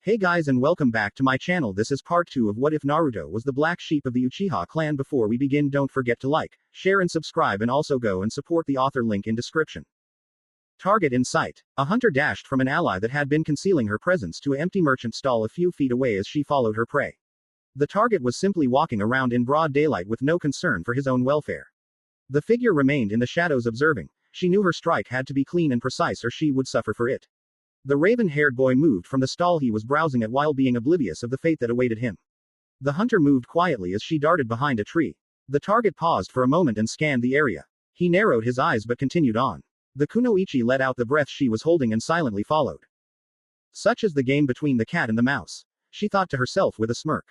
Hey guys and welcome back to my channel. This is part 2 of What If Naruto was the black sheep of the Uchiha clan. Before we begin, don't forget to like, share and subscribe, and also go and support the author, link in description. Target in sight. A hunter dashed from an ally that had been concealing her presence to an empty merchant stall a few feet away as she followed her prey. The target was simply walking around in broad daylight with no concern for his own welfare. The figure remained in the shadows observing. She knew her strike had to be clean and precise or she would suffer for it. The raven-haired boy moved from the stall he was browsing at while being oblivious of the fate that awaited him. The hunter moved quietly as she darted behind a tree. The target paused for a moment and scanned the area. He narrowed his eyes but continued on. The kunoichi let out the breath she was holding and silently followed. Such is the game between the cat and the mouse, she thought to herself with a smirk.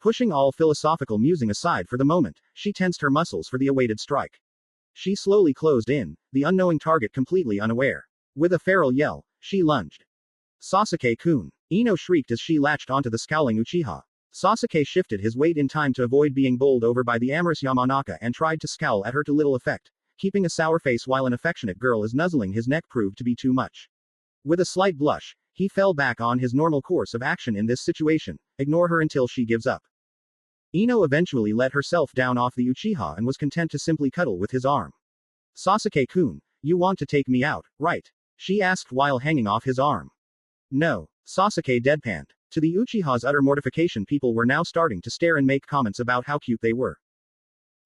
Pushing all philosophical musing aside for the moment, she tensed her muscles for the awaited strike. She slowly closed in, the unknowing target completely unaware. With a feral yell, she lunged. Sasuke-kun! Ino shrieked as she latched onto the scowling Uchiha. Sasuke shifted his weight in time to avoid being bowled over by the amorous Yamanaka and tried to scowl at her to little effect. Keeping a sour face while an affectionate girl is nuzzling his neck proved to be too much. With a slight blush, he fell back on his normal course of action in this situation. Ignore her until she gives up. Ino eventually let herself down off the Uchiha and was content to simply cuddle with his arm. Sasuke-kun, you want to take me out, right? She asked while hanging off his arm. No, Sasuke deadpanned. To the Uchiha's utter mortification, people were now starting to stare and make comments about how cute they were.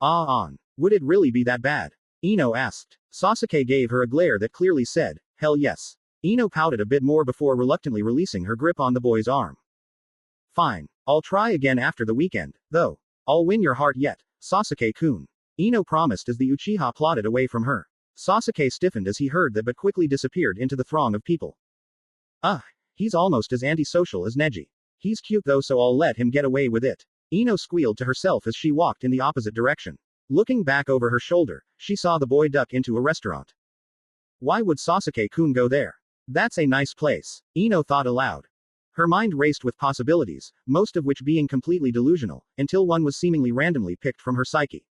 Would it really be that bad? Ino asked. Sasuke gave her a glare that clearly said, hell yes. Ino pouted a bit more before reluctantly releasing her grip on the boy's arm. Fine, I'll try again after the weekend, though. I'll win your heart yet, Sasuke-kun. Ino promised as the Uchiha plodded away from her. Sasuke stiffened as he heard that but quickly disappeared into the throng of people. He's almost as antisocial as Neji. He's cute though, so I'll let him get away with it. Ino squealed to herself as she walked in the opposite direction. Looking back over her shoulder, she saw the boy duck into a restaurant. Why would Sasuke-kun go there? That's a nice place, Ino thought aloud. Her mind raced with possibilities, most of which being completely delusional, until one was seemingly randomly picked from her psyche.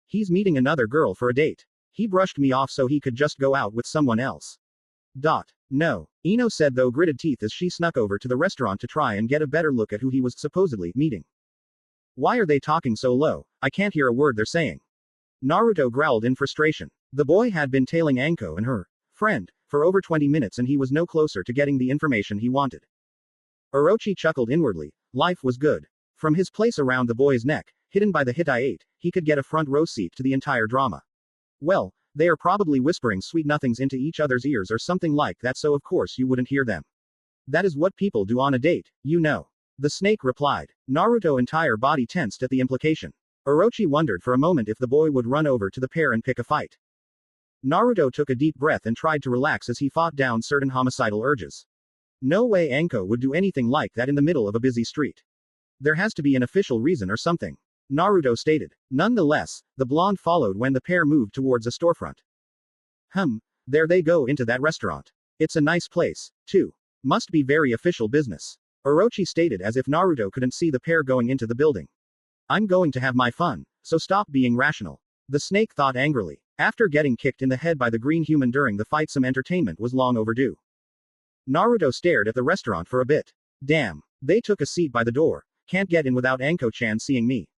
He's meeting another girl for a date. He brushed me off so he could just go out with someone else. No, Ino said, though gritted teeth as she snuck over to the restaurant to try and get a better look at who he was supposedly meeting. Why are they talking so low? I can't hear a word they're saying. Naruto growled in frustration. The boy had been tailing Anko and her friend for over 20 minutes and he was no closer to getting the information he wanted. Orochi chuckled inwardly. Life was good. From his place around the boy's neck, hidden by the Hittite, he could get a front row seat to the entire drama. Well, they are probably whispering sweet nothings into each other's ears or something like that, so of course you wouldn't hear them. That is what people do on a date, you know. The snake replied. Naruto's entire body tensed at the implication. Orochi wondered for a moment if the boy would run over to the pair and pick a fight. Naruto took a deep breath and tried to relax as he fought down certain homicidal urges. No way Anko would do anything like that in the middle of a busy street. There has to be an official reason or something, Naruto stated. Nonetheless, the blonde followed when the pair moved towards a storefront. There they go into that restaurant. It's a nice place, too. Must be very official business, Orochi stated as if Naruto couldn't see the pair going into the building. I'm going to have my fun, so stop being rational, the snake thought angrily. After getting kicked in the head by the green human during the fight, some entertainment was long overdue. Naruto stared at the restaurant for a bit. Damn, they took a seat by the door. Can't get in without Anko-chan seeing me.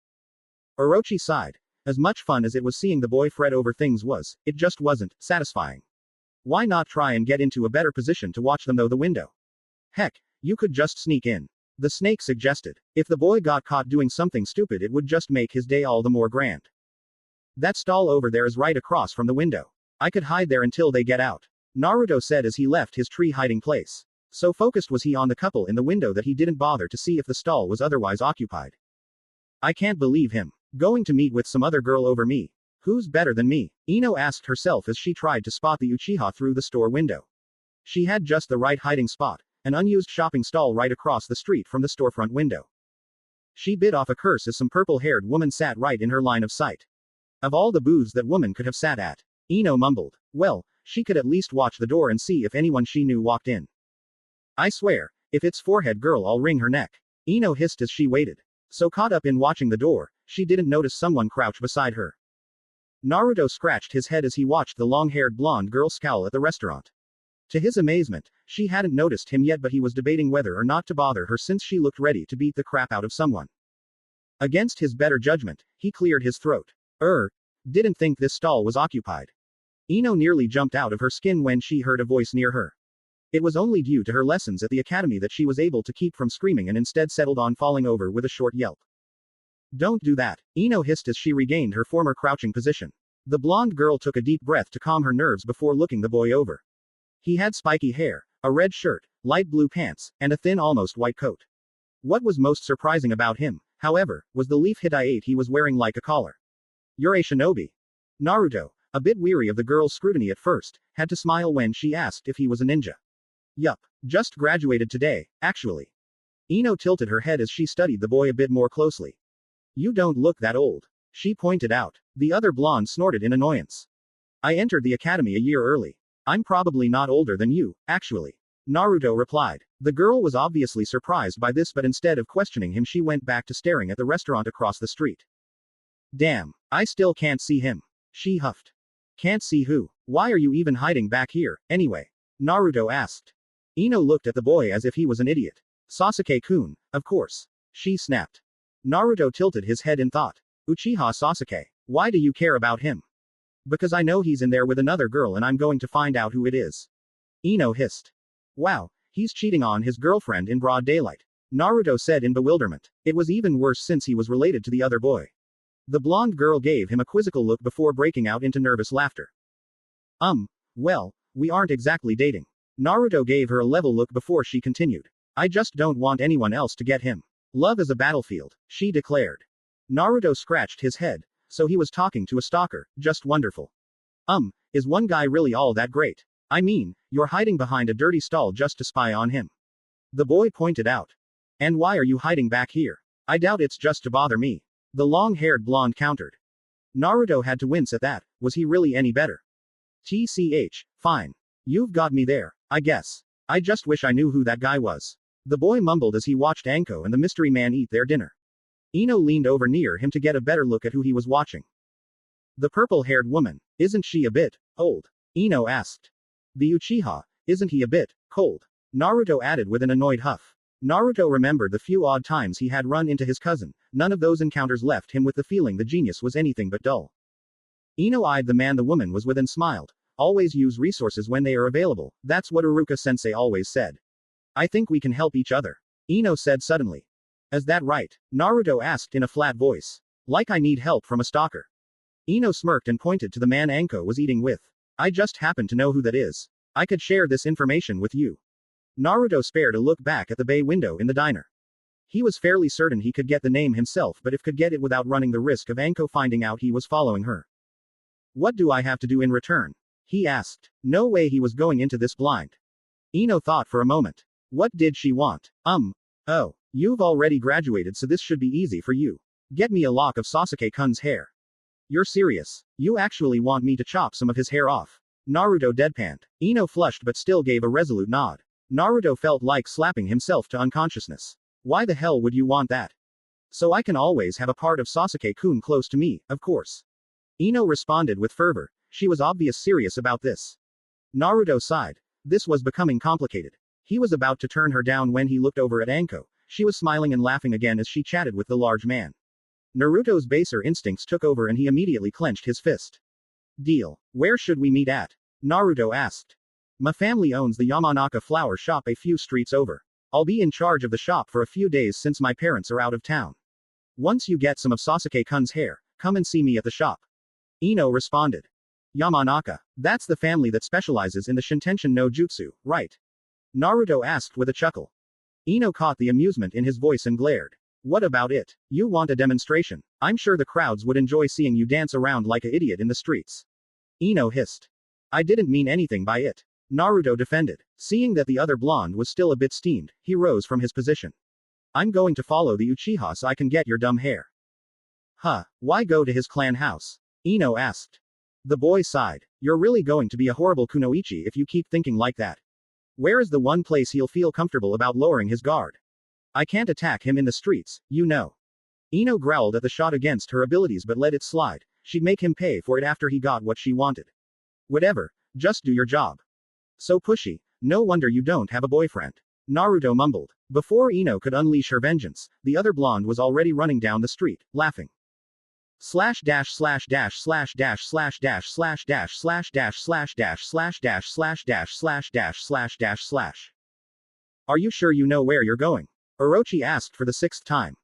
Orochi sighed. As much fun as it was seeing the boy fret over things was, it just wasn't satisfying. Why not try and get into a better position to watch them though the window? Heck, you could just sneak in, the snake suggested. If the boy got caught doing something stupid, it would just make his day all the more grand. That stall over there is right across from the window. I could hide there until they get out, Naruto said as he left his tree hiding place. So focused was he on the couple in the window that he didn't bother to see if the stall was otherwise occupied. I can't believe him. Going to meet with some other girl over me. Who's better than me? Ino asked herself as she tried to spot the Uchiha through the store window. She had just the right hiding spot, an unused shopping stall right across the street from the storefront window. She bit off a curse as some purple-haired woman sat right in her line of sight. Of all the booths that woman could have sat at, Ino mumbled. Well, she could at least watch the door and see if anyone she knew walked in. I swear, if it's forehead girl, I'll wring her neck, Ino hissed as she waited. So caught up in watching the door, she didn't notice someone crouch beside her. Naruto scratched his head as he watched the long-haired blonde girl scowl at the restaurant. To his amazement, she hadn't noticed him yet, but he was debating whether or not to bother her since she looked ready to beat the crap out of someone. Against his better judgment, he cleared his throat. Didn't think this stall was occupied. Ino nearly jumped out of her skin when she heard a voice near her. It was only due to her lessons at the academy that she was able to keep from screaming and instead settled on falling over with a short yelp. Don't do that, Ino hissed as she regained her former crouching position. The blonde girl took a deep breath to calm her nerves before looking the boy over. He had spiky hair, a red shirt, light blue pants, and a thin almost white coat. What was most surprising about him, however, was the leaf hideite he was wearing like a collar. You're a shinobi. Naruto, a bit weary of the girl's scrutiny at first, had to smile when she asked if he was a ninja. Yup, just graduated today, actually. Ino tilted her head as she studied the boy a bit more closely. You don't look that old, she pointed out. The other blonde snorted in annoyance. I entered the academy a year early. I'm probably not older than you, actually. Naruto replied. The girl was obviously surprised by this, but instead of questioning him, she went back to staring at the restaurant across the street. Damn, I still can't see him, she huffed. Can't see who? Why are you even hiding back here, anyway? Naruto asked. Ino looked at the boy as if he was an idiot. Sasuke-kun, of course. She snapped. Naruto tilted his head in thought. Uchiha Sasuke. Why do you care about him? Because I know he's in there with another girl and I'm going to find out who it is. Ino hissed. Wow, he's cheating on his girlfriend in broad daylight. Naruto said in bewilderment. It was even worse since he was related to the other boy. The blonde girl gave him a quizzical look before breaking out into nervous laughter. Well, we aren't exactly dating. Naruto gave her a level look before she continued. I just don't want anyone else to get him. Love is a battlefield, she declared. Naruto scratched his head. So he was talking to a stalker, just wonderful. Is one guy really all that great? I mean, you're hiding behind a dirty stall just to spy on him. The boy pointed out. And why are you hiding back here? I doubt it's just to bother me. The long-haired blonde countered. Naruto had to wince at that. Was he really any better? Fine. You've got me there, I guess. I just wish I knew who that guy was. The boy mumbled as he watched Anko and the mystery man eat their dinner. Ino leaned over near him to get a better look at who he was watching. The purple-haired woman. Isn't she a bit old? Ino asked. The Uchiha. Isn't he a bit cold? Naruto added with an annoyed huff. Naruto remembered the few odd times he had run into his cousin. None of those encounters left him with the feeling the genius was anything but dull. Ino eyed the man the woman was with and smiled. Always use resources when they are available. That's what Iruka-sensei always said. I think we can help each other. Ino said suddenly. Is that right? Naruto asked in a flat voice. Like I need help from a stalker. Ino smirked and pointed to the man Anko was eating with. I just happen to know who that is. I could share this information with you. Naruto spared a look back at the bay window in the diner. He was fairly certain he could get the name himself, but if could get it without running the risk of Anko finding out he was following her. What do I have to do in return? He asked. No way he was going into this blind. Ino thought for a moment. What did she want? Oh, you've already graduated, so this should be easy for you. Get me a lock of Sasuke-kun's hair. You're serious? You actually want me to chop some of his hair off? Naruto deadpanned. Ino flushed but still gave a resolute nod. Naruto felt like slapping himself to unconsciousness. Why the hell would you want that? So I can always have a part of Sasuke-kun close to me, of course. Ino responded with fervor. She was obviously serious about this. Naruto sighed. This was becoming complicated. He was about to turn her down when he looked over at Anko. She was smiling and laughing again as she chatted with the large man. Naruto's baser instincts took over and he immediately clenched his fist. Deal. Where should we meet at? Naruto asked. My family owns the Yamanaka flower shop a few streets over. I'll be in charge of the shop for a few days since my parents are out of town. Once you get some of Sasuke-kun's hair, come and see me at the shop. Ino responded. Yamanaka. That's the family that specializes in the Shintention no Jutsu, right? Naruto asked with a chuckle. Ino caught the amusement in his voice and glared. What about it? You want a demonstration? I'm sure the crowds would enjoy seeing you dance around like an idiot in the streets. Ino hissed. I didn't mean anything by it. Naruto defended. Seeing that the other blonde was still a bit steamed, he rose from his position. I'm going to follow the Uchiha so I can get your dumb hair. Huh, why go to his clan house? Ino asked. The boy sighed. You're really going to be a horrible kunoichi if you keep thinking like that. Where is the one place he'll feel comfortable about lowering his guard? I can't attack him in the streets, you know. Ino growled at the shot against her abilities but let it slide. She'd make him pay for it after he got what she wanted. Whatever, just do your job. So pushy, No wonder you don't have a boyfriend. Naruto mumbled. Before Ino could unleash her vengeance, the other blonde was already running down the street, laughing. Slash dash slash dash slash dash slash dash slash dash slash dash slash dash slash dash slash dash slash dash slash dash slash. Are you sure you know where you're going? Orochi asked for the sixth time.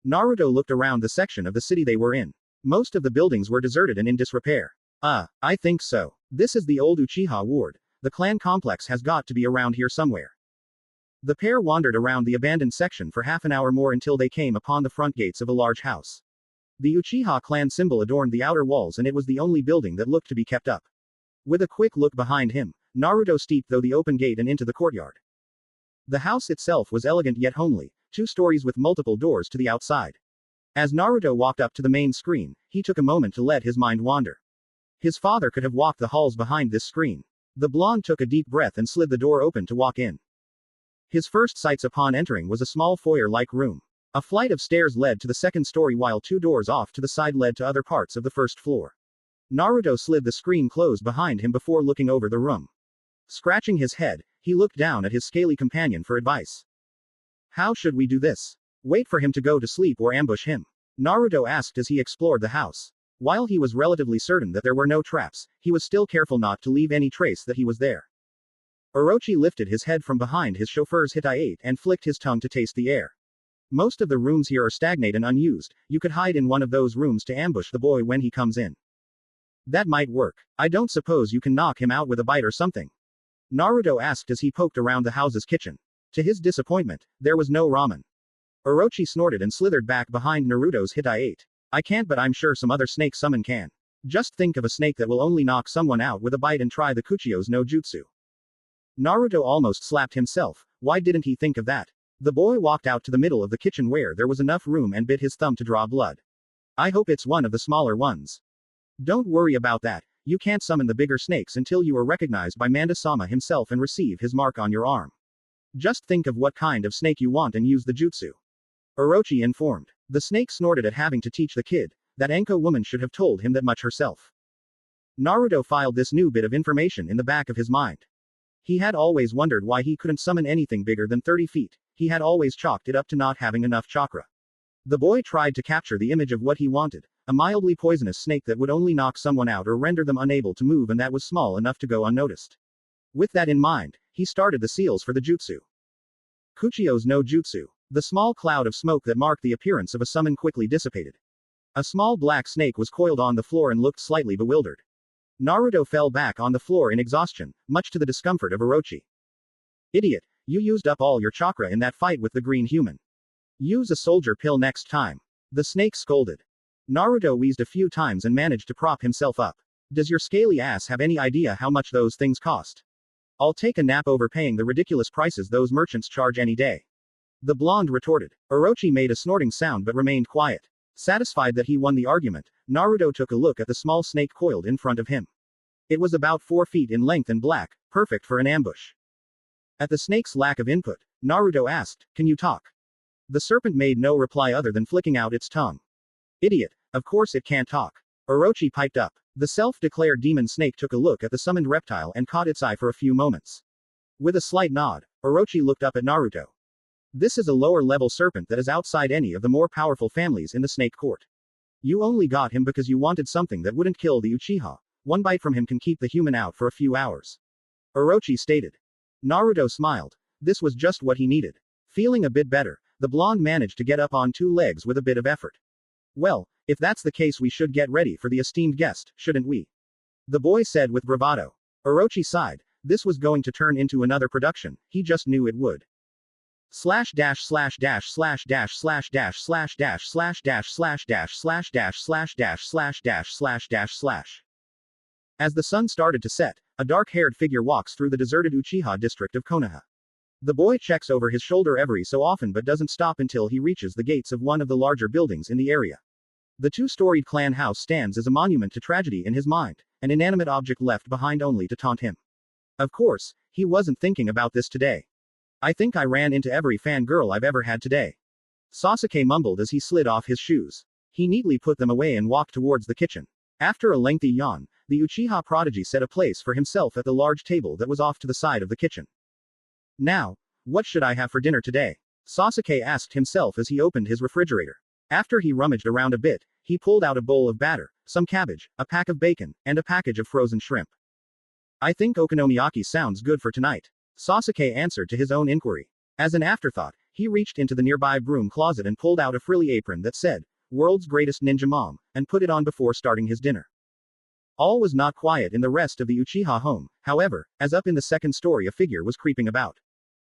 Naruto looked around the section of the city they were in. Most of the buildings were deserted and in disrepair. I think so. This is the old Uchiha ward. The clan complex has got to be around here somewhere. The pair wandered around the abandoned section for half an hour more until they came upon the front gates of a large house. The Uchiha clan symbol adorned the outer walls and it was the only building that looked to be kept up. With a quick look behind him, Naruto stepped through the open gate and into the courtyard. The house itself was elegant yet homely, 2 stories with multiple doors to the outside. As Naruto walked up to the main screen, he took a moment to let his mind wander. His father could have walked the halls behind this screen. The blonde took a deep breath and slid the door open to walk in. His first sights upon entering was a small foyer-like room. A flight of stairs led to the second story while 2 doors off to the side led to other parts of the first floor. Naruto slid the screen closed behind him before looking over the room. Scratching his head, he looked down at his scaly companion for advice. How should we do this? Wait for him to go to sleep or ambush him? Naruto asked as he explored the house. While he was relatively certain that there were no traps, he was still careful not to leave any trace that he was there. Orochi lifted his head from behind his chauffeur's Hitai and flicked his tongue to taste the air. Most of the rooms here are stagnant and unused. You could hide in one of those rooms to ambush the boy when he comes in. That might work. I don't suppose you can knock him out with a bite or something? Naruto asked as he poked around the house's kitchen. To his disappointment, there was no ramen. Orochi snorted and slithered back behind Naruto's Hitai. I can't, but I'm sure some other snake summon can. Just think of a snake that will only knock someone out with a bite and try the Kuchio's no jutsu. Naruto almost slapped himself. Why didn't he think of that? The boy walked out to the middle of the kitchen where there was enough room and bit his thumb to draw blood. I hope it's one of the smaller ones. Don't worry about that. You can't summon the bigger snakes until you are recognized by Manda-sama himself and receive his mark on your arm. Just think of what kind of snake you want and use the jutsu. Orochi informed. The snake snorted at having to teach the kid. That Enko woman should have told him that much herself. Naruto filed this new bit of information in the back of his mind. He had always wondered why he couldn't summon anything bigger than 30 feet. He had always chalked it up to not having enough chakra. The boy tried to capture the image of what he wanted. A mildly poisonous snake that would only knock someone out or render them unable to move and that was small enough to go unnoticed. With that in mind, he started the seals for the jutsu. Kuchio's no jutsu. The small cloud of smoke that marked the appearance of a summon quickly dissipated. A small black snake was coiled on the floor and looked slightly bewildered. Naruto fell back on the floor in exhaustion, much to the discomfort of Orochi. Idiot, you used up all your chakra in that fight with the green human. Use a soldier pill next time. The snake scolded. Naruto wheezed a few times and managed to prop himself up. Does your scaly ass have any idea how much those things cost? I'll take a nap over paying the ridiculous prices those merchants charge any day. The blonde retorted. Orochi made a snorting sound but remained quiet. Satisfied that he won the argument, Naruto took a look at the small snake coiled in front of him. It was about 4 feet in length and black, perfect for an ambush. At the snake's lack of input, Naruto asked, "Can you talk?" The serpent made no reply other than flicking out its tongue. Idiot, of course it can't talk. Orochi piped up. The self-declared demon snake took a look at the summoned reptile and caught its eye for a few moments. With a slight nod, Orochi looked up at Naruto. This is a lower-level serpent that is outside any of the more powerful families in the snake court. You only got him because you wanted something that wouldn't kill the Uchiha. One bite from him can keep the human out for a few hours. Orochi stated. Naruto smiled. This was just what he needed. Feeling a bit better, the blonde managed to get up on 2 legs with a bit of effort. Well, if that's the case we should get ready for the esteemed guest, shouldn't we? The boy said with bravado. Orochi sighed. This was going to turn into another production, he just knew it would. Slash dash slash dash slash dash slash dash slash dash slash dash slash dash slash dash slash dash slash dash slash dash slash. As the sun started to set, a dark-haired figure walks through the deserted Uchiha district of Konoha. The boy checks over his shoulder every so often but doesn't stop until he reaches the gates of one of the larger buildings in the area. The 2-storied clan house stands as a monument to tragedy in his mind, an inanimate object left behind only to taunt him. Of course, he wasn't thinking about this today. I think I ran into every fangirl I've ever had today. Sasuke mumbled as he slid off his shoes. He neatly put them away and walked towards the kitchen. After a lengthy yawn, the Uchiha prodigy set a place for himself at the large table that was off to the side of the kitchen. Now, what should I have for dinner today? Sasuke asked himself as he opened his refrigerator. After he rummaged around a bit, he pulled out a bowl of batter, some cabbage, a pack of bacon, and a package of frozen shrimp. I think okonomiyaki sounds good for tonight. Sasuke answered to his own inquiry. As an afterthought, he reached into the nearby broom closet and pulled out a frilly apron that said, "World's Greatest Ninja Mom," and put it on before starting his dinner. All was not quiet in the rest of the Uchiha home, however, as up in the second story a figure was creeping about.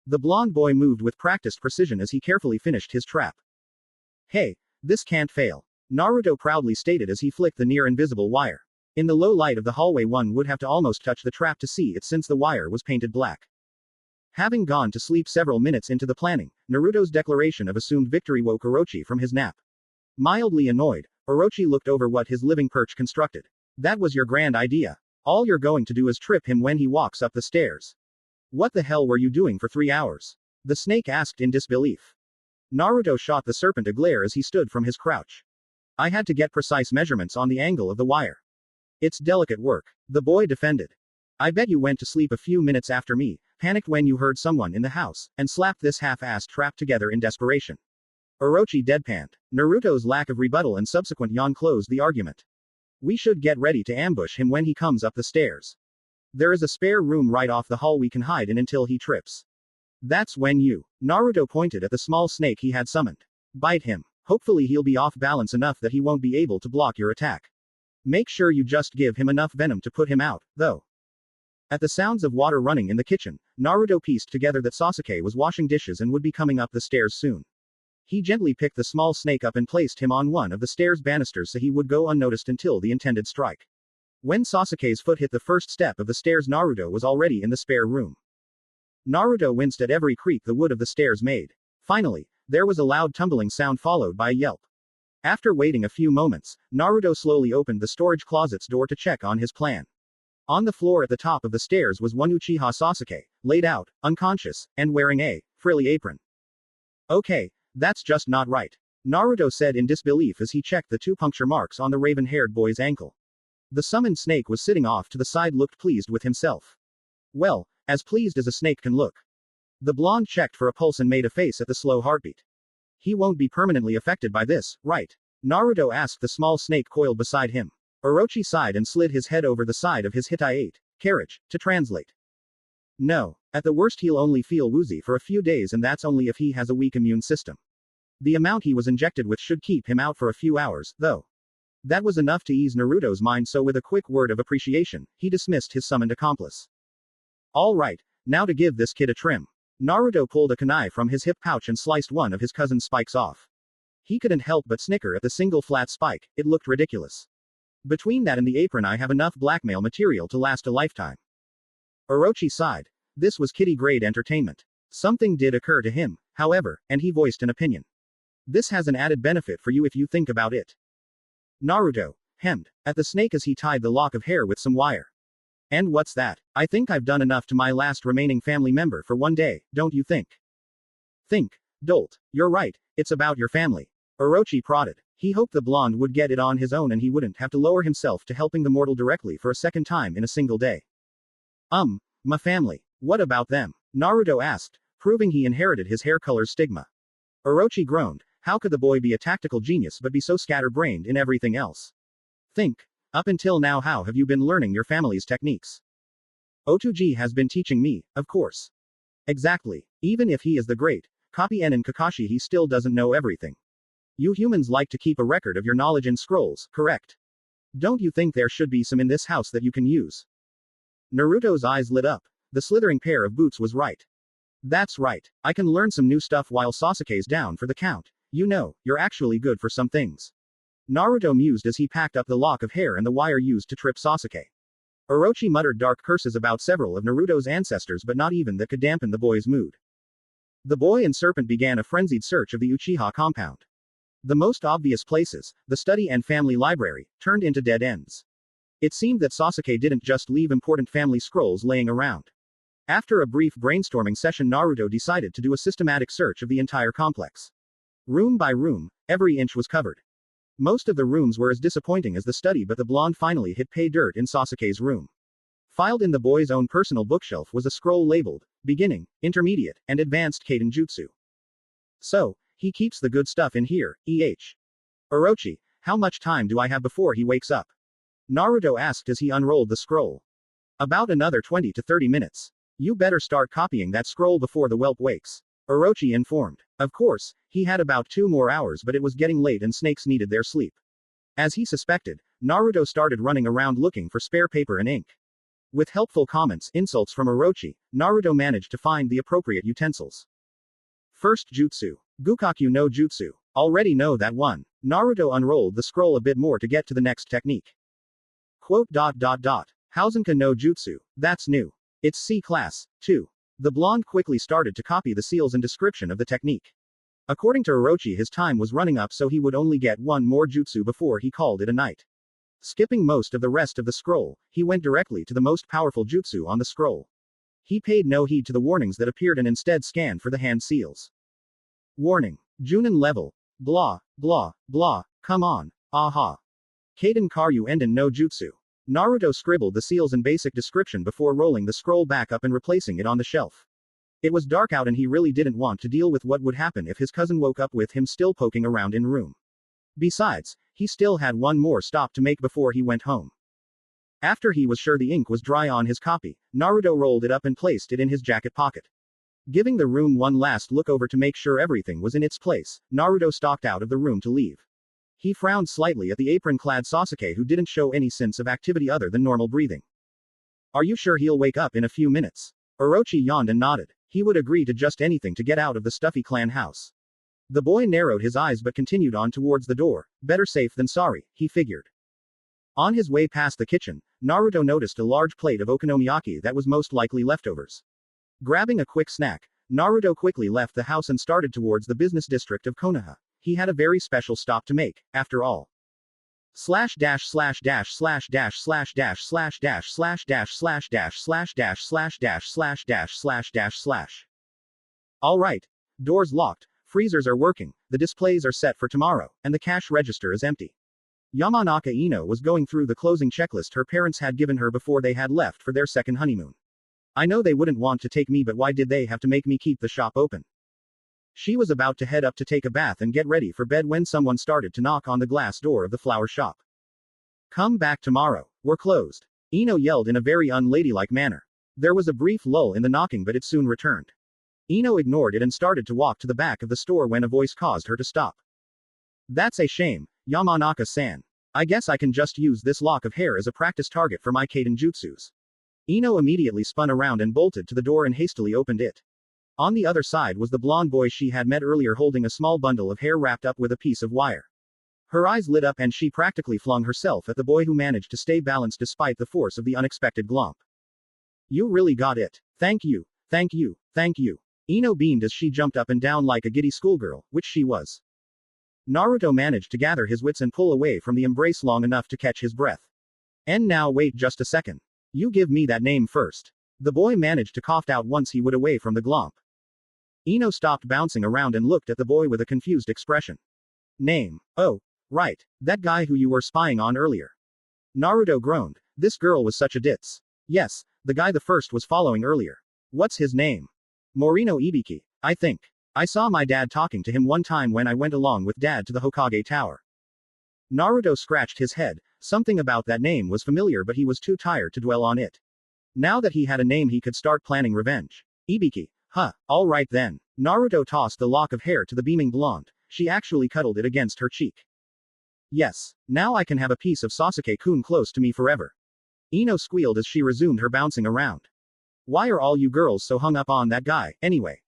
The blonde boy moved with practiced precision as he carefully finished his trap. Hey, this can't fail, Naruto proudly stated as he flicked the near-invisible wire. In the low light of the hallway one would have to almost touch the trap to see it since the wire was painted black. Having gone to sleep several minutes into the planning, Naruto's declaration of assumed victory woke Orochi from his nap. Mildly annoyed, Orochi looked over what his living perch constructed. That was your grand idea. All you're going to do is trip him when he walks up the stairs. What the hell were you doing for 3 hours? The snake asked in disbelief. Naruto shot the serpent a glare as he stood from his crouch. I had to get precise measurements on the angle of the wire. It's delicate work, the boy defended. I bet you went to sleep a few minutes after me, panicked when you heard someone in the house, and slapped this half-assed trap together in desperation. Orochi deadpanned. Naruto's lack of rebuttal and subsequent yawn closed the argument. We should get ready to ambush him when he comes up the stairs. There is a spare room right off the hall we can hide in until he trips. That's when you. Naruto pointed at the small snake he had summoned. Bite him. Hopefully he'll be off balance enough that he won't be able to block your attack. Make sure you just give him enough venom to put him out, though. At the sounds of water running in the kitchen, Naruto pieced together that Sasuke was washing dishes and would be coming up the stairs soon. He gently picked the small snake up and placed him on one of the stairs banisters so he would go unnoticed until the intended strike. When Sasuke's foot hit the first step of the stairs, Naruto was already in the spare room. Naruto winced at every creak the wood of the stairs made. Finally, there was a loud tumbling sound followed by a yelp. After waiting a few moments, Naruto slowly opened the storage closet's door to check on his plan. On the floor at the top of the stairs was one Uchiha Sasuke, laid out, unconscious, and wearing a frilly apron. Okay, that's just not right, Naruto said in disbelief as he checked the 2 puncture marks on the raven-haired boy's ankle. The summoned snake was sitting off to the side, looked pleased with himself. Well, as pleased as a snake can look. The blonde checked for a pulse and made a face at the slow heartbeat. He won't be permanently affected by this, right? Naruto asked the small snake coiled beside him. Orochi sighed and slid his head over the side of his Hittite carriage, to translate. No, at the worst he'll only feel woozy for a few days, and that's only if he has a weak immune system. The amount he was injected with should keep him out for a few hours, though. That was enough to ease Naruto's mind, so with a quick word of appreciation, he dismissed his summoned accomplice. All right, now to give this kid a trim. Naruto pulled a kunai from his hip pouch and sliced one of his cousin's spikes off. He couldn't help but snicker at the single flat spike, it looked ridiculous. Between that and the apron I have enough blackmail material to last a lifetime. Orochi sighed. This was kiddie-grade entertainment. Something did occur to him, however, and he voiced an opinion. This has an added benefit for you if you think about it. Naruto hemmed at the snake as he tied the lock of hair with some wire. And what's that? I think I've done enough to my last remaining family member for one day, don't you think? Think, dolt. You're right, it's about your family. Orochi prodded. He hoped the blonde would get it on his own and he wouldn't have to lower himself to helping the mortal directly for a second time in a single day. My family. What about them? Naruto asked, proving he inherited his hair color's stigma. Orochi groaned. How could the boy be a tactical genius but be so scatterbrained in everything else? Think. Up until now, how have you been learning your family's techniques? Otoji has been teaching me, of course. Exactly. Even if he is the great Copy N and Kakashi, he still doesn't know everything. You humans like to keep a record of your knowledge in scrolls, correct? Don't you think there should be some in this house that you can use? Naruto's eyes lit up. The slithering pair of boots was right. That's right. I can learn some new stuff while Sasuke's down for the count. You know, you're actually good for some things. Naruto mused as he packed up the lock of hair and the wire used to trip Sasuke. Orochi muttered dark curses about several of Naruto's ancestors, but not even that could dampen the boy's mood. The boy and serpent began a frenzied search of the Uchiha compound. The most obvious places, the study and family library, turned into dead ends. It seemed that Sasuke didn't just leave important family scrolls laying around. After a brief brainstorming session, Naruto decided to do a systematic search of the entire complex. Room by room, every inch was covered. Most of the rooms were as disappointing as the study, but the blonde finally hit pay dirt in Sasuke's room. Filed in the boy's own personal bookshelf was a scroll labeled, beginning, intermediate, and advanced Kaiden Jutsu. So, he keeps the good stuff in here, Orochi, how much time do I have before he wakes up? Naruto asked as he unrolled the scroll. About another 20 to 30 minutes. You better start copying that scroll before the whelp wakes. Orochi informed. Of course, he had about 2 more hours, but it was getting late and snakes needed their sleep. As he suspected, Naruto started running around looking for spare paper and ink. With helpful comments, insults from Orochi, Naruto managed to find the appropriate utensils. First jutsu. Gukaku no Jutsu. Already know that one. Naruto unrolled the scroll a bit more to get to the next technique. Hausenka no Jutsu. That's new. It's C class, too. The blonde quickly started to copy the seals and description of the technique. According to Orochi, his time was running up, so he would only get one more jutsu before he called it a night. Skipping most of the rest of the scroll, he went directly to the most powerful jutsu on the scroll. He paid no heed to the warnings that appeared and instead scanned for the hand seals. Warning. Junin level. Blah, blah, blah, come on. Aha. Kaiden Karyu Enden no Jutsu. Naruto scribbled the seals and basic description before rolling the scroll back up and replacing it on the shelf. It was dark out and he really didn't want to deal with what would happen if his cousin woke up with him still poking around in room. Besides, he still had one more stop to make before he went home. After he was sure the ink was dry on his copy, Naruto rolled it up and placed it in his jacket pocket. Giving the room one last look over to make sure everything was in its place, Naruto stalked out of the room to leave. He frowned slightly at the apron-clad Sasuke, who didn't show any sense of activity other than normal breathing. Are you sure he'll wake up in a few minutes? Orochi yawned and nodded. He would agree to just anything to get out of the stuffy clan house. The boy narrowed his eyes but continued on towards the door. Better safe than sorry, he figured. On his way past the kitchen, Naruto noticed a large plate of okonomiyaki that was most likely leftovers. Grabbing a quick snack, Naruto quickly left the house and started towards the business district of Konoha. He had a very special stop to make, after all. Alright. Doors locked, freezers are working, the displays are set for tomorrow, and the cash register is empty. Yamanaka Ino was going through the closing checklist her parents had given her before they had left for their second honeymoon. I know they wouldn't want to take me, but why did they have to make me keep the shop open? She was about to head up to take a bath and get ready for bed when someone started to knock on the glass door of the flower shop. Come back tomorrow. We're closed. Ino yelled in a very unladylike manner. There was a brief lull in the knocking, but it soon returned. Ino ignored it and started to walk to the back of the store when a voice caused her to stop. That's a shame, Yamanaka-san. I guess I can just use this lock of hair as a practice target for my Kaiden jutsus. Ino immediately spun around and bolted to the door and hastily opened it. On the other side was the blonde boy she had met earlier, holding a small bundle of hair wrapped up with a piece of wire. Her eyes lit up and she practically flung herself at the boy, who managed to stay balanced despite the force of the unexpected glomp. You really got it. Thank you, thank you, thank you. Ino beamed as she jumped up and down like a giddy schoolgirl, which she was. Naruto managed to gather his wits and pull away from the embrace long enough to catch his breath. And now wait just a second. You give me that name first. The boy managed to cough out once he would away from the glomp. Ino stopped bouncing around and looked at the boy with a confused expression. Name. Oh, right. That guy who you were spying on earlier. Naruto groaned. This girl was such a ditz. Yes, the guy the first was following earlier. What's his name? Morino Ibiki, I think. I saw my dad talking to him one time when I went along with dad to the Hokage Tower. Naruto scratched his head. Something about that name was familiar, but he was too tired to dwell on it. Now that he had a name, he could start planning revenge. Ibiki. Huh, alright then. Naruto tossed the lock of hair to the beaming blonde. She actually cuddled it against her cheek. Yes, now I can have a piece of Sasuke-kun close to me forever. Ino squealed as she resumed her bouncing around. Why are all you girls so hung up on that guy, anyway?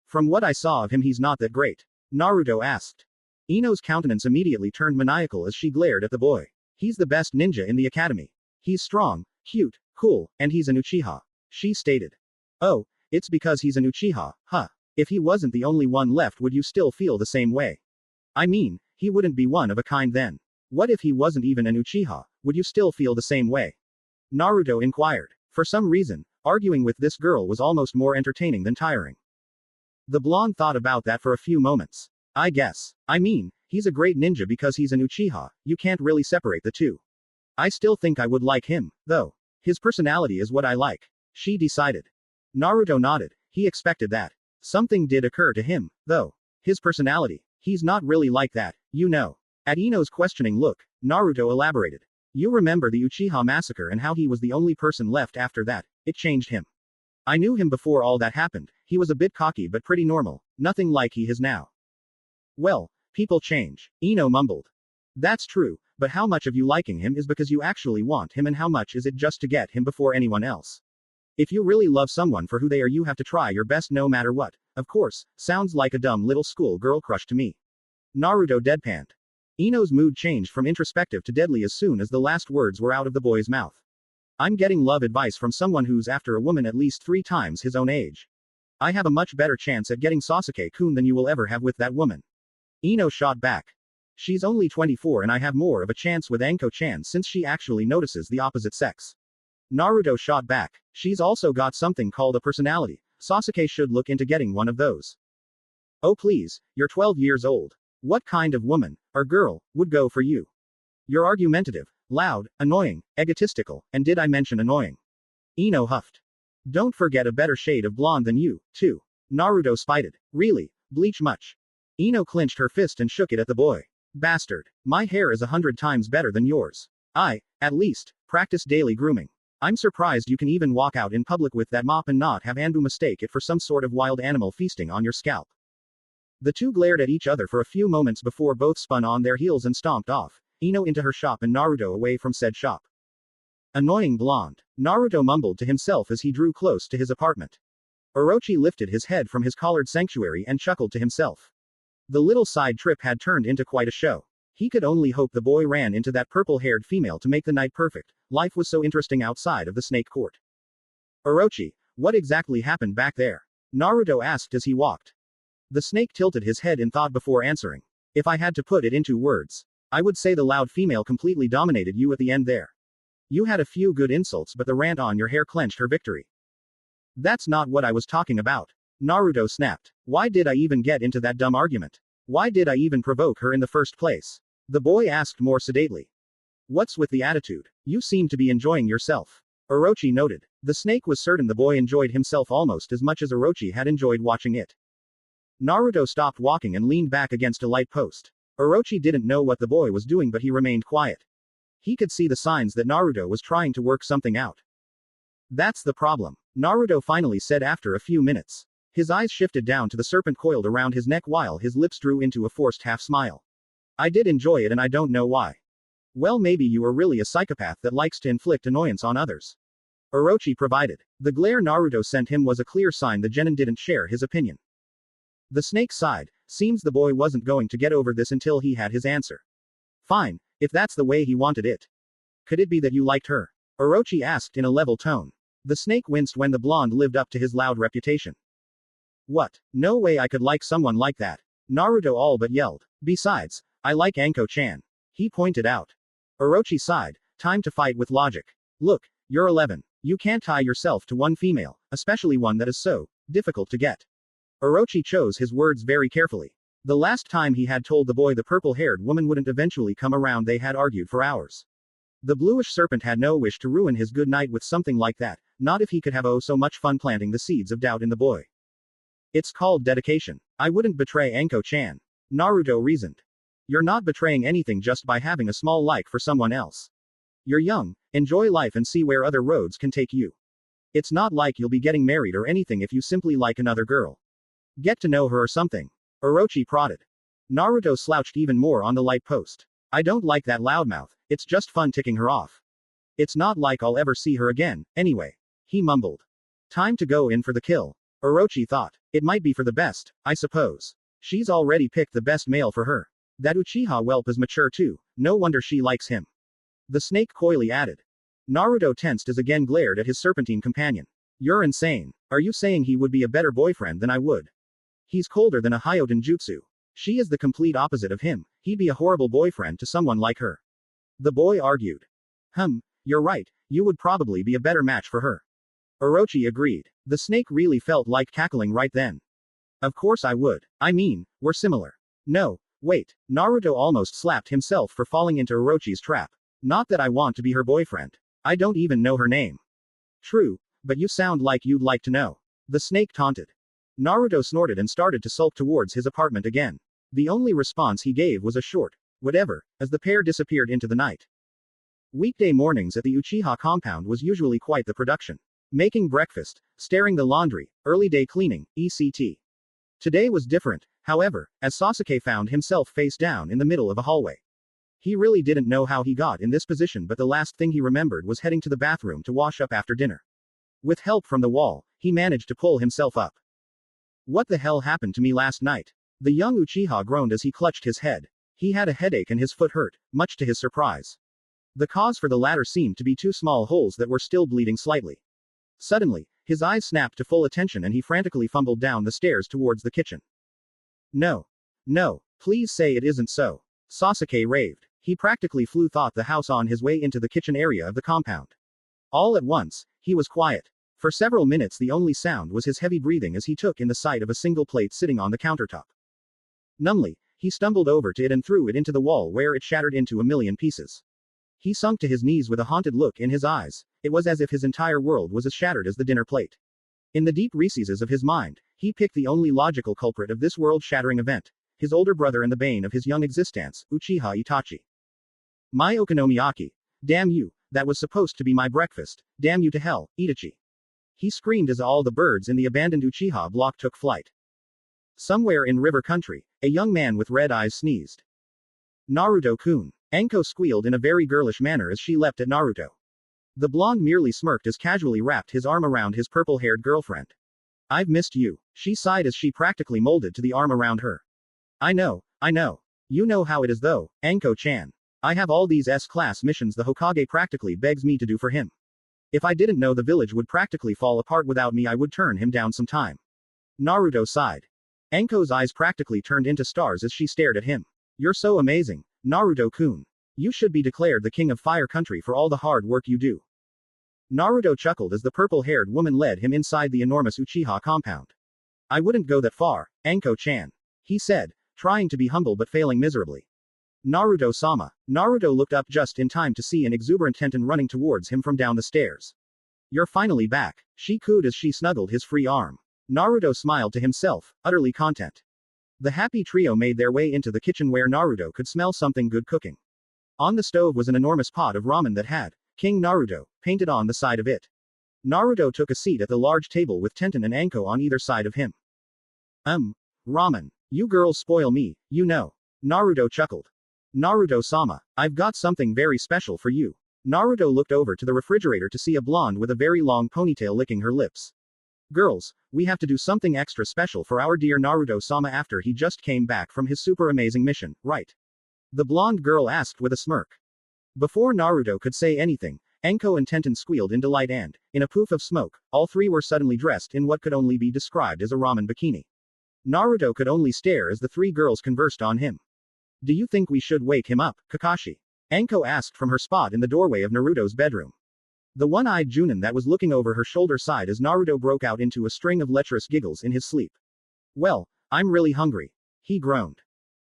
From what I saw of him, he's not that great. Naruto asked. Ino's countenance immediately turned maniacal as she glared at the boy. He's the best ninja in the academy. He's strong, cute, cool, and he's an Uchiha. She stated. Oh, it's because he's an Uchiha, huh? If he wasn't the only one left, would you still feel the same way? I mean, he wouldn't be one of a kind then. What if he wasn't even an Uchiha? Would you still feel the same way? Naruto inquired. For some reason, arguing with this girl was almost more entertaining than tiring. The blonde thought about that for a few moments. I guess. I mean, he's a great ninja because he's an Uchiha. You can't really separate the two. I still think I would like him, though. His personality is what I like. She decided. Naruto nodded. He expected that. Something did occur to him, though. His personality. He's not really like that, you know. At Ino's questioning look, Naruto elaborated. You remember the Uchiha massacre and how he was the only person left after that. It changed him. I knew him before all that happened. He was a bit cocky but pretty normal. Nothing like he is now. Well, people change. Ino mumbled. That's true, but how much of you liking him is because you actually want him and how much is it just to get him before anyone else? If you really love someone for who they are, you have to try your best no matter what. Of course, sounds like a dumb little school girl crush to me. Naruto deadpanned. Ino's mood changed from introspective to deadly as soon as the last words were out of the boy's mouth. I'm getting love advice from someone who's after a woman at least 3 times his own age. I have a much better chance at getting Sasuke-kun than you will ever have with that woman. Ino shot back. She's only 24 and I have more of a chance with Anko-chan since she actually notices the opposite sex. Naruto shot back. She's also got something called a personality. Sasuke should look into getting one of those. Oh please, you're 12 years old. What kind of woman, or girl, would go for you? You're argumentative, loud, annoying, egotistical, and did I mention annoying? Ino huffed. Don't forget a better shade of blonde than you, too. Naruto spited. Really, bleach much? Ino clenched her fist and shook it at the boy. Bastard. My hair is 100 times better than yours. I, at least, practice daily grooming. I'm surprised you can even walk out in public with that mop and not have Anbu mistake it for some sort of wild animal feasting on your scalp. The two glared at each other for a few moments before both spun on their heels and stomped off, Ino into her shop and Naruto away from said shop. Annoying blonde. Naruto mumbled to himself as he drew close to his apartment. Orochi lifted his head from his collared sanctuary and chuckled to himself. The little side trip had turned into quite a show. He could only hope the boy ran into that purple-haired female to make the night perfect. Life was so interesting outside of the snake court. Orochi, what exactly happened back there? Naruto asked as he walked. The snake tilted his head in thought before answering. If I had to put it into words, I would say the loud female completely dominated you at the end there. You had a few good insults but the rant on your hair clenched her victory. That's not what I was talking about. Naruto snapped. Why did I even get into that dumb argument? Why did I even provoke her in the first place? The boy asked more sedately. What's with the attitude? You seem to be enjoying yourself. Orochi noted. The snake was certain the boy enjoyed himself almost as much as Orochi had enjoyed watching it. Naruto stopped walking and leaned back against a light post. Orochi didn't know what the boy was doing but he remained quiet. He could see the signs that Naruto was trying to work something out. That's the problem, Naruto finally said after a few minutes. His eyes shifted down to the serpent coiled around his neck while his lips drew into a forced half smile. I did enjoy it and I don't know why. Well, maybe you are really a psychopath that likes to inflict annoyance on others. Orochi provided. The glare Naruto sent him was a clear sign the genin didn't share his opinion. The snake sighed. Seems the boy wasn't going to get over this until he had his answer. Fine, if that's the way he wanted it. Could it be that you liked her? Orochi asked in a level tone. The snake winced when the blonde lived up to his loud reputation. What? No way I could like someone like that. Naruto all but yelled. Besides, I like Anko-chan. He pointed out. Orochi sighed. Time to fight with logic. Look, you're 11. You can't tie yourself to one female, especially one that is so difficult to get. Orochi chose his words very carefully. The last time he had told the boy the purple-haired woman wouldn't eventually come around, they had argued for hours. The bluish serpent had no wish to ruin his good night with something like that, not if he could have so much fun planting the seeds of doubt in the boy. It's called dedication. I wouldn't betray Anko-chan. Naruto reasoned. You're not betraying anything just by having a small like for someone else. You're young, enjoy life and see where other roads can take you. It's not like you'll be getting married or anything if you simply like another girl. Get to know her or something. Orochi prodded. Naruto slouched even more on the light post. I don't like that loudmouth, it's just fun ticking her off. It's not like I'll ever see her again, anyway. He mumbled. Time to go in for the kill. Orochi thought. It might be for the best, I suppose. She's already picked the best male for her. That Uchiha whelp is mature too, no wonder she likes him. The snake coyly added. Naruto tensed as again glared at his serpentine companion. You're insane. Are you saying he would be a better boyfriend than I would? He's colder than a Hyoten jutsu. She is the complete opposite of him, he'd be a horrible boyfriend to someone like her. The boy argued. You're right, you would probably be a better match for her. Orochi agreed. The snake really felt like cackling right then. Of course I would. I mean, we're similar. No, wait, Naruto almost slapped himself for falling into Orochi's trap. Not that I want to be her boyfriend. I don't even know her name. True, but you sound like you'd like to know. The snake taunted. Naruto snorted and started to sulk towards his apartment again. The only response he gave was a short, whatever, as the pair disappeared into the night. Weekday mornings at the Uchiha compound was usually quite the production. Making breakfast, staring the laundry, early day cleaning, etc. Today was different, however, as Sasuke found himself face down in the middle of a hallway. He really didn't know how he got in this position, but the last thing he remembered was heading to the bathroom to wash up after dinner. With help from the wall, he managed to pull himself up. What the hell happened to me last night? The young Uchiha groaned as he clutched his head. He had a headache and his foot hurt, much to his surprise. The cause for the latter seemed to be two small holes that were still bleeding slightly. Suddenly, his eyes snapped to full attention and he frantically fumbled down the stairs towards the kitchen. No. No, please say it isn't so. Sasuke raved. He practically flew thought the house on his way into the kitchen area of the compound. All at once, he was quiet. For several minutes the only sound was his heavy breathing as he took in the sight of a single plate sitting on the countertop. Numbly, he stumbled over to it and threw it into the wall where it shattered into a million pieces. He sunk to his knees with a haunted look in his eyes. It was as if his entire world was as shattered as the dinner plate. In the deep recesses of his mind, he picked the only logical culprit of this world-shattering event, his older brother and the bane of his young existence, Uchiha Itachi. My okonomiyaki. Damn you, that was supposed to be my breakfast. Damn you to hell, Itachi. He screamed as all the birds in the abandoned Uchiha block took flight. Somewhere in river country, a young man with red eyes sneezed. Naruto-kun. Anko squealed in a very girlish manner as she leapt at Naruto. The blonde merely smirked as casually wrapped his arm around his purple-haired girlfriend. I've missed you, she sighed as she practically molded to the arm around her. I know. You know how it is though, Anko-chan. I have all these S-class missions the Hokage practically begs me to do for him. If I didn't know the village would practically fall apart without me I would turn him down sometime. Naruto sighed. Anko's eyes practically turned into stars as she stared at him. You're so amazing, Naruto-kun. You should be declared the king of fire country for all the hard work you do. Naruto chuckled as the purple-haired woman led him inside the enormous Uchiha compound. I wouldn't go that far, Anko-chan. He said, trying to be humble but failing miserably. Naruto-sama. Naruto looked up just in time to see an exuberant Tenten running towards him from down the stairs. You're finally back, she cooed as she snuggled his free arm. Naruto smiled to himself, utterly content. The happy trio made their way into the kitchen where Naruto could smell something good cooking. On the stove was an enormous pot of ramen that had King Naruto painted on the side of it. Naruto took a seat at the large table with Tenten and Anko on either side of him. Ramen. You girls spoil me, you know. Naruto chuckled. Naruto-sama, I've got something very special for you. Naruto looked over to the refrigerator to see a blonde with a very long ponytail licking her lips. Girls, we have to do something extra special for our dear Naruto-sama after he just came back from his super amazing mission, right? The blonde girl asked with a smirk. Before Naruto could say anything, Anko and Tenten squealed in delight and, in a poof of smoke, all three were suddenly dressed in what could only be described as a ramen bikini. Naruto could only stare as the three girls conversed on him. Do you think we should wake him up, Kakashi? Anko asked from her spot in the doorway of Naruto's bedroom. The one-eyed Junin that was looking over her shoulder sighed as Naruto broke out into a string of lecherous giggles in his sleep. Well, I'm really hungry. He groaned.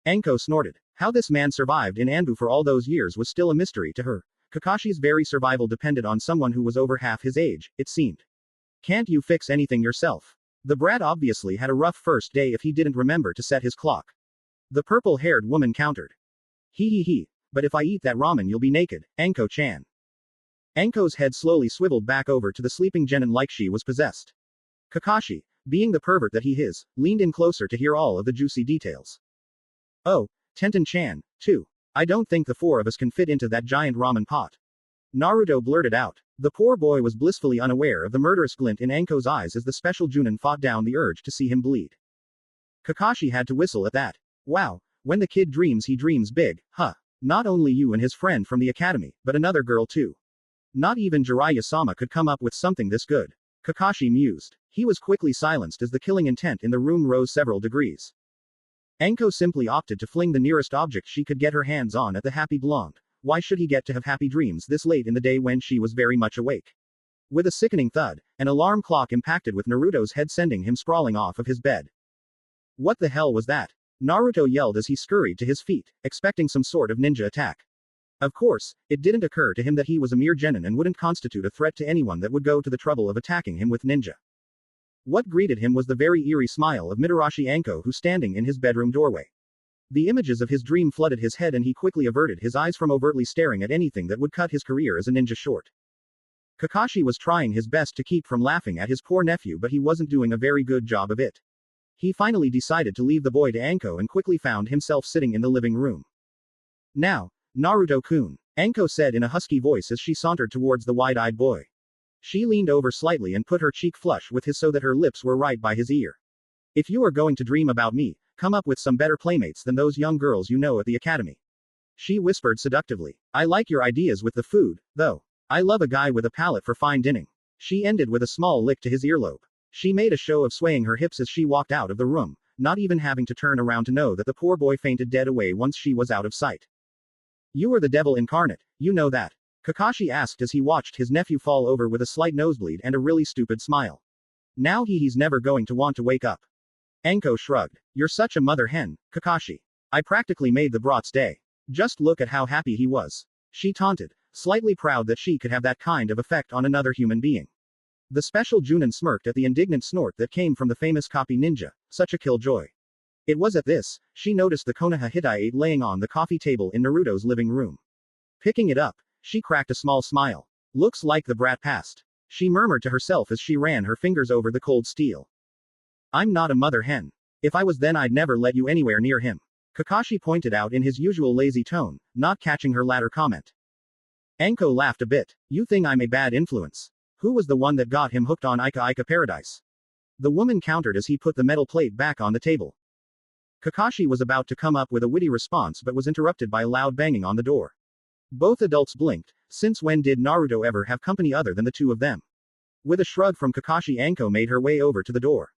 Anko snorted. How this man survived in Anbu for all those years was still a mystery to her. Kakashi's very survival depended on someone who was over half his age, it seemed. Can't you fix anything yourself? The brat obviously had a rough first day if he didn't remember to set his clock. The purple-haired woman countered. He, but if I eat that ramen you'll be naked, Anko-chan. Anko's head slowly swiveled back over to the sleeping genin like she was possessed. Kakashi, being the pervert that he is, leaned in closer to hear all of the juicy details. Oh, Tenten-chan, too. I don't think the four of us can fit into that giant ramen pot. Naruto blurted out. The poor boy was blissfully unaware of the murderous glint in Anko's eyes as the special Junin fought down the urge to see him bleed. Kakashi had to whistle at that. Wow, when the kid dreams he dreams big, huh? Not only you and his friend from the academy, but another girl too. Not even Jiraiya-sama could come up with something this good. Kakashi mused. He was quickly silenced as the killing intent in the room rose several degrees. Anko simply opted to fling the nearest object she could get her hands on at the happy blonde. Why should he get to have happy dreams this late in the day when she was very much awake? With a sickening thud, an alarm clock impacted with Naruto's head sending him sprawling off of his bed. What the hell was that? Naruto yelled as he scurried to his feet, expecting some sort of ninja attack. Of course, it didn't occur to him that he was a mere genin and wouldn't constitute a threat to anyone that would go to the trouble of attacking him with ninja. What greeted him was the very eerie smile of Mitarashi Anko, who standing in his bedroom doorway. The images of his dream flooded his head and he quickly averted his eyes from overtly staring at anything that would cut his career as a ninja short. Kakashi was trying his best to keep from laughing at his poor nephew, but he wasn't doing a very good job of it. He finally decided to leave the boy to Anko and quickly found himself sitting in the living room. Now, Naruto-kun, Anko said in a husky voice as she sauntered towards the wide-eyed boy. She leaned over slightly and put her cheek flush with his so that her lips were right by his ear. If you are going to dream about me, come up with some better playmates than those young girls you know at the academy. She whispered seductively. I like your ideas with the food, though. I love a guy with a palate for fine dining. She ended with a small lick to his earlobe. She made a show of swaying her hips as she walked out of the room, not even having to turn around to know that the poor boy fainted dead away once she was out of sight. You are the devil incarnate, you know that? Kakashi asked as he watched his nephew fall over with a slight nosebleed and a really stupid smile. Now he's never going to want to wake up. Anko shrugged. You're such a mother hen, Kakashi. I practically made the brat's day. Just look at how happy he was. She taunted, slightly proud that she could have that kind of effect on another human being. The special Junin smirked at the indignant snort that came from the famous copy ninja, such a killjoy. It was at this, she noticed the Konoha Hitai laying on the coffee table in Naruto's living room. Picking it up, she cracked a small smile. Looks like the brat passed. She murmured to herself as she ran her fingers over the cold steel. I'm not a mother hen. If I was, then I'd never let you anywhere near him. Kakashi pointed out in his usual lazy tone, not catching her latter comment. Anko laughed a bit. You think I'm a bad influence? Who was the one that got him hooked on Ika Ika Paradise? The woman countered as he put the metal plate back on the table. Kakashi was about to come up with a witty response but was interrupted by a loud banging on the door. Both adults blinked. Since when did Naruto ever have company other than the two of them? With a shrug from Kakashi, Anko made her way over to the door.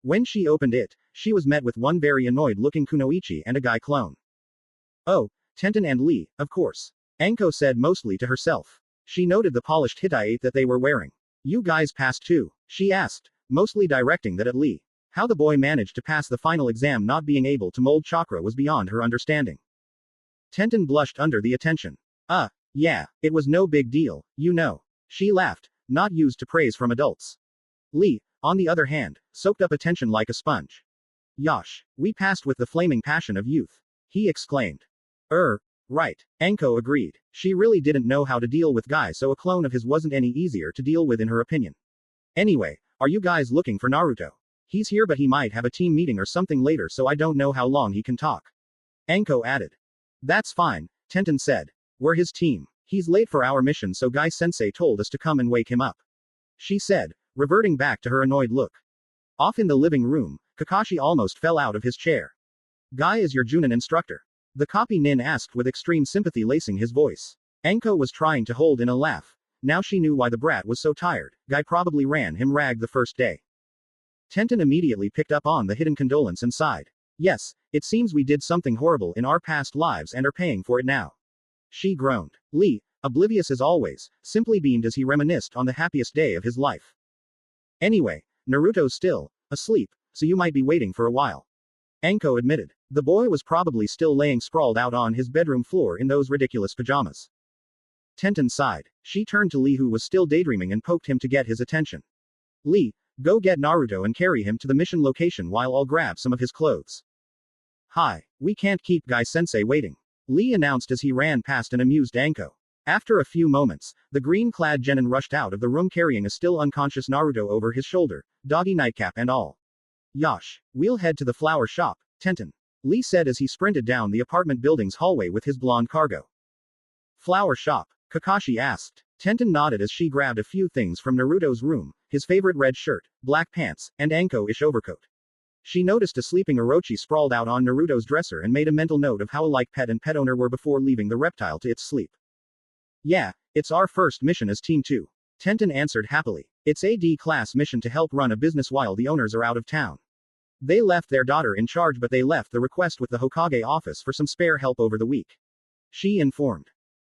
When she opened it, she was met with one very annoyed-looking Kunoichi and a guy clone. Oh, Tenten and Lee, of course. Anko said mostly to herself. She noted the polished Hitai that they were wearing. You guys passed too? She asked, mostly directing that at Lee. How the boy managed to pass the final exam not being able to mold chakra was beyond her understanding. Tenten blushed under the attention. Yeah, it was no big deal, you know. She laughed, not used to praise from adults. Lee, on the other hand, soaked up attention like a sponge. Yosh, we passed with the flaming passion of youth. He exclaimed. Right. Anko agreed. She really didn't know how to deal with guys, so a clone of his wasn't any easier to deal with in her opinion. Anyway, are you guys looking for Naruto? He's here, but he might have a team meeting or something later, so I don't know how long he can talk. Anko added. That's fine, Tenten said. We're his team. He's late for our mission, so Guy-sensei told us to come and wake him up. She said, reverting back to her annoyed look. Off in the living room, Kakashi almost fell out of his chair. Guy is your Junin instructor? The copy nin asked with extreme sympathy lacing his voice. Anko was trying to hold in a laugh. Now she knew why the brat was so tired. Guy probably ran him rag the first day. Tenten immediately picked up on the hidden condolence and sighed. Yes, it seems we did something horrible in our past lives and are paying for it now. She groaned. Lee, oblivious as always, simply beamed as he reminisced on the happiest day of his life. Anyway, Naruto's still asleep, so you might be waiting for a while. Anko admitted. The boy was probably still laying sprawled out on his bedroom floor in those ridiculous pajamas. Tenten sighed. She turned to Lee, who was still daydreaming, and poked him to get his attention. Lee, go get Naruto and carry him to the mission location while I'll grab some of his clothes. Hi, we can't keep Guy-sensei waiting. Lee announced as he ran past an amused Anko. After a few moments, the green-clad genin rushed out of the room carrying a still unconscious Naruto over his shoulder, doggy nightcap and all. Yosh, we'll head to the flower shop, Tenten. Lee said as he sprinted down the apartment building's hallway with his blonde cargo. Flower shop? Kakashi asked. Tenten nodded as she grabbed a few things from Naruto's room, his favorite red shirt, black pants, and Anko-ish overcoat. She noticed a sleeping Orochi sprawled out on Naruto's dresser and made a mental note of how alike pet and pet owner were before leaving the reptile to its sleep. Yeah, it's our first mission as Team 2. Tenten answered happily. It's a D-class mission to help run a business while the owners are out of town. They left their daughter in charge, but they left the request with the Hokage office for some spare help over the week. She informed.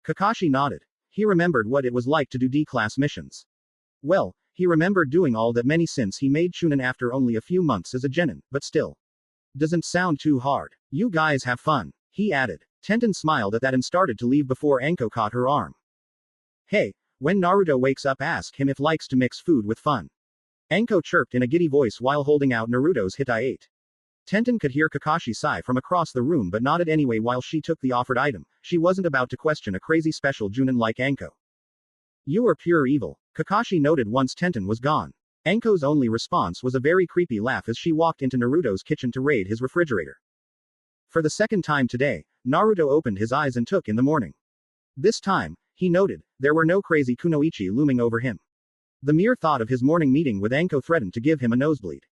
Kakashi nodded. He remembered what it was like to do D-class missions. Well, he remembered doing all that many since he made Chunin after only a few months as a genin, but still. Doesn't sound too hard. You guys have fun, he added. Tenten smiled at that and started to leave before Anko caught her arm. Hey, when Naruto wakes up, ask him if likes to mix food with fun. Anko chirped in a giddy voice while holding out Naruto's Hitai 8. Tenten could hear Kakashi sigh from across the room but nodded anyway while she took the offered item. She wasn't about to question a crazy special Junin like Anko. You are pure evil, Kakashi noted once Tenten was gone. Anko's only response was a very creepy laugh as she walked into Naruto's kitchen to raid his refrigerator. For the second time today, Naruto opened his eyes and took in the morning. This time, he noted, there were no crazy kunoichi looming over him. The mere thought of his morning meeting with Anko threatened to give him a nosebleed.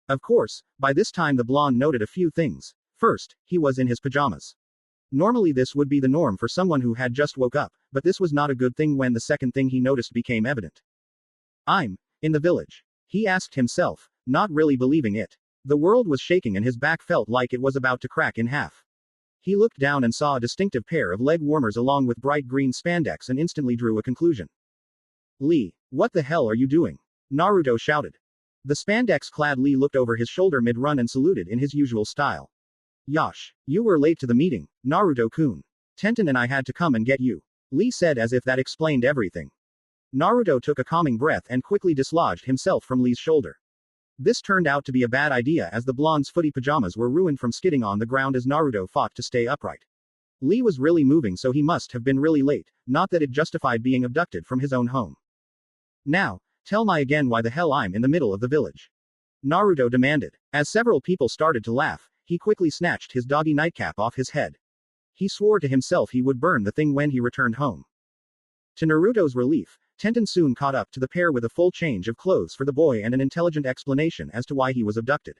Of course, by this time the blonde noted a few things. First, he was in his pajamas. Normally this would be the norm for someone who had just woke up, but this was not a good thing when the second thing he noticed became evident. I'm in the village. He asked himself, not really believing it. The world was shaking and his back felt like it was about to crack in half. He looked down and saw a distinctive pair of leg warmers along with bright green spandex and instantly drew a conclusion. Lee, what the hell are you doing? Naruto shouted. The spandex-clad Lee looked over his shoulder mid-run and saluted in his usual style. Yash, you were late to the meeting, Naruto-kun. Tenten and I had to come and get you. Lee said as if that explained everything. Naruto took a calming breath and quickly dislodged himself from Lee's shoulder. This turned out to be a bad idea as the blonde's footy pajamas were ruined from skidding on the ground as Naruto fought to stay upright. Lee was really moving so he must have been really late, not that it justified being abducted from his own home. Now, tell me again why the hell I'm in the middle of the village. Naruto demanded. As several people started to laugh, he quickly snatched his doggy nightcap off his head. He swore to himself he would burn the thing when he returned home. To Naruto's relief, Tenten soon caught up to the pair with a full change of clothes for the boy and an intelligent explanation as to why he was abducted.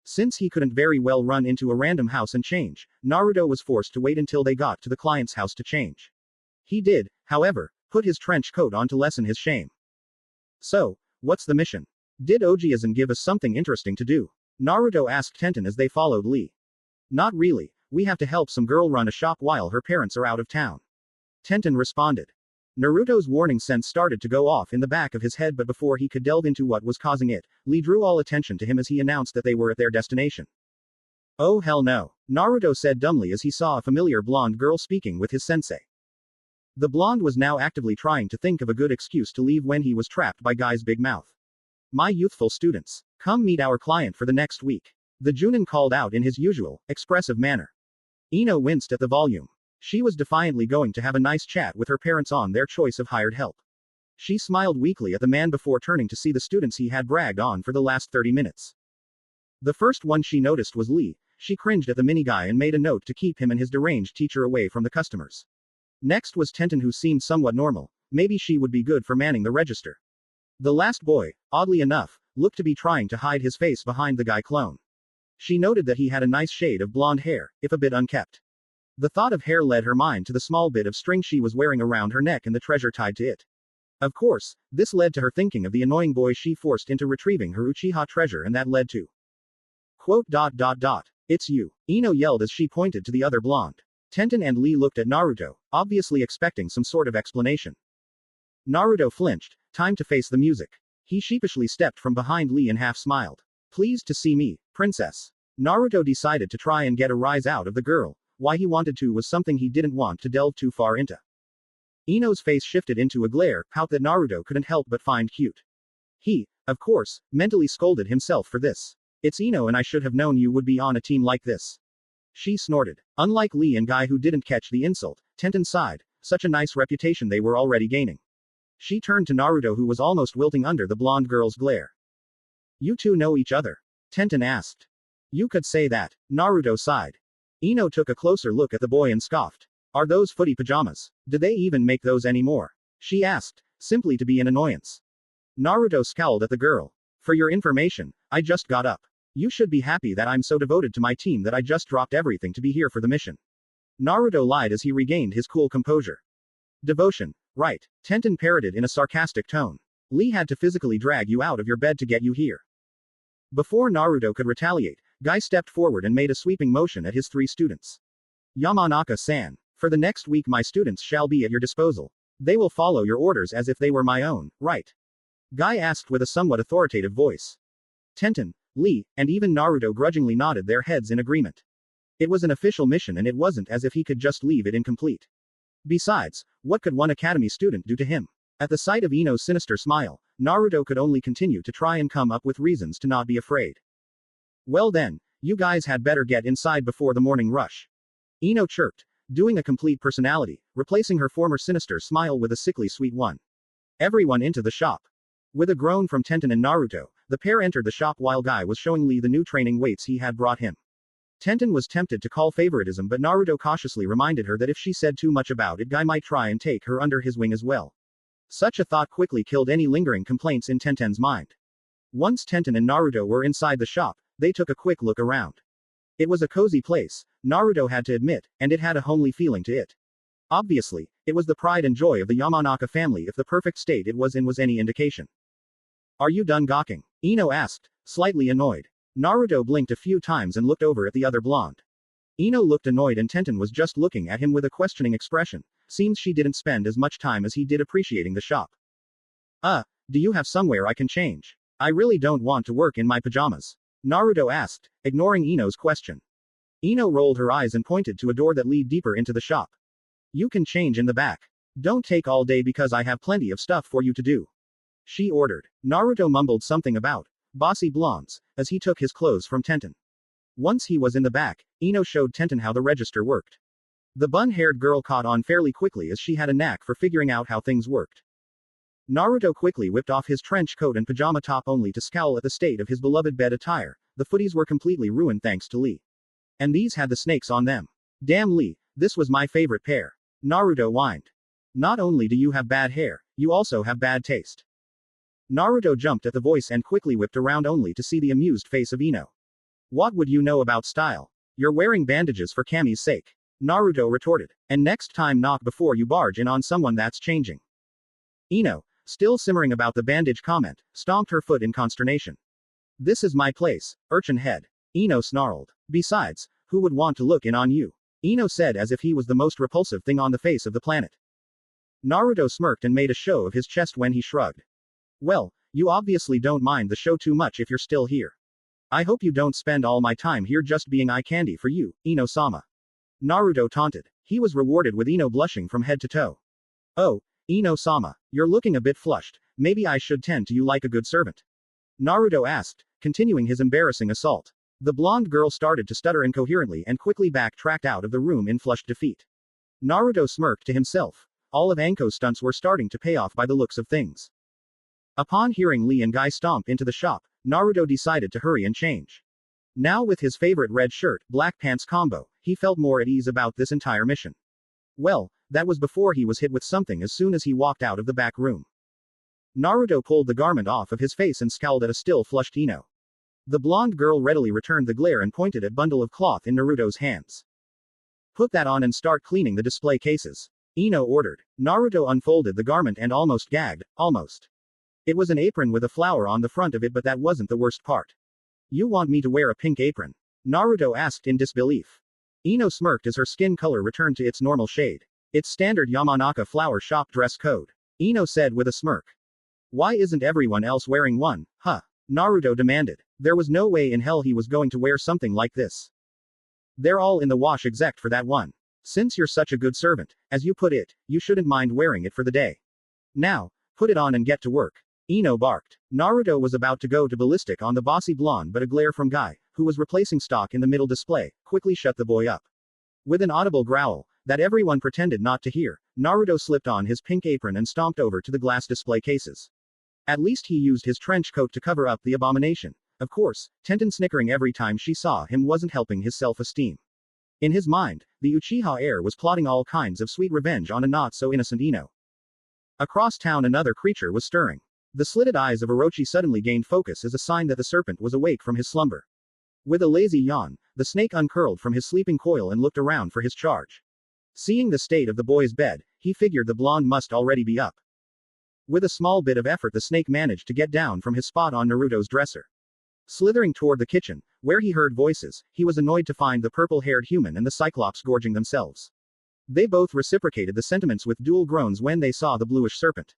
Since he couldn't very well run into a random house and change, Naruto was forced to wait until they got to the client's house to change. He did, however, put his trench coat on to lessen his shame. So, what's the mission? Did Ojiazan give us something interesting to do? Naruto asked Tenten as they followed Lee. Not really, we have to help some girl run a shop while her parents are out of town. Tenten responded. Naruto's warning sense started to go off in the back of his head, but before he could delve into what was causing it, Lee drew all attention to him as he announced that they were at their destination. Oh hell no, Naruto said dumbly as he saw a familiar blonde girl speaking with his sensei. The blonde was now actively trying to think of a good excuse to leave when he was trapped by Guy's big mouth. My youthful students, come meet our client for the next week. The Junin called out in his usual, expressive manner. Ino winced at the volume. She was defiantly going to have a nice chat with her parents on their choice of hired help. She smiled weakly at the man before turning to see the students he had bragged on for the last 30 minutes. The first one she noticed was Lee. She cringed at the mini guy and made a note to keep him and his deranged teacher away from the customers. Next was Tenten, who seemed somewhat normal. Maybe she would be good for manning the register. The last boy, oddly enough, looked to be trying to hide his face behind the guy clone. She noted that he had a nice shade of blonde hair, if a bit unkempt. The thought of hair led her mind to the small bit of string she was wearing around her neck and the treasure tied to it. Of course, this led to her thinking of the annoying boy she forced into retrieving her Uchiha treasure, and that led to quote. It's you, Ino yelled as she pointed to the other blonde. Tenten and Lee looked at Naruto, obviously expecting some sort of explanation. Naruto flinched. Time to face the music. He sheepishly stepped from behind Lee and half smiled. Pleased to see me, princess. Naruto decided to try and get a rise out of the girl. Why he wanted to was something he didn't want to delve too far into. Ino's face shifted into a glare, pout that Naruto couldn't help but find cute. He, of course, mentally scolded himself for this. It's Ino and I should have known you would be on a team like this. She snorted. Unlike Lee and Guy, who didn't catch the insult, Tenten sighed. Such a nice reputation they were already gaining. She turned to Naruto, who was almost wilting under the blonde girl's glare. You two know each other? Tenten asked. You could say that. Naruto sighed. Ino took a closer look at the boy and scoffed. Are those footy pajamas? Do they even make those anymore? She asked, simply to be an annoyance. Naruto scowled at the girl. For your information, I just got up. You should be happy that I'm so devoted to my team that I just dropped everything to be here for the mission. Naruto lied as he regained his cool composure. Devotion. Right. Tenten parroted in a sarcastic tone. Lee had to physically drag you out of your bed to get you here. Before Naruto could retaliate, Guy stepped forward and made a sweeping motion at his three students. Yamanaka-san. For the next week my students shall be at your disposal. They will follow your orders as if they were my own, right? Guy asked with a somewhat authoritative voice. Tenten, Lee, and even Naruto grudgingly nodded their heads in agreement. It was an official mission and it wasn't as if he could just leave it incomplete. Besides, what could one academy student do to him? At the sight of Ino's sinister smile, Naruto could only continue to try and come up with reasons to not be afraid. Well then, you guys had better get inside before the morning rush. Ino chirped, doing a complete personality, replacing her former sinister smile with a sickly sweet one. Everyone into the shop. With a groan from Tenten and Naruto, the pair entered the shop while Guy was showing Lee the new training weights he had brought him. Tenten was tempted to call favoritism, but Naruto cautiously reminded her that if she said too much about it, Guy might try and take her under his wing as well. Such a thought quickly killed any lingering complaints in Tenten's mind. Once Tenten and Naruto were inside the shop, they took a quick look around. It was a cozy place, Naruto had to admit, and it had a homely feeling to it. Obviously, it was the pride and joy of the Yamanaka family if the perfect state it was in was any indication. Are you done gawking? Ino asked, slightly annoyed. Naruto blinked a few times and looked over at the other blonde. Ino looked annoyed and Tenten was just looking at him with a questioning expression. Seems she didn't spend as much time as he did appreciating the shop. Do you have somewhere I can change? I really don't want to work in my pajamas. Naruto asked, ignoring Ino's question. Ino rolled her eyes and pointed to a door that led deeper into the shop. You can change in the back. Don't take all day because I have plenty of stuff for you to do. She ordered. Naruto mumbled something about bossy blondes, as he took his clothes from Tenten. Once he was in the back, Ino showed Tenten how the register worked. The bun-haired girl caught on fairly quickly as she had a knack for figuring out how things worked. Naruto quickly whipped off his trench coat and pajama top only to scowl at the state of his beloved bed attire. The footies were completely ruined thanks to Lee. And these had the snakes on them. Damn Lee, this was my favorite pair. Naruto whined. Not only do you have bad hair, you also have bad taste. Naruto jumped at the voice and quickly whipped around only to see the amused face of Ino. What would you know about style? You're wearing bandages for Kami's sake. Naruto retorted. And next time knock before you barge in on someone that's changing. Ino, still simmering about the bandage comment, stomped her foot in consternation. This is my place, urchin head. Ino snarled. Besides, who would want to look in on you? Ino said as if he was the most repulsive thing on the face of the planet. Naruto smirked and made a show of his chest when he shrugged. Well, you obviously don't mind the show too much if you're still here. I hope you don't spend all my time here just being eye candy for you, Ino-sama. Naruto taunted. He was rewarded with Ino blushing from head to toe. Oh, Ino-sama, you're looking a bit flushed, maybe I should tend to you like a good servant. Naruto asked, continuing his embarrassing assault. The blonde girl started to stutter incoherently and quickly backtracked out of the room in flushed defeat. Naruto smirked to himself. All of Anko's stunts were starting to pay off by the looks of things. Upon hearing Lee and Guy stomp into the shop, Naruto decided to hurry and change. Now with his favorite red shirt, black pants combo, he felt more at ease about this entire mission. Well, that was before he was hit with something as soon as he walked out of the back room. Naruto pulled the garment off of his face and scowled at a still flushed Ino. The blonde girl readily returned the glare and pointed at bundle of cloth in Naruto's hands. Put that on and start cleaning the display cases. Ino ordered. Naruto unfolded the garment and almost gagged, almost. It was an apron with a flower on the front of it, but that wasn't the worst part. You want me to wear a pink apron? Naruto asked in disbelief. Ino smirked as her skin color returned to its normal shade. It's standard Yamanaka flower shop dress code. Ino said with a smirk. Why isn't everyone else wearing one, huh? Naruto demanded. There was no way in hell he was going to wear something like this. They're all in the wash except for that one. Since you're such a good servant, as you put it, you shouldn't mind wearing it for the day. Now, put it on and get to work. Ino barked. Naruto was about to go to ballistic on the bossy blonde, but a glare from Guy, who was replacing stock in the middle display, quickly shut the boy up. With an audible growl that everyone pretended not to hear, Naruto slipped on his pink apron and stomped over to the glass display cases. At least he used his trench coat to cover up the abomination. Of course, Tenten snickering every time she saw him wasn't helping his self-esteem. In his mind, the Uchiha heir was plotting all kinds of sweet revenge on a not-so-innocent Ino. Across town another creature was stirring. The slitted eyes of Orochi suddenly gained focus as a sign that the serpent was awake from his slumber. With a lazy yawn, the snake uncurled from his sleeping coil and looked around for his charge. Seeing the state of the boy's bed, he figured the blonde must already be up. With a small bit of effort, the snake managed to get down from his spot on Naruto's dresser. Slithering toward the kitchen, where he heard voices, he was annoyed to find the purple-haired human and the Cyclops gorging themselves. They both reciprocated the sentiments with dual groans when they saw the bluish serpent.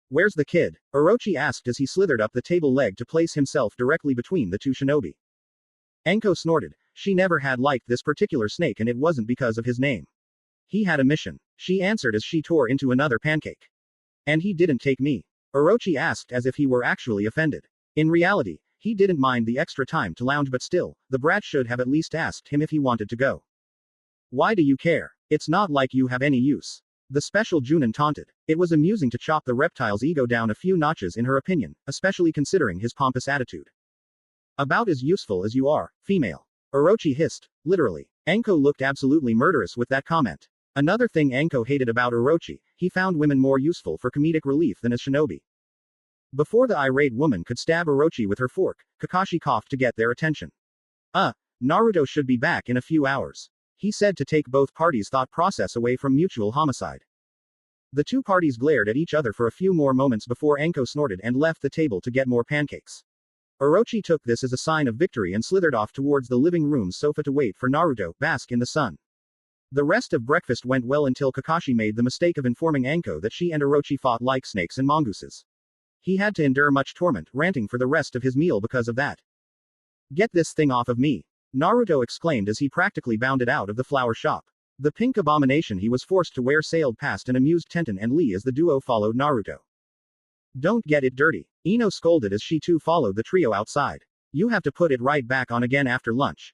Where's the kid? Orochi asked as he slithered up the table leg to place himself directly between the two shinobi. Anko snorted. She never had liked this particular snake, and it wasn't because of his name. He had a mission. She answered as she tore into another pancake. And he didn't take me. Orochi asked as if he were actually offended. In reality, he didn't mind the extra time to lounge, but still, the brat should have at least asked him if he wanted to go. Why do you care? It's not like you have any use. The special Junin taunted. It was amusing to chop the reptile's ego down a few notches in her opinion, especially considering his pompous attitude. About as useful as you are, female. Orochi hissed. Literally. Anko looked absolutely murderous with that comment. Another thing Anko hated about Orochi, he found women more useful for comedic relief than as shinobi. Before the irate woman could stab Orochi with her fork, Kakashi coughed to get their attention. Naruto should be back in a few hours. He said to take both parties' thought process away from mutual homicide. The two parties glared at each other for a few more moments before Anko snorted and left the table to get more pancakes. Orochi took this as a sign of victory and slithered off towards the living room's sofa to wait for Naruto, bask in the sun. The rest of breakfast went well until Kakashi made the mistake of informing Anko that she and Orochi fought like snakes and mongooses. He had to endure much torment, ranting for the rest of his meal because of that. Get this thing off of me! Naruto exclaimed as he practically bounded out of the flower shop. The pink abomination he was forced to wear sailed past and amused Tenten and Lee as the duo followed Naruto. Don't get it dirty. Ino scolded as she too followed the trio outside. You have to put it right back on again after lunch.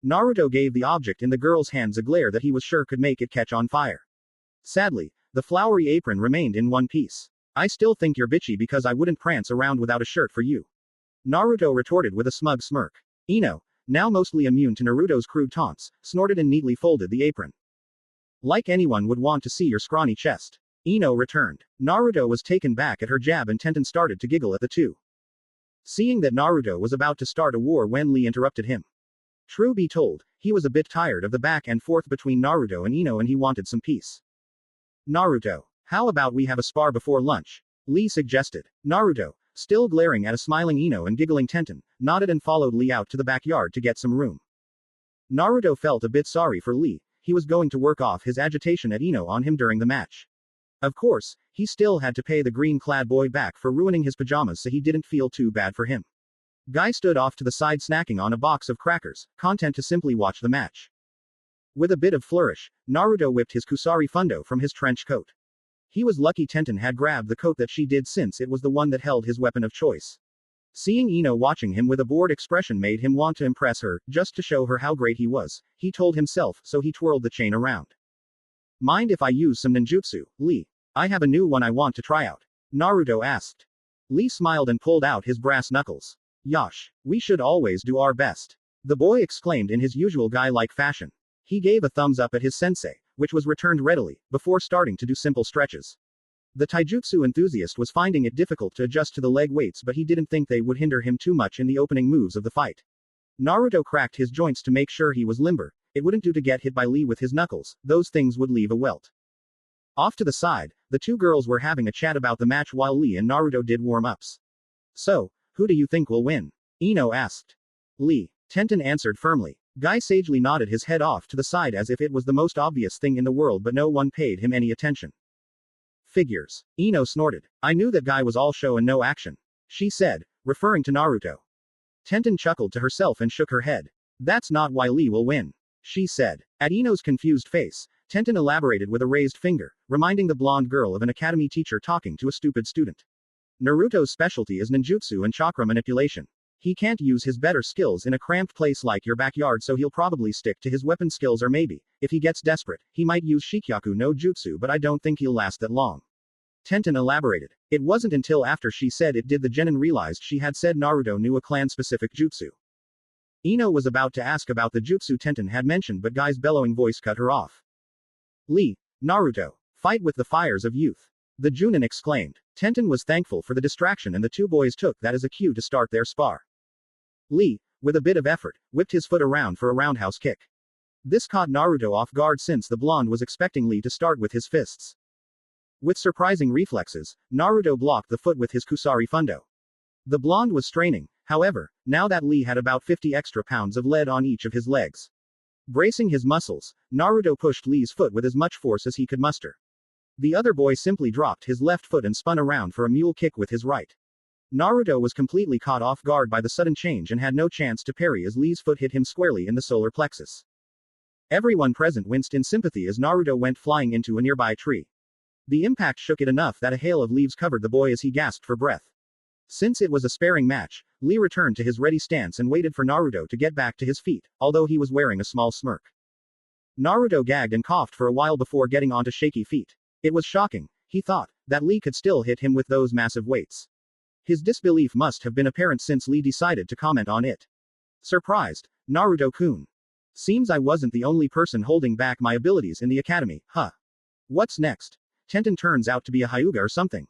Naruto gave the object in the girl's hands a glare that he was sure could make it catch on fire. Sadly, the flowery apron remained in one piece. I still think you're bitchy because I wouldn't prance around without a shirt for you. Naruto retorted with a smug smirk. Ino, now mostly immune to Naruto's crude taunts, snorted and neatly folded the apron. Like anyone would want to see your scrawny chest. Ino returned. Naruto was taken back at her jab and Tenten started to giggle at the two. Seeing that Naruto was about to start a war when Lee interrupted him. True be told, he was a bit tired of the back and forth between Naruto and Ino and he wanted some peace. Naruto, how about we have a spar before lunch? Lee suggested. Naruto, still glaring at a smiling Ino and giggling Tenten, nodded and followed Lee out to the backyard to get some room. Naruto felt a bit sorry for Lee, he was going to work off his agitation at Ino on him during the match. Of course, he still had to pay the green-clad boy back for ruining his pajamas so he didn't feel too bad for him. Guy stood off to the side snacking on a box of crackers, content to simply watch the match. With a bit of flourish, Naruto whipped his Kusari Fundo from his trench coat. He was lucky Tenten had grabbed the coat that she did since it was the one that held his weapon of choice. Seeing Ino watching him with a bored expression made him want to impress her, just to show her how great he was, he told himself, so he twirled the chain around. Mind if I use some ninjutsu, Lee? I have a new one I want to try out. Naruto asked. Lee smiled and pulled out his brass knuckles. Yosh, we should always do our best. The boy exclaimed in his usual guy-like fashion. He gave a thumbs up at his sensei, which was returned readily, before starting to do simple stretches. The taijutsu enthusiast was finding it difficult to adjust to the leg weights, but he didn't think they would hinder him too much in the opening moves of the fight. Naruto cracked his joints to make sure he was limber. It wouldn't do to get hit by Lee with his knuckles, those things would leave a welt. Off to the side, the two girls were having a chat about the match while Lee and Naruto did warm-ups. So, who do you think will win? Ino asked. Lee. Tenten answered firmly. Guy sagely nodded his head off to the side as if it was the most obvious thing in the world, but no one paid him any attention. Figures. Ino snorted. I knew that Guy was all show and no action. She said, referring to Naruto. Tenten chuckled to herself and shook her head. That's not why Lee will win. She said. At Ino's confused face, Tenten elaborated with a raised finger, reminding the blonde girl of an academy teacher talking to a stupid student. Naruto's specialty is ninjutsu and chakra manipulation. He can't use his better skills in a cramped place like your backyard, so he'll probably stick to his weapon skills, or maybe, if he gets desperate, he might use Shikyaku no Jutsu, but I don't think he'll last that long. Tenten elaborated. It wasn't until after she said it did the genin realized she had said Naruto knew a clan-specific jutsu. Ino was about to ask about the jutsu Tenten had mentioned, but Guy's bellowing voice cut her off. Lee, Naruto, fight with the fires of youth. The Junin exclaimed. Tenten was thankful for the distraction and the two boys took that as a cue to start their spar. Lee, with a bit of effort, whipped his foot around for a roundhouse kick. This caught Naruto off guard since the blonde was expecting Lee to start with his fists. With surprising reflexes, Naruto blocked the foot with his Kusari Fundo. The blonde was straining, however, now that Lee had about 50 extra pounds of lead on each of his legs. Bracing his muscles, Naruto pushed Lee's foot with as much force as he could muster. The other boy simply dropped his left foot and spun around for a mule kick with his right. Naruto was completely caught off guard by the sudden change and had no chance to parry as Lee's foot hit him squarely in the solar plexus. Everyone present winced in sympathy as Naruto went flying into a nearby tree. The impact shook it enough that a hail of leaves covered the boy as he gasped for breath. Since it was a sparring match, Lee returned to his ready stance and waited for Naruto to get back to his feet, although he was wearing a small smirk. Naruto gagged and coughed for a while before getting onto shaky feet. It was shocking, he thought, that Lee could still hit him with those massive weights. His disbelief must have been apparent since Lee decided to comment on it. Surprised, Naruto-kun. Seems I wasn't the only person holding back my abilities in the academy, huh? What's next? Tenten turns out to be a Hyuga or something.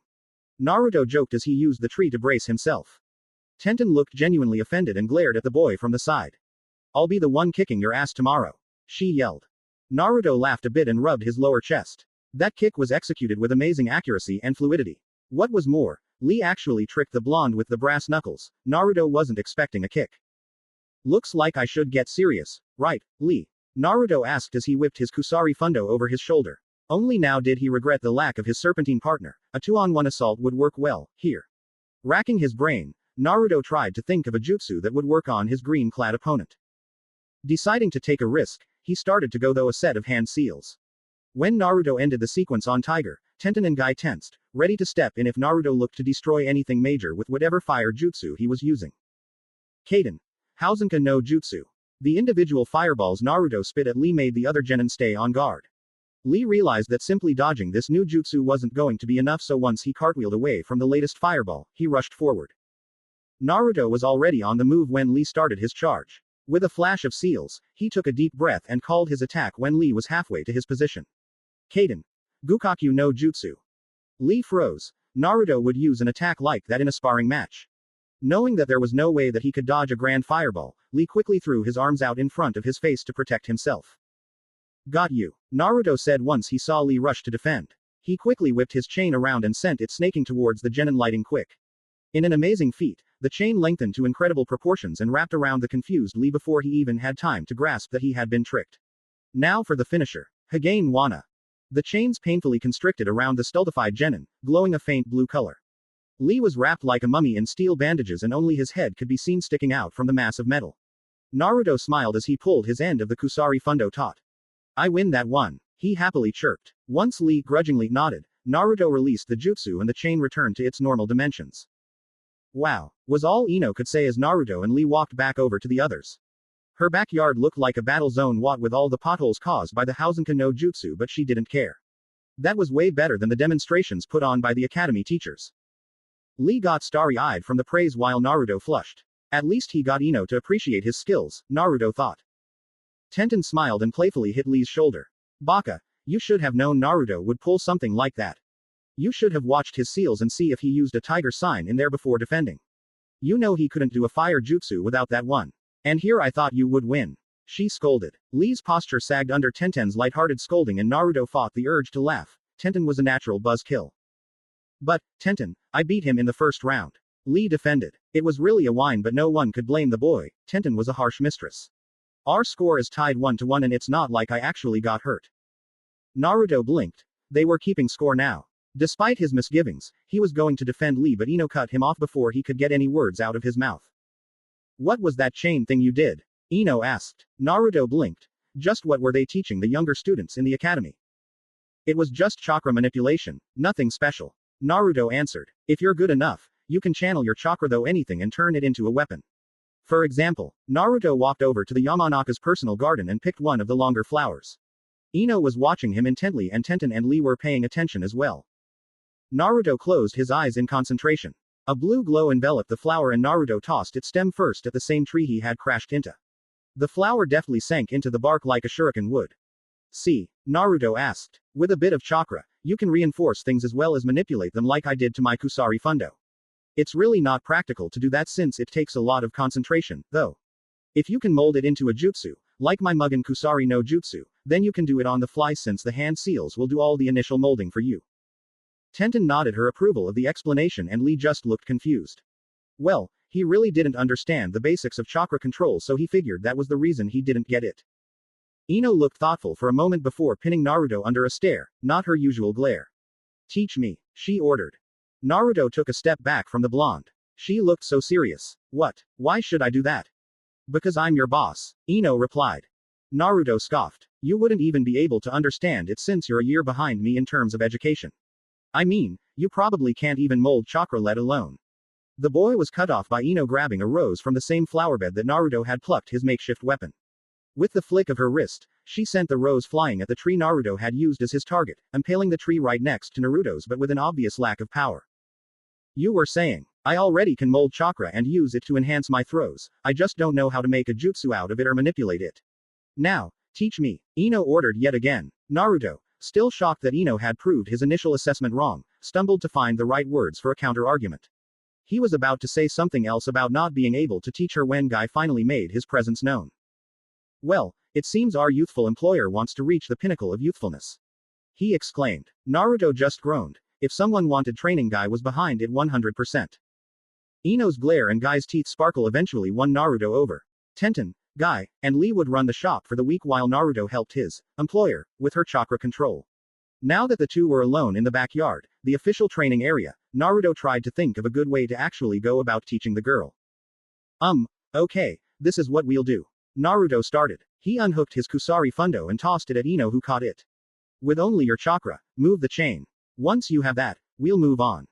Naruto joked as he used the tree to brace himself. Tenten looked genuinely offended and glared at the boy from the side. I'll be the one kicking your ass tomorrow, she yelled. Naruto laughed a bit and rubbed his lower chest. That kick was executed with amazing accuracy and fluidity. What was more, Lee actually tricked the blonde with the brass knuckles. Naruto wasn't expecting a kick. Looks like I should get serious, right, Lee? Naruto asked as he whipped his Kusari Fundo over his shoulder. Only now did he regret the lack of his serpentine partner. A 2-on-1 assault would work well, here. Racking his brain, Naruto tried to think of a jutsu that would work on his green-clad opponent. Deciding to take a risk, he started to go through a set of hand seals. When Naruto ended the sequence on Tiger, Tenten and Guy tensed, ready to step in if Naruto looked to destroy anything major with whatever fire jutsu he was using. Kaden. Hausenka no Jutsu. The individual fireballs Naruto spit at Lee made the other genin stay on guard. Lee realized that simply dodging this new jutsu wasn't going to be enough, so once he cartwheeled away from the latest fireball, he rushed forward. Naruto was already on the move when Lee started his charge. With a flash of seals, he took a deep breath and called his attack when Lee was halfway to his position. Kaden. Gukakyu no Jutsu. Lee froze. Naruto would use an attack like that in a sparring match. Knowing that there was no way that he could dodge a grand fireball, Lee quickly threw his arms out in front of his face to protect himself. Got you, Naruto said once he saw Lee rush to defend. He quickly whipped his chain around and sent it snaking towards the genin lighting quick. In an amazing feat, the chain lengthened to incredible proportions and wrapped around the confused Lee before he even had time to grasp that he had been tricked. Now for the finisher. Hagain Wana. The chains painfully constricted around the stultified genin, glowing a faint blue color. Lee was wrapped like a mummy in steel bandages and only his head could be seen sticking out from the mass of metal. Naruto smiled as he pulled his end of the Kusari Fundo taut. I win that one, he happily chirped. Once Lee grudgingly nodded, Naruto released the jutsu and the chain returned to its normal dimensions. Wow, was all Ino could say as Naruto and Lee walked back over to the others. Her backyard looked like a battle zone, what with all the potholes caused by the Hausenka no Jutsu, but she didn't care. That was way better than the demonstrations put on by the academy teachers. Lee got starry-eyed from the praise while Naruto flushed. At least he got Ino to appreciate his skills, Naruto thought. Tenten smiled and playfully hit Lee's shoulder. Baka, you should have known Naruto would pull something like that. You should have watched his seals and see if he used a tiger sign in there before defending. You know he couldn't do a fire jutsu without that one. And here I thought you would win. She scolded. Lee's posture sagged under Tenten's lighthearted scolding and Naruto fought the urge to laugh. Tenten was a natural buzzkill. But, Tenten, I beat him in the first round. Lee defended. It was really a whine, but no one could blame the boy. Tenten was a harsh mistress. Our score is tied 1-1 and it's not like I actually got hurt. Naruto blinked. They were keeping score now. Despite his misgivings, he was going to defend Lee, but Ino cut him off before he could get any words out of his mouth. What was that chain thing you did? Ino asked. Naruto blinked. Just what were they teaching the younger students in the academy? It was just chakra manipulation, nothing special. Naruto answered. If you're good enough, you can channel your chakra through anything and turn it into a weapon. For example, Naruto walked over to the Yamanaka's personal garden and picked one of the longer flowers. Ino was watching him intently and Tenten and Lee were paying attention as well. Naruto closed his eyes in concentration. A blue glow enveloped the flower and Naruto tossed its stem first at the same tree he had crashed into. The flower deftly sank into the bark like a shuriken would. See? Naruto asked. With a bit of chakra, you can reinforce things as well as manipulate them like I did to my Kusari Fundo. It's really not practical to do that since it takes a lot of concentration, though. If you can mold it into a jutsu, like my Mugen Kusari no Jutsu, then you can do it on the fly since the hand seals will do all the initial molding for you. Tenten nodded her approval of the explanation and Lee just looked confused. Well, he really didn't understand the basics of chakra control, so he figured that was the reason he didn't get it. Ino looked thoughtful for a moment before pinning Naruto under a stare, not her usual glare. Teach me, she ordered. Naruto took a step back from the blonde. She looked so serious. What? Why should I do that? Because I'm your boss, Ino replied. Naruto scoffed. You wouldn't even be able to understand it since you're a year behind me in terms of education. I mean, you probably can't even mold chakra, let alone. The boy was cut off by Ino grabbing a rose from the same flowerbed that Naruto had plucked, his makeshift weapon. With the flick of her wrist, she sent the rose flying at the tree Naruto had used as his target, impaling the tree right next to Naruto's but with an obvious lack of power. You were saying, I already can mold chakra and use it to enhance my throws, I just don't know how to make a jutsu out of it or manipulate it. Now, teach me, Ino ordered yet again. Naruto, still shocked that Ino had proved his initial assessment wrong, stumbled to find the right words for a counter-argument. He was about to say something else about not being able to teach her when Guy finally made his presence known. Well, it seems our youthful employer wants to reach the pinnacle of youthfulness. He exclaimed. Naruto just groaned. If someone wanted training, Guy was behind it 100%. Ino's glare and Guy's teeth sparkle eventually won Naruto over. Tenten, Guy, and Lee would run the shop for the week while Naruto helped his employer with her chakra control. Now that the two were alone in the backyard, the official training area, Naruto tried to think of a good way to actually go about teaching the girl. Okay, this is what we'll do. Naruto started. He unhooked his Kusari Fundo and tossed it at Ino, who caught it. With only your chakra, move the chain. Once you have that, we'll move on.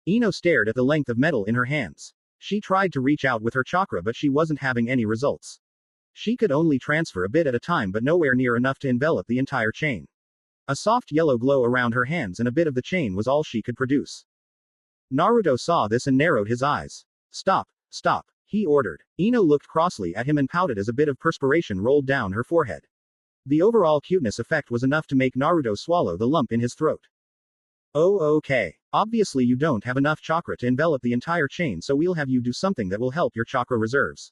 Ino stared at the length of metal in her hands. She tried to reach out with her chakra, but she wasn't having any results. She could only transfer a bit at a time, but nowhere near enough to envelop the entire chain. A soft yellow glow around her hands and a bit of the chain was all she could produce. Naruto saw this and narrowed his eyes. Stop, he ordered. Ino looked crossly at him and pouted as a bit of perspiration rolled down her forehead. The overall cuteness effect was enough to make Naruto swallow the lump in his throat. Oh, okay. Obviously you don't have enough chakra to envelop the entire chain, so we'll have you do something that will help your chakra reserves.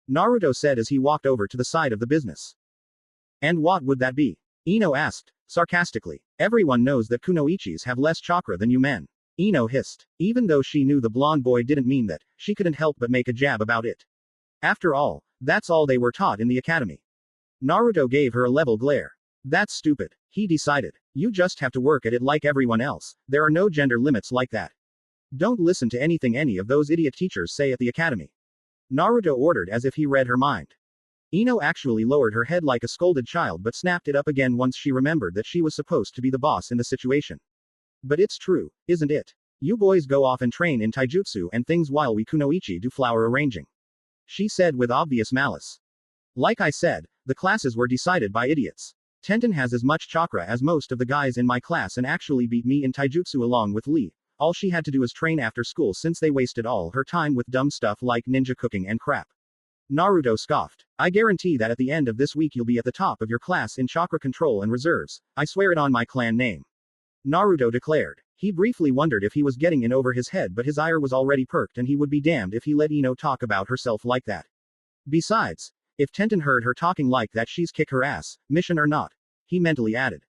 Naruto said as he walked over to the side of the business. And what would that be? Ino asked, sarcastically. Everyone knows that kunoichis have less chakra than you men. Ino hissed. Even though she knew the blonde boy didn't mean that, she couldn't help but make a jab about it. After all, that's all they were taught in the academy. Naruto gave her a level glare. That's stupid, he decided. You just have to work at it like everyone else, there are no gender limits like that. Don't listen to anything any of those idiot teachers say at the academy. Naruto ordered as if he read her mind. Ino actually lowered her head like a scolded child but snapped it up again once she remembered that she was supposed to be the boss in the situation. But it's true, isn't it? You boys go off and train in taijutsu and things while we kunoichi do flower arranging. She said with obvious malice. Like I said, the classes were decided by idiots. Tenten has as much chakra as most of the guys in my class and actually beat me in taijutsu along with Lee. All she had to do is train after school since they wasted all her time with dumb stuff like ninja cooking and crap. Naruto scoffed. I guarantee that at the end of this week you'll be at the top of your class in chakra control and reserves. I swear it on my clan name. Naruto declared. He briefly wondered if he was getting in over his head, but his ire was already perked and he would be damned if he let Ino talk about herself like that. Besides, if Tenten heard her talking like that, she's kick her ass, mission or not. He mentally added.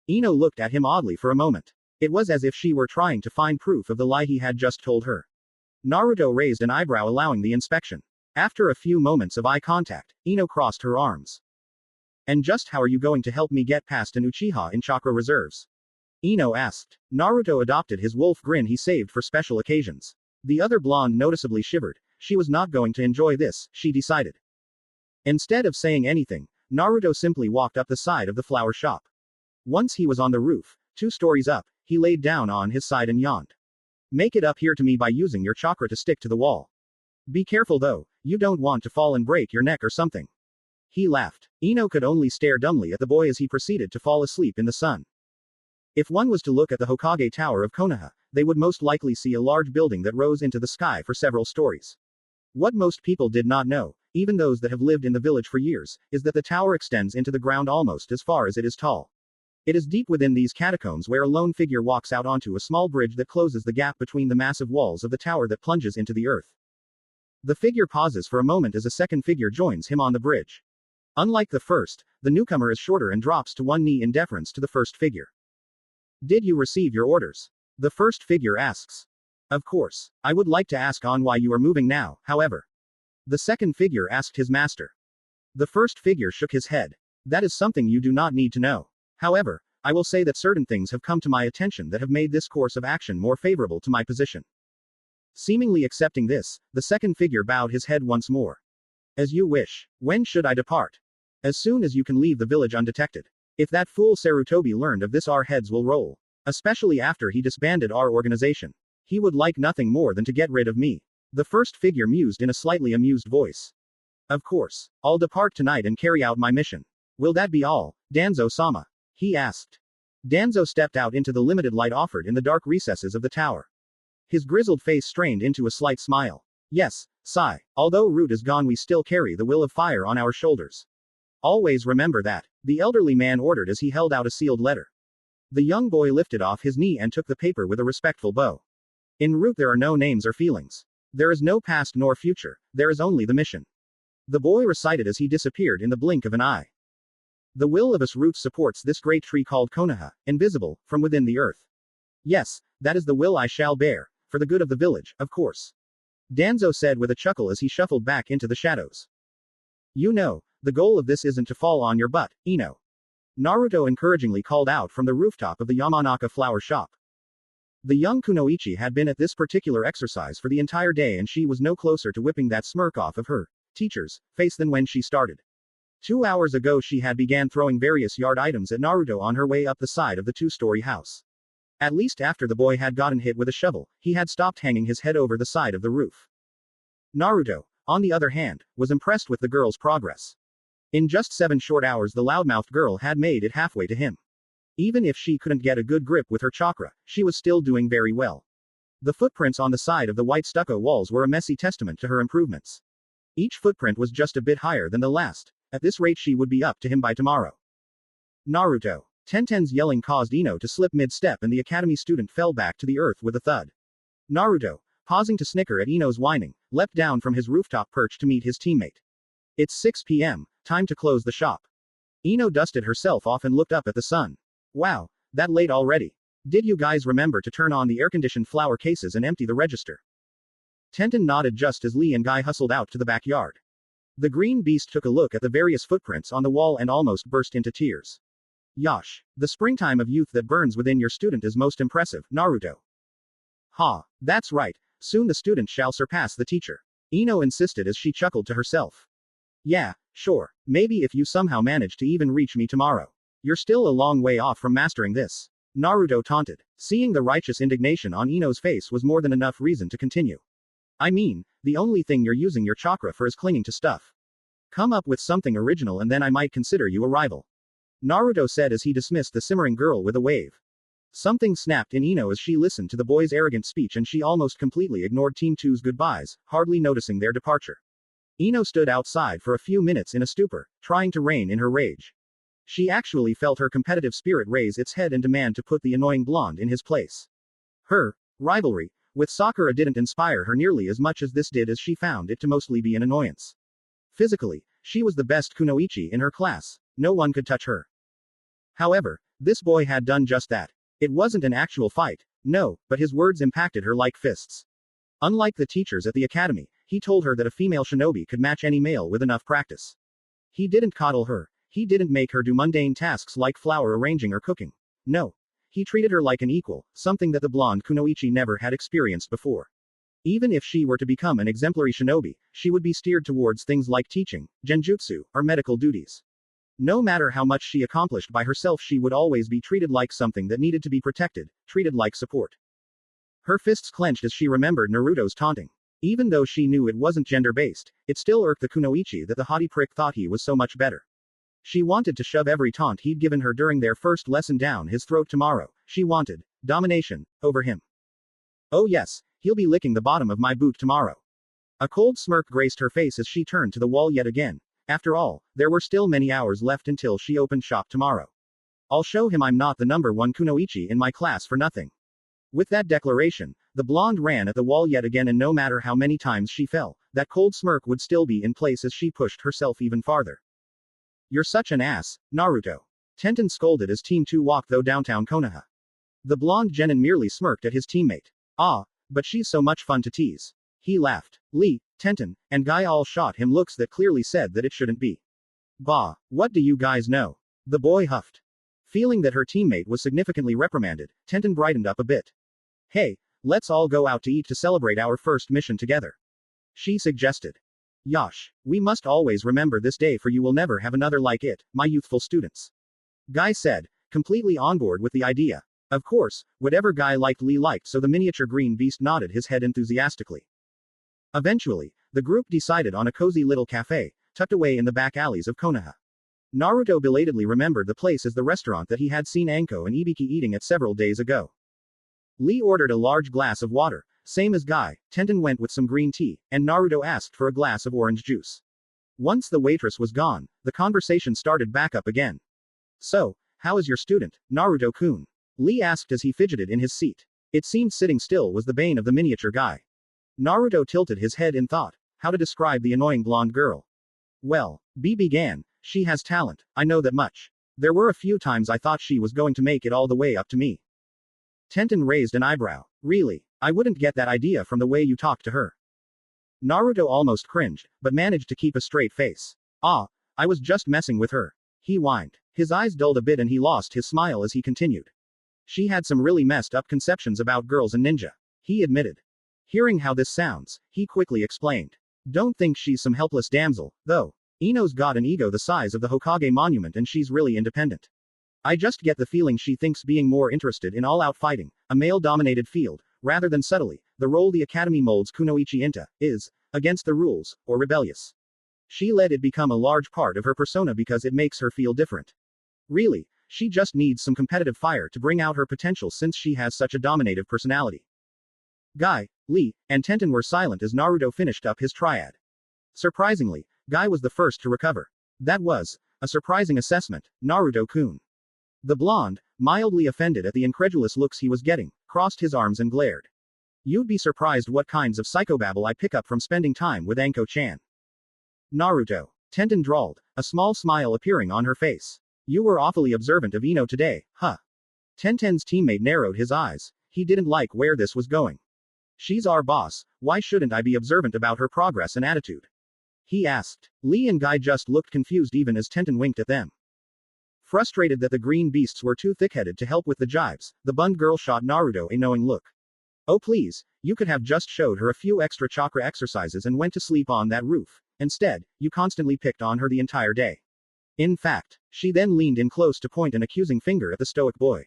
Ino looked at him oddly for a moment. It was as if she were trying to find proof of the lie he had just told her. Naruto raised an eyebrow, allowing the inspection. After a few moments of eye contact, Ino crossed her arms. And just how are you going to help me get past an Uchiha in chakra reserves? Ino asked. Naruto adopted his wolf grin he saved for special occasions. The other blonde noticeably shivered. She was not going to enjoy this, she decided. Instead of saying anything, Naruto simply walked up the side of the flower shop. Once he was on the roof, 2 stories up, he laid down on his side and yawned. Make it up here to me by using your chakra to stick to the wall. Be careful though, you don't want to fall and break your neck or something. He laughed. Ino could only stare dumbly at the boy as he proceeded to fall asleep in the sun. If one was to look at the Hokage Tower of Konoha, they would most likely see a large building that rose into the sky for several stories. What most people did not know, even those that have lived in the village for years, is that the tower extends into the ground almost as far as it is tall. It is deep within these catacombs where a lone figure walks out onto a small bridge that closes the gap between the massive walls of the tower that plunges into the earth. The figure pauses for a moment as a second figure joins him on the bridge. Unlike the first, the newcomer is shorter and drops to one knee in deference to the first figure. Did you receive your orders? The first figure asks. Of course. I would like to ask on why you are moving now, however. The second figure asked his master. The first figure shook his head. That is something you do not need to know. However, I will say that certain things have come to my attention that have made this course of action more favorable to my position. Seemingly accepting this, the second figure bowed his head once more. As you wish. When should I depart? As soon as you can leave the village undetected. If that fool Sarutobi learned of this, our heads will roll. Especially after he disbanded our organization. He would like nothing more than to get rid of me. The first figure mused in a slightly amused voice. Of course. I'll depart tonight and carry out my mission. Will that be all, Danzo-sama? He asked. Danzo stepped out into the limited light offered in the dark recesses of the tower. His grizzled face strained into a slight smile. Yes, Sai. Although Root is gone, we still carry the will of fire on our shoulders. Always remember that, the elderly man ordered as he held out a sealed letter. The young boy lifted off his knee and took the paper with a respectful bow. In Root there are no names or feelings. There is no past nor future, there is only the mission. The boy recited as he disappeared in the blink of an eye. The will of us Root supports this great tree called Konoha, invisible, from within the earth. Yes, that is the will I shall bear, for the good of the village, of course. Danzo said with a chuckle as he shuffled back into the shadows. You know, the goal of this isn't to fall on your butt, Ino. Naruto encouragingly called out from the rooftop of the Yamanaka flower shop. The young kunoichi had been at this particular exercise for the entire day, and she was no closer to whipping that smirk off of her teacher's face than when she started. 2 hours ago she had began throwing various yard items at Naruto on her way up the side of the 2-story house. At least after the boy had gotten hit with a shovel, he had stopped hanging his head over the side of the roof. Naruto, on the other hand, was impressed with the girl's progress. In just 7 short hours the loudmouthed girl had made it halfway to him. Even if she couldn't get a good grip with her chakra, she was still doing very well. The footprints on the side of the white stucco walls were a messy testament to her improvements. Each footprint was just a bit higher than the last. At this rate she would be up to him by tomorrow. Naruto. Tenten's yelling caused Ino to slip mid-step and the academy student fell back to the earth with a thud. Naruto, pausing to snicker at Ino's whining, leapt down from his rooftop perch to meet his teammate. It's 6 p.m., time to close the shop. Ino dusted herself off and looked up at the sun. Wow, that late already. Did you guys remember to turn on the air-conditioned flower cases and empty the register? Tenten nodded just as Lee and Guy hustled out to the backyard. The green beast took a look at the various footprints on the wall and almost burst into tears. Yosh, the springtime of youth that burns within your student is most impressive, Naruto. Ha, that's right, soon the student shall surpass the teacher. Ino insisted as she chuckled to herself. Yeah, sure, maybe if you somehow manage to even reach me tomorrow. You're still a long way off from mastering this. Naruto taunted. Seeing the righteous indignation on Ino's face was more than enough reason to continue. I mean, the only thing you're using your chakra for is clinging to stuff. Come up with something original and then I might consider you a rival. Naruto said as he dismissed the simmering girl with a wave. Something snapped in Ino as she listened to the boy's arrogant speech and she almost completely ignored Team 2's goodbyes, hardly noticing their departure. Ino stood outside for a few minutes in a stupor, trying to rein in her rage. She actually felt her competitive spirit raise its head and demand to put the annoying blonde in his place. Her rivalry with Sakura didn't inspire her nearly as much as this did, as she found it to mostly be an annoyance. Physically, she was the best kunoichi in her class. No one could touch her. However, this boy had done just that. It wasn't an actual fight, no, but his words impacted her like fists. Unlike the teachers at the academy, he told her that a female shinobi could match any male with enough practice. He didn't coddle her. He didn't make her do mundane tasks like flower arranging or cooking. No. He treated her like an equal, something that the blonde kunoichi never had experienced before. Even if she were to become an exemplary shinobi, she would be steered towards things like teaching, genjutsu, or medical duties. No matter how much she accomplished by herself, she would always be treated like something that needed to be protected, treated like support. Her fists clenched as she remembered Naruto's taunting. Even though she knew it wasn't gender-based, it still irked the kunoichi that the haughty prick thought he was so much better. She wanted to shove every taunt he'd given her during their first lesson down his throat tomorrow. She wanted domination over him. Oh yes, he'll be licking the bottom of my boot tomorrow. A cold smirk graced her face as she turned to the wall yet again. After all, there were still many hours left until she opened shop tomorrow. I'll show him I'm not the #1 kunoichi in my class for nothing. With that declaration, the blonde ran at the wall yet again, and no matter how many times she fell, that cold smirk would still be in place as she pushed herself even farther. You're such an ass, Naruto. Tenten scolded as Team 2 walked through downtown Konoha. The blonde genin merely smirked at his teammate. Ah, but she's so much fun to tease. He laughed. Lee, Tenten, and Guy all shot him looks that clearly said that it shouldn't be. Bah, what do you guys know? The boy huffed. Feeling that her teammate was significantly reprimanded, Tenten brightened up a bit. Hey, let's all go out to eat to celebrate our first mission together. She suggested. Yosh, we must always remember this day, for you will never have another like it, my youthful students. Guy said, completely on board with the idea. Of course, whatever Guy liked, so the miniature green beast nodded his head enthusiastically. Eventually, the group decided on a cozy little cafe, tucked away in the back alleys of Konoha. Naruto belatedly remembered the place as the restaurant that he had seen Anko and Ibiki eating at several days ago. Lee ordered a large glass of water, same as Guy. Tenten went with some green tea, and Naruto asked for a glass of orange juice. Once the waitress was gone, the conversation started back up again. So, how is your student, Naruto-kun? Lee asked as he fidgeted in his seat. It seemed sitting still was the bane of the miniature guy. Naruto tilted his head in thought. How to describe the annoying blonde girl? Well, B began, she has talent, I know that much. There were a few times I thought she was going to make it all the way up to me. Tenten raised an eyebrow. Really? I wouldn't get that idea from the way you talked to her. Naruto almost cringed, but managed to keep a straight face. Ah, I was just messing with her. He whined. His eyes dulled a bit and he lost his smile as he continued. She had some really messed up conceptions about girls and ninja. He admitted. Hearing how this sounds, he quickly explained. Don't think she's some helpless damsel, though. Ino's got an ego the size of the Hokage monument and she's really independent. I just get the feeling she thinks being more interested in all-out fighting, a male-dominated field, rather than subtly, the role the academy molds kunoichi into, is, against the rules, or rebellious. She let it become a large part of her persona because it makes her feel different. Really, she just needs some competitive fire to bring out her potential since she has such a dominative personality. Guy, Lee, and Tenten were silent as Naruto finished up his triad. Surprisingly, Guy was the first to recover. That was a surprising assessment, Naruto-kun. The blonde, mildly offended at the incredulous looks he was getting, crossed his arms and glared. You'd be surprised what kinds of psychobabble I pick up from spending time with Anko-chan. Naruto. Tenten drawled, a small smile appearing on her face. You were awfully observant of Ino today, huh? Tenten's teammate narrowed his eyes. He didn't like where this was going. She's our boss, why shouldn't I be observant about her progress and attitude? He asked. Lee and Guy just looked confused even as Tenten winked at them. Frustrated that the green beasts were too thick-headed to help with the jibes, the bund girl shot Naruto a knowing look. Oh please, you could have just showed her a few extra chakra exercises and went to sleep on that roof. Instead, you constantly picked on her the entire day. In fact, she then leaned in close to point an accusing finger at the stoic boy.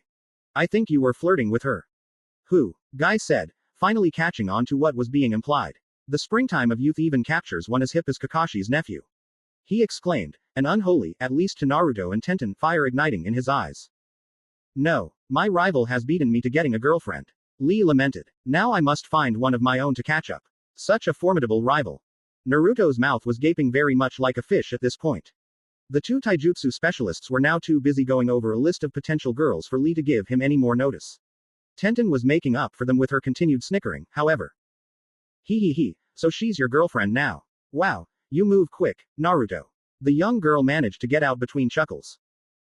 I think you were flirting with her. Who? Guy said, finally catching on to what was being implied. The springtime of youth even captures one as hip as Kakashi's nephew. He exclaimed, an unholy, at least to Naruto and Tenten, fire igniting in his eyes. No, my rival has beaten me to getting a girlfriend. Lee lamented. Now I must find one of my own to catch up. Such a formidable rival. Naruto's mouth was gaping very much like a fish at this point. The two taijutsu specialists were now too busy going over a list of potential girls for Lee to give him any more notice. Tenten was making up for them with her continued snickering, however. He, so she's your girlfriend now. Wow, you move quick, Naruto. The young girl managed to get out between chuckles.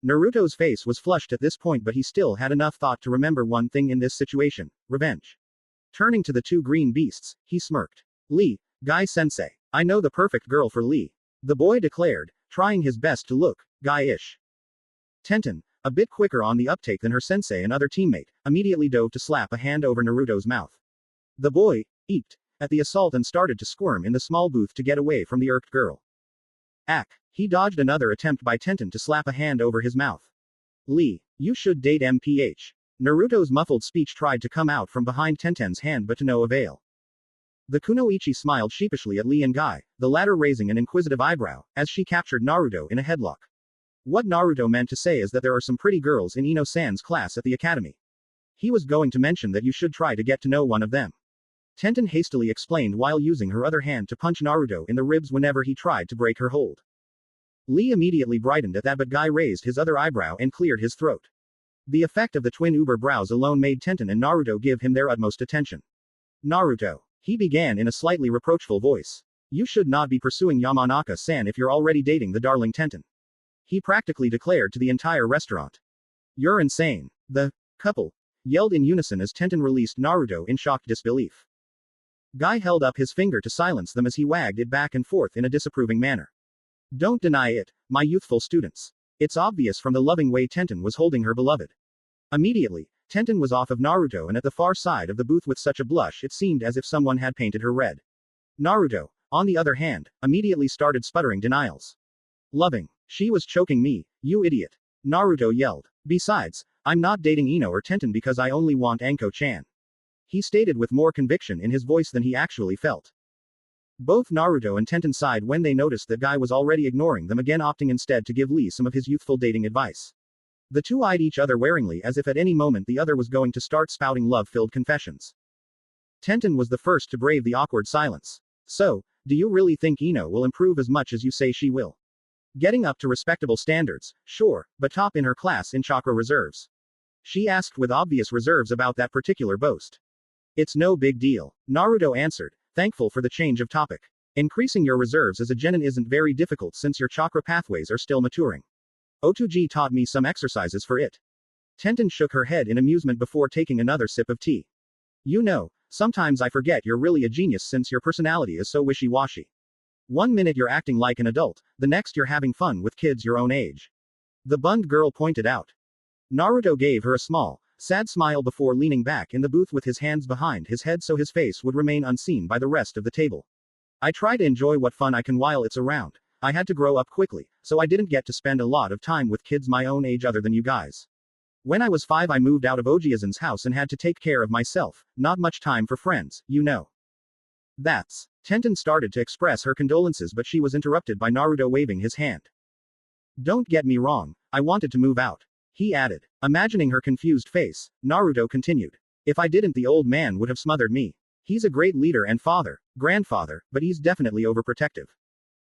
Naruto's face was flushed at this point, but he still had enough thought to remember one thing in this situation: revenge. Turning to the two green beasts, he smirked. Lee, Guy-sensei, I know the perfect girl for Lee. The boy declared, trying his best to look guy-ish. Tenten, a bit quicker on the uptake than her sensei and other teammate, immediately dove to slap a hand over Naruto's mouth. The boy eeped at the assault and started to squirm in the small booth to get away from the irked girl. Ack. He dodged another attempt by Tenten to slap a hand over his mouth. Lee, you should date MPH. Naruto's muffled speech tried to come out from behind Tenten's hand but to no avail. The kunoichi smiled sheepishly at Lee and Guy, the latter raising an inquisitive eyebrow, as she captured Naruto in a headlock. What Naruto meant to say is that there are some pretty girls in Ino-san's class at the academy. He was going to mention that you should try to get to know one of them. Tenten hastily explained while using her other hand to punch Naruto in the ribs whenever he tried to break her hold. Lee immediately brightened at that, but Guy raised his other eyebrow and cleared his throat. The effect of the twin uber brows alone made Tenten and Naruto give him their utmost attention. Naruto. He began in a slightly reproachful voice. You should not be pursuing Yamanaka-san if you're already dating the darling Tenten. He practically declared to the entire restaurant. You're insane. The couple yelled in unison as Tenten released Naruto in shocked disbelief. Guy held up his finger to silence them as he wagged it back and forth in a disapproving manner. Don't deny it, my youthful students. It's obvious from the loving way Tenten was holding her beloved. Immediately, Tenten was off of Naruto and at the far side of the booth with such a blush it seemed as if someone had painted her red. Naruto, on the other hand, immediately started sputtering denials. Loving. She was choking me, you idiot. Naruto yelled. Besides, I'm not dating Ino or Tenten because I only want Anko-chan. He stated with more conviction in his voice than he actually felt. Both Naruto and Tenten sighed when they noticed that Guy was already ignoring them again, opting instead to give Lee some of his youthful dating advice. The two eyed each other waringly as if at any moment the other was going to start spouting love-filled confessions. Tenten was the first to brave the awkward silence. So, do you really think Ino will improve as much as you say she will? Getting up to respectable standards, sure, but top in her class in chakra reserves. She asked with obvious reserves about that particular boast. It's no big deal, Naruto answered, thankful for the change of topic. Increasing your reserves as a genin isn't very difficult since your chakra pathways are still maturing. Otoji taught me some exercises for it. Tenten shook her head in amusement before taking another sip of tea. You know, sometimes I forget you're really a genius since your personality is so wishy-washy. One minute you're acting like an adult, the next you're having fun with kids your own age. The bund girl pointed out. Naruto gave her a small, sad smile before leaning back in the booth with his hands behind his head so his face would remain unseen by the rest of the table. I try to enjoy what fun I can while it's around. I had to grow up quickly, so I didn't get to spend a lot of time with kids my own age other than you guys. When I was 5 I moved out of Ojiazan's house and had to take care of myself, not much time for friends, you know. That's. Tenten started to express her condolences but she was interrupted by Naruto waving his hand. Don't get me wrong, I wanted to move out. He added. Imagining her confused face, Naruto continued. If I didn't the old man would have smothered me. He's a great leader and father, grandfather, but he's definitely overprotective.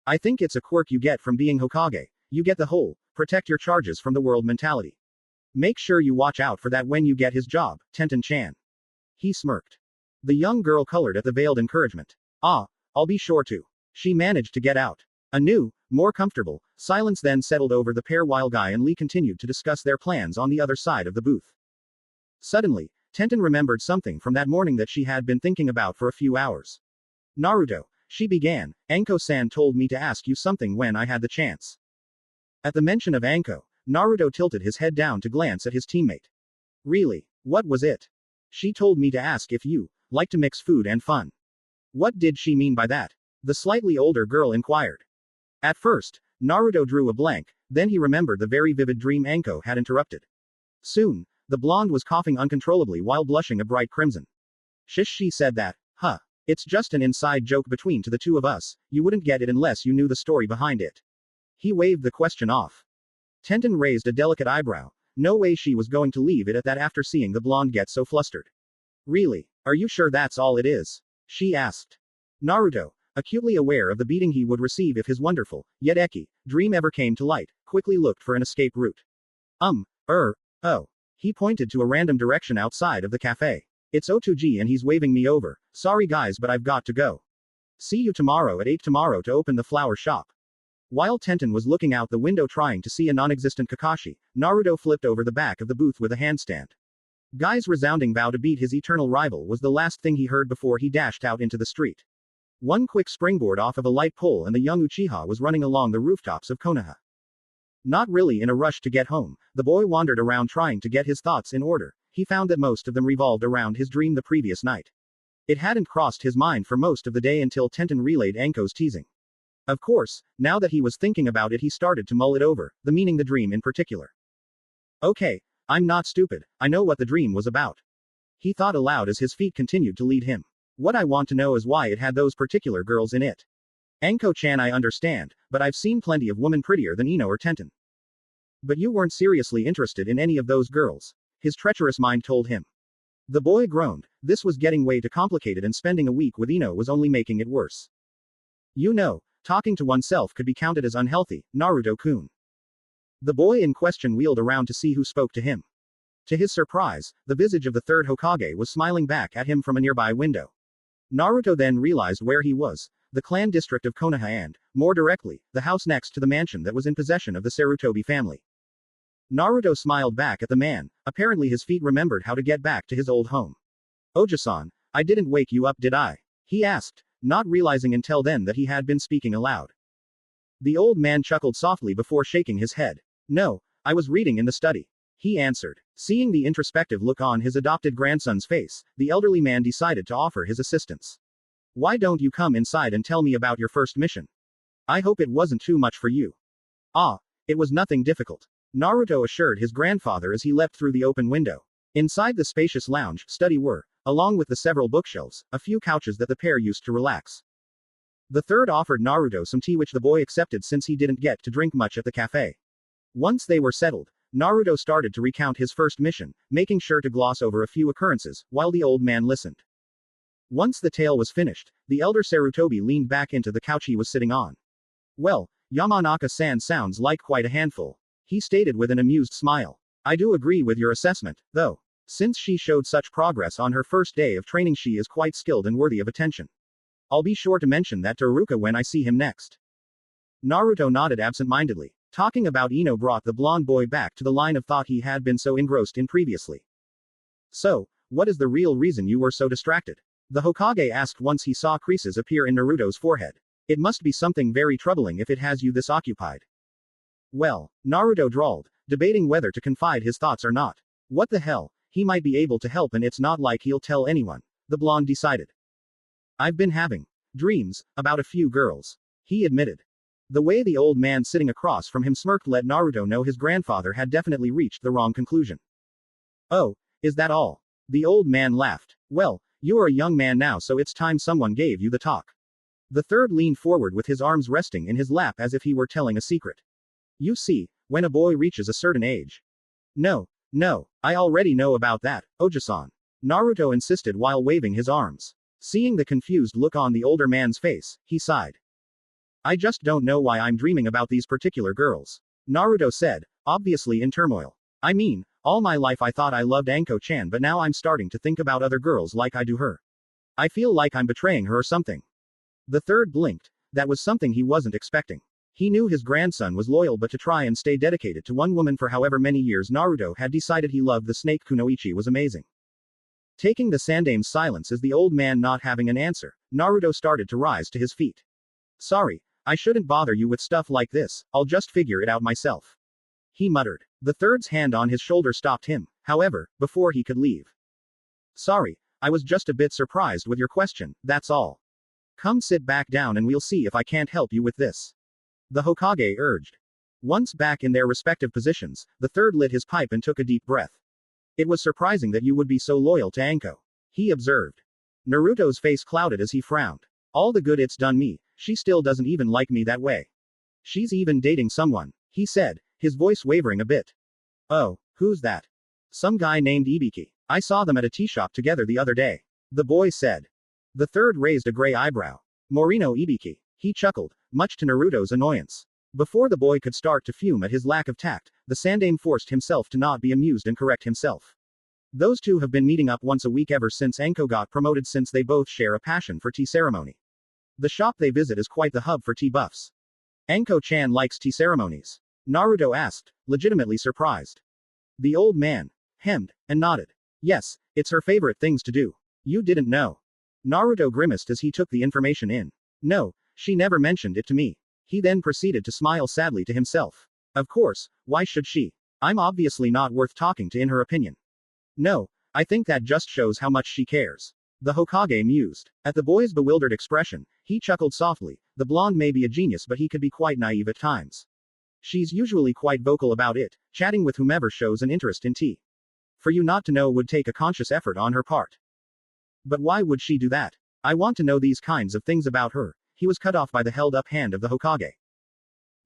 I think it's a quirk you get from being Hokage. You get the whole, protect your charges from the world mentality. Make sure you watch out for that when you get his job, Tenten-chan. He smirked. The young girl colored at the veiled encouragement. Ah, I'll be sure to. She managed to get out. A new, more comfortable, silence then settled over the pair while Guy and Lee continued to discuss their plans on the other side of the booth. Suddenly, Tenten remembered something from that morning that she had been thinking about for a few hours. Naruto, she began, Anko-san told me to ask you something when I had the chance. At the mention of Anko, Naruto tilted his head down to glance at his teammate. Really? What was it? She told me to ask if you like to mix food and fun. What did she mean by that? The slightly older girl inquired. At first, Naruto drew a blank, then he remembered the very vivid dream Anko had interrupted. Soon, the blonde was coughing uncontrollably while blushing a bright crimson. Shish, she said that, huh. It's just an inside joke between the two of us, you wouldn't get it unless you knew the story behind it. He waved the question off. Tenten raised a delicate eyebrow. No way she was going to leave it at that after seeing the blonde get so flustered. Really? Are you sure that's all it is? She asked. Naruto, acutely aware of the beating he would receive if his wonderful, yet eki, dream ever came to light, quickly looked for an escape route. Oh. He pointed to a random direction outside of the cafe. It's Otoji and he's waving me over. Sorry guys, but I've got to go. See you tomorrow at 8 tomorrow to open the flower shop. While Tenten was looking out the window trying to see a non-existent Kakashi, Naruto flipped over the back of the booth with a handstand. Guy's resounding vow to beat his eternal rival was the last thing he heard before he dashed out into the street. One quick springboard off of a light pole and the young Uchiha was running along the rooftops of Konoha. Not really in a rush to get home, the boy wandered around trying to get his thoughts in order. He found that most of them revolved around his dream the previous night. It hadn't crossed his mind for most of the day until Tenten relayed Anko's teasing. Of course, now that he was thinking about it he started to mull it over, the meaning the dream in particular. Okay, I'm not stupid, I know what the dream was about. He thought aloud as his feet continued to lead him. What I want to know is why it had those particular girls in it. Anko-chan I understand, but I've seen plenty of women prettier than Ino or Tenten. But you weren't seriously interested in any of those girls, his treacherous mind told him. The boy groaned, this was getting way too complicated and spending a week with Ino was only making it worse. You know, talking to oneself could be counted as unhealthy, Naruto-kun. The boy in question wheeled around to see who spoke to him. To his surprise, the visage of the third Hokage was smiling back at him from a nearby window. Naruto then realized where he was, the clan district of Konoha and, more directly, the house next to the mansion that was in possession of the Sarutobi family. Naruto smiled back at the man, apparently his feet remembered how to get back to his old home. Oji-san, I didn't wake you up did I? He asked, not realizing until then that he had been speaking aloud. The old man chuckled softly before shaking his head. No, I was reading in the study. He answered. Seeing the introspective look on his adopted grandson's face, the elderly man decided to offer his assistance. Why don't you come inside and tell me about your first mission? I hope it wasn't too much for you. Ah, it was nothing difficult. Naruto assured his grandfather as he leapt through the open window. Inside the spacious lounge, study were, along with the several bookshelves, a few couches that the pair used to relax. The third offered Naruto some tea which the boy accepted since he didn't get to drink much at the cafe. Once they were settled, Naruto started to recount his first mission, making sure to gloss over a few occurrences, while the old man listened. Once the tale was finished, the elder Sarutobi leaned back into the couch he was sitting on. Well, Yamanaka-san sounds like quite a handful, he stated with an amused smile. I do agree with your assessment, though. Since she showed such progress on her first day of training, she is quite skilled and worthy of attention. I'll be sure to mention that to Iruka when I see him next. Naruto nodded absent-mindedly. Talking about Ino brought the blonde boy back to the line of thought he had been so engrossed in previously. So, what is the real reason you were so distracted? The Hokage asked once he saw creases appear in Naruto's forehead. It must be something very troubling if it has you this occupied. Well, Naruto drawled, debating whether to confide his thoughts or not. What the hell, he might be able to help and it's not like he'll tell anyone, the blonde decided. I've been having dreams about a few girls, he admitted. The way the old man sitting across from him smirked let Naruto know his grandfather had definitely reached the wrong conclusion. Oh, is that all? The old man laughed. Well, you are a young man now, so it's time someone gave you the talk. The third leaned forward with his arms resting in his lap as if he were telling a secret. You see, when a boy reaches a certain age. No, I already know about that, Oji-san. Naruto insisted while waving his arms. Seeing the confused look on the older man's face, he sighed. I just don't know why I'm dreaming about these particular girls, Naruto said, obviously in turmoil. I mean, all my life I thought I loved Anko-chan, but now I'm starting to think about other girls like I do her. I feel like I'm betraying her or something. The third blinked. That was something he wasn't expecting. He knew his grandson was loyal, but to try and stay dedicated to one woman for however many years Naruto had decided he loved the snake kunoichi was amazing. Taking the sandame's silence as the old man not having an answer, Naruto started to rise to his feet. Sorry, I shouldn't bother you with stuff like this, I'll just figure it out myself. He muttered. The third's hand on his shoulder stopped him, however, before he could leave. Sorry, I was just a bit surprised with your question, that's all. Come sit back down and we'll see if I can't help you with this. The Hokage urged. Once back in their respective positions, the third lit his pipe and took a deep breath. It was surprising that you would be so loyal to Anko, he observed. Naruto's face clouded as he frowned. All the good it's done me, she still doesn't even like me that way. She's even dating someone, he said, his voice wavering a bit. Oh, who's that? Some guy named Ibiki. I saw them at a tea shop together the other day, the boy said. The third raised a gray eyebrow. Morino Ibiki. He chuckled, much to Naruto's annoyance. Before the boy could start to fume at his lack of tact, the sandame forced himself to not be amused and correct himself. Those two have been meeting up once a week ever since Anko got promoted, since they both share a passion for tea ceremony. The shop they visit is quite the hub for tea buffs. Anko-chan likes tea ceremonies? Naruto asked, legitimately surprised. The old man hemmed and nodded. Yes, it's her favorite things to do. You didn't know? Naruto grimaced as he took the information in. No, she never mentioned it to me. He then proceeded to smile sadly to himself. Of course, why should she? I'm obviously not worth talking to in her opinion. No, I think that just shows how much she cares. The Hokage mused. At the boy's bewildered expression, he chuckled softly. The blonde may be a genius, but he could be quite naive at times. She's usually quite vocal about it, chatting with whomever shows an interest in tea. For you not to know would take a conscious effort on her part. But why would she do that? I want to know these kinds of things about her. He was cut off by the held-up hand of the Hokage.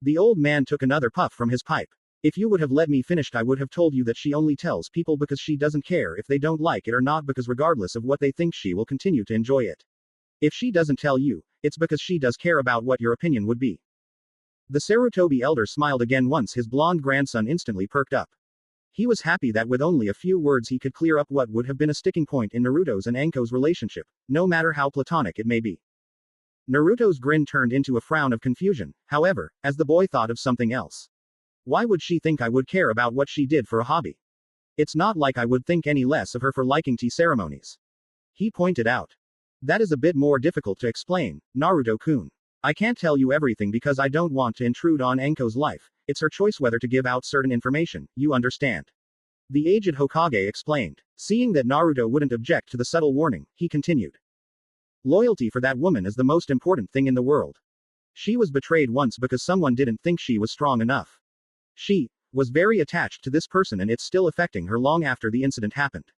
The old man took another puff from his pipe. If you would have let me finish, I would have told you that she only tells people because she doesn't care if they don't like it or not, because regardless of what they think, she will continue to enjoy it. If she doesn't tell you, it's because she does care about what your opinion would be. The Sarutobi elder smiled again once his blonde grandson instantly perked up. He was happy that with only a few words he could clear up what would have been a sticking point in Naruto's and Anko's relationship, no matter how platonic it may be. Naruto's grin turned into a frown of confusion, however, as the boy thought of something else. Why would she think I would care about what she did for a hobby? It's not like I would think any less of her for liking tea ceremonies. He pointed out. That is a bit more difficult to explain, Naruto-kun. I can't tell you everything because I don't want to intrude on Anko's life. It's her choice whether to give out certain information, you understand. The aged Hokage explained. Seeing that Naruto wouldn't object to the subtle warning, he continued. Loyalty for that woman is the most important thing in the world. She was betrayed once because someone didn't think she was strong enough. She was very attached to this person and it's still affecting her long after the incident happened.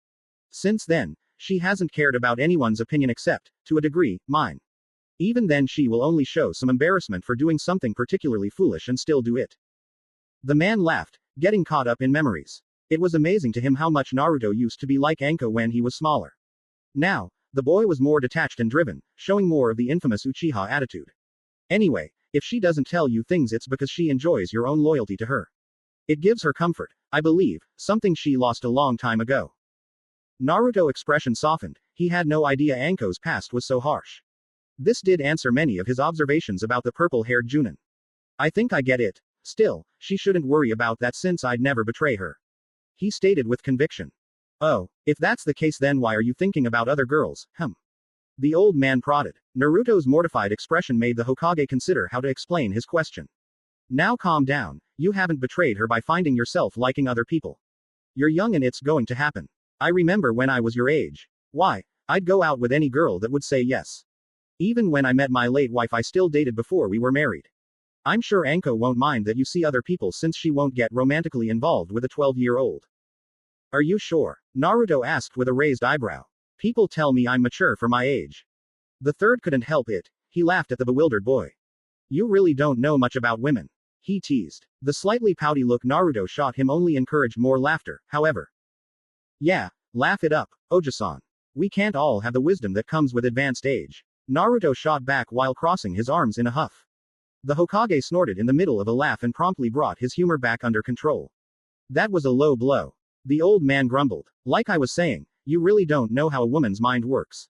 Since then, she hasn't cared about anyone's opinion except, to a degree, mine. Even then she will only show some embarrassment for doing something particularly foolish and still do it. The man laughed, getting caught up in memories. It was amazing to him how much Naruto used to be like Anko when he was smaller. Now, the boy was more detached and driven, showing more of the infamous Uchiha attitude. Anyway, if she doesn't tell you things it's because she enjoys your own loyalty to her. It gives her comfort, I believe, something she lost a long time ago. Naruto's expression softened, he had no idea Anko's past was so harsh. This did answer many of his observations about the purple-haired Junin. I think I get it. Still, she shouldn't worry about that since I'd never betray her. He stated with conviction. Oh, if that's the case then why are you thinking about other girls, The old man prodded. Naruto's mortified expression made the Hokage consider how to explain his question. Now calm down, you haven't betrayed her by finding yourself liking other people. You're young and it's going to happen. I remember when I was your age. Why, I'd go out with any girl that would say yes. Even when I met my late wife I still dated before we were married. I'm sure Anko won't mind that you see other people since she won't get romantically involved with a 12-year-old. Are you sure? Naruto asked with a raised eyebrow. People tell me I'm mature for my age. The third couldn't help it, he laughed at the bewildered boy. You really don't know much about women. He teased. The slightly pouty look Naruto shot him only encouraged more laughter, however. Yeah, laugh it up, Oji-san. We can't all have the wisdom that comes with advanced age. Naruto shot back while crossing his arms in a huff. The Hokage snorted in the middle of a laugh and promptly brought his humor back under control. That was a low blow. The old man grumbled. Like I was saying, you really don't know how a woman's mind works.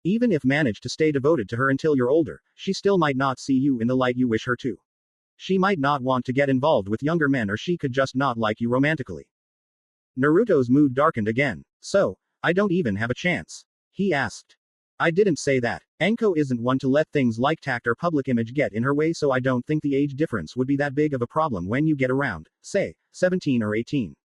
Even if managed to stay devoted to her until you're older, she still might not see you in the light you wish her to. She might not want to get involved with younger men or she could just not like you romantically. Naruto's mood darkened again. So, I don't even have a chance? He asked. I didn't say that. Anko isn't one to let things like tact or public image get in her way so I don't think the age difference would be that big of a problem when you get around, say, 17 or 18.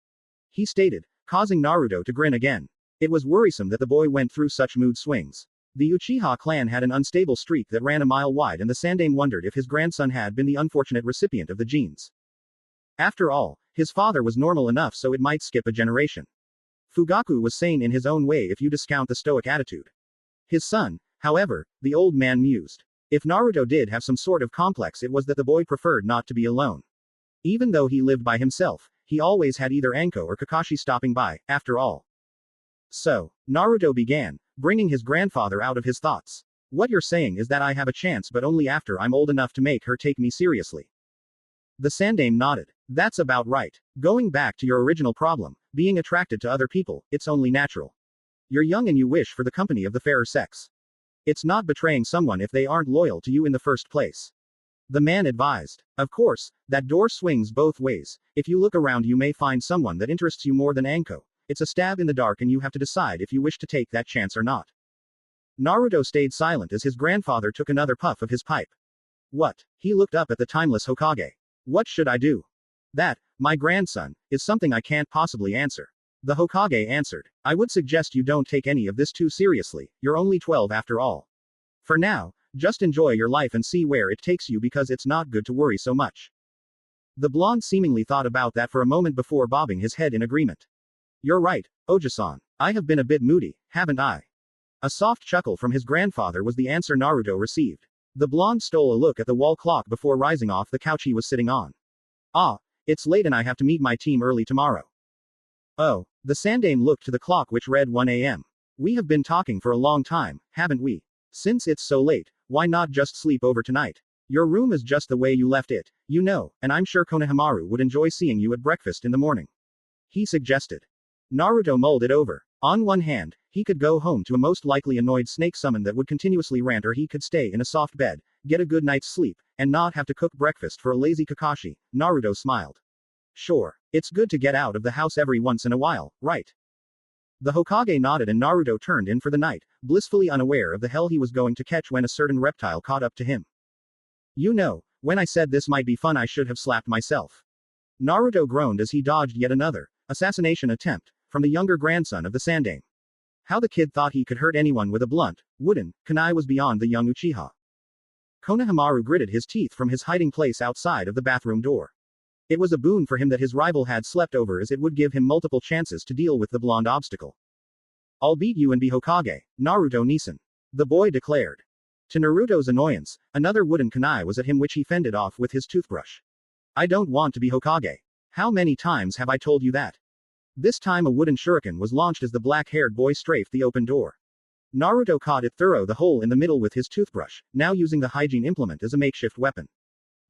He stated, causing Naruto to grin again. It was worrisome that the boy went through such mood swings. The Uchiha clan had an unstable streak that ran a mile wide and the Sandaime wondered if his grandson had been the unfortunate recipient of the genes. After all, his father was normal enough so it might skip a generation. Fugaku was sane in his own way if you discount the stoic attitude. His son, however, the old man mused. If Naruto did have some sort of complex it was that the boy preferred not to be alone. Even though he lived by himself, he always had either Anko or Kakashi stopping by, after all. So, Naruto began, bringing his grandfather out of his thoughts. What you're saying is that I have a chance but only after I'm old enough to make her take me seriously. The Sandaime nodded. That's about right. Going back to your original problem, being attracted to other people, it's only natural. You're young and you wish for the company of the fairer sex. It's not betraying someone if they aren't loyal to you in the first place. The man advised. Of course, that door swings both ways. If you look around you may find someone that interests you more than Anko. It's a stab in the dark and you have to decide if you wish to take that chance or not. Naruto stayed silent as his grandfather took another puff of his pipe. What? He looked up at the timeless Hokage. What should I do? That, my grandson, is something I can't possibly answer. The Hokage answered. I would suggest you don't take any of this too seriously, you're only 12 after all. For now, just enjoy your life and see where it takes you because it's not good to worry so much. The blonde seemingly thought about that for a moment before bobbing his head in agreement. You're right, Oji-san. I have been a bit moody, haven't I? A soft chuckle from his grandfather was the answer Naruto received. The blonde stole a look at the wall clock before rising off the couch he was sitting on. Ah, it's late and I have to meet my team early tomorrow. Oh, the Sandaime looked to the clock which read 1 a.m. We have been talking for a long time, haven't we? Since it's so late, why not just sleep over tonight? Your room is just the way you left it, you know, and I'm sure Konohamaru would enjoy seeing you at breakfast in the morning. He suggested. Naruto mulled it over. On one hand, he could go home to a most likely annoyed snake summon that would continuously rant or he could stay in a soft bed, get a good night's sleep, and not have to cook breakfast for a lazy Kakashi. Naruto smiled. Sure, it's good to get out of the house every once in a while, right? The Hokage nodded and Naruto turned in for the night, blissfully unaware of the hell he was going to catch when a certain reptile caught up to him. You know, when I said this might be fun I should have slapped myself. Naruto groaned as he dodged yet another assassination attempt from the younger grandson of the Sandaime. How the kid thought he could hurt anyone with a blunt, wooden, kunai was beyond the young Uchiha. Konohamaru gritted his teeth from his hiding place outside of the bathroom door. It was a boon for him that his rival had slept over, as it would give him multiple chances to deal with the blonde obstacle. "I'll beat you and be Hokage, Naruto Nisan," the boy declared. To Naruto's annoyance, another wooden kunai was at him, which he fended off with his toothbrush. "I don't want to be Hokage. How many times have I told you that?" This time a wooden shuriken was launched as the black-haired boy strafed the open door. Naruto caught it through the hole in the middle with his toothbrush, now using the hygiene implement as a makeshift weapon.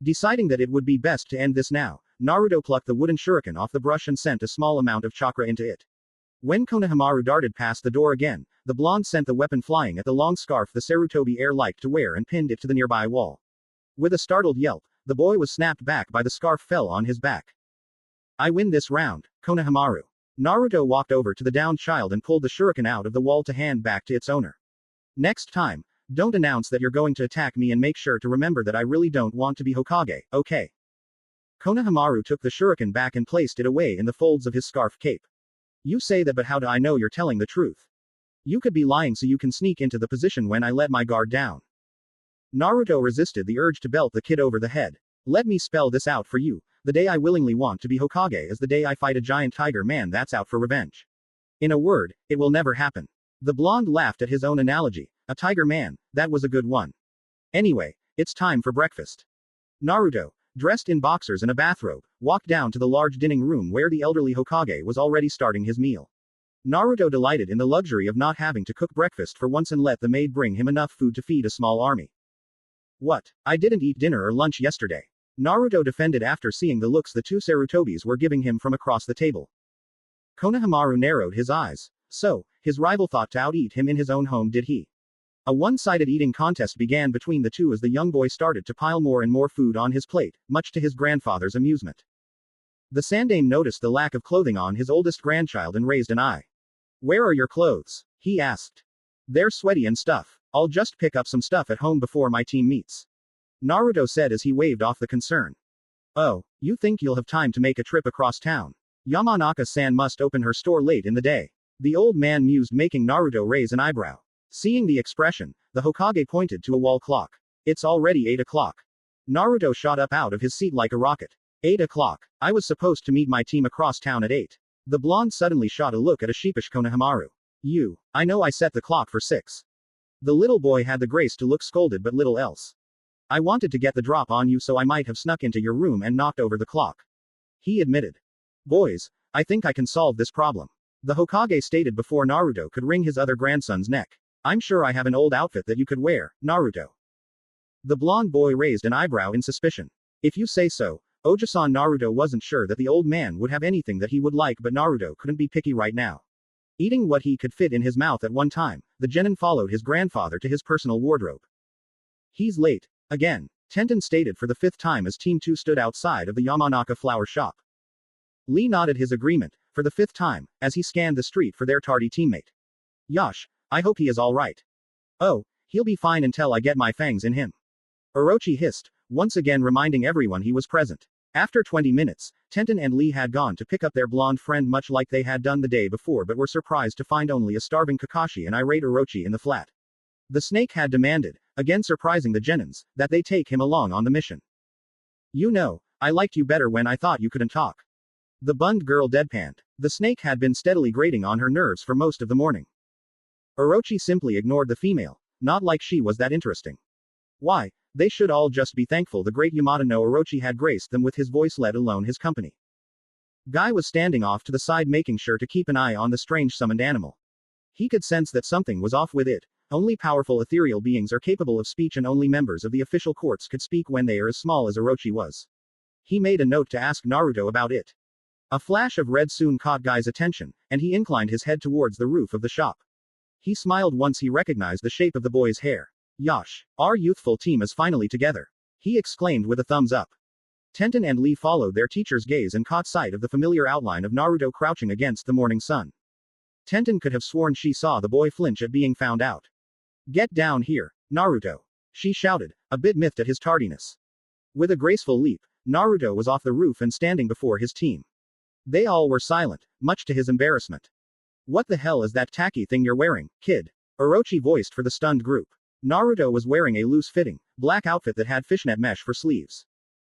Deciding that it would be best to end this now, Naruto plucked the wooden shuriken off the brush and sent a small amount of chakra into it. When Konohamaru darted past the door again, the blonde sent the weapon flying at the long scarf the Sarutobi heir liked to wear and pinned it to the nearby wall. With a startled yelp, the boy was snapped back by the scarf fell on his back. "I win this round, Konohamaru." Naruto walked over to the downed child and pulled the shuriken out of the wall to hand back to its owner. "Next time, don't announce that you're going to attack me, and make sure to remember that I really don't want to be Hokage, okay?" Konohamaru took the shuriken back and placed it away in the folds of his scarf cape. "You say that, but how do I know you're telling the truth? You could be lying so you can sneak into the position when I let my guard down." Naruto resisted the urge to belt the kid over the head. "Let me spell this out for you. The day I willingly want to be Hokage is the day I fight a giant tiger man that's out for revenge. In a word, it will never happen." The blonde laughed at his own analogy. "A tiger man, that was a good one. Anyway, it's time for breakfast." Naruto, dressed in boxers and a bathrobe, walked down to the large dining room where the elderly Hokage was already starting his meal. Naruto delighted in the luxury of not having to cook breakfast for once and let the maid bring him enough food to feed a small army. "What? I didn't eat dinner or lunch yesterday," Naruto defended after seeing the looks the two Sarutobis were giving him from across the table. Konohamaru narrowed his eyes. So, his rival thought to out-eat him in his own home, did he? A one-sided eating contest began between the two as the young boy started to pile more and more food on his plate, much to his grandfather's amusement. The Sandaime noticed the lack of clothing on his oldest grandchild and raised an eye. "Where are your clothes?" he asked. "They're sweaty and stuff. I'll just pick up some stuff at home before my team meets," Naruto said as he waved off the concern. "Oh, you think you'll have time to make a trip across town? Yamanaka-san must open her store late in the day," the old man mused, making Naruto raise an eyebrow. Seeing the expression, the Hokage pointed to a wall clock. "It's already 8 o'clock. Naruto shot up out of his seat like a rocket. 8 o'clock. I was supposed to meet my team across town at 8. The blonde suddenly shot a look at a sheepish Konohamaru. I know I set the clock for 6. The little boy had the grace to look scolded but little else. "I wanted to get the drop on you, so I might have snuck into your room and knocked over the clock," he admitted. "Boys, I think I can solve this problem," the Hokage stated before Naruto could wring his other grandson's neck. "I'm sure I have an old outfit that you could wear, Naruto." The blonde boy raised an eyebrow in suspicion. "If you say so, Oji-san." Naruto wasn't sure that the old man would have anything that he would like, but Naruto couldn't be picky right now. Eating what he could fit in his mouth at one time, the genin followed his grandfather to his personal wardrobe. "He's late. Again," Tenten stated for the 5th time as Team 2 stood outside of the Yamanaka flower shop. Lee nodded his agreement, for the 5th time, as he scanned the street for their tardy teammate. "Yosh, I hope he is alright." "Oh, he'll be fine until I get my fangs in him," Orochi hissed, once again reminding everyone he was present. After 20 minutes, Tenten and Lee had gone to pick up their blonde friend much like they had done the day before, but were surprised to find only a starving Kakashi and irate Orochi in the flat. The snake had demanded, again surprising the genins, that they take him along on the mission. "You know, I liked you better when I thought you couldn't talk," the bunned girl deadpanned. The snake had been steadily grating on her nerves for most of the morning. Orochi simply ignored the female, not like she was that interesting. Why, they should all just be thankful the great Yamada no Orochi had graced them with his voice, let alone his company. Guy was standing off to the side, making sure to keep an eye on the strange summoned animal. He could sense that something was off with it. Only powerful ethereal beings are capable of speech, and only members of the official courts could speak when they are as small as Orochi was. He made a note to ask Naruto about it. A flash of red soon caught Guy's attention, and he inclined his head towards the roof of the shop. He smiled once he recognized the shape of the boy's hair. "Yosh, our youthful team is finally together," he exclaimed with a thumbs up. Tenten and Lee followed their teacher's gaze and caught sight of the familiar outline of Naruto crouching against the morning sun. Tenten could have sworn she saw the boy flinch at being found out. "Get down here, Naruto," she shouted, a bit miffed at his tardiness. With a graceful leap, Naruto was off the roof and standing before his team. They all were silent, much to his embarrassment. "What the hell is that tacky thing you're wearing, kid?" Orochi voiced for the stunned group. Naruto was wearing a loose-fitting, black outfit that had fishnet mesh for sleeves.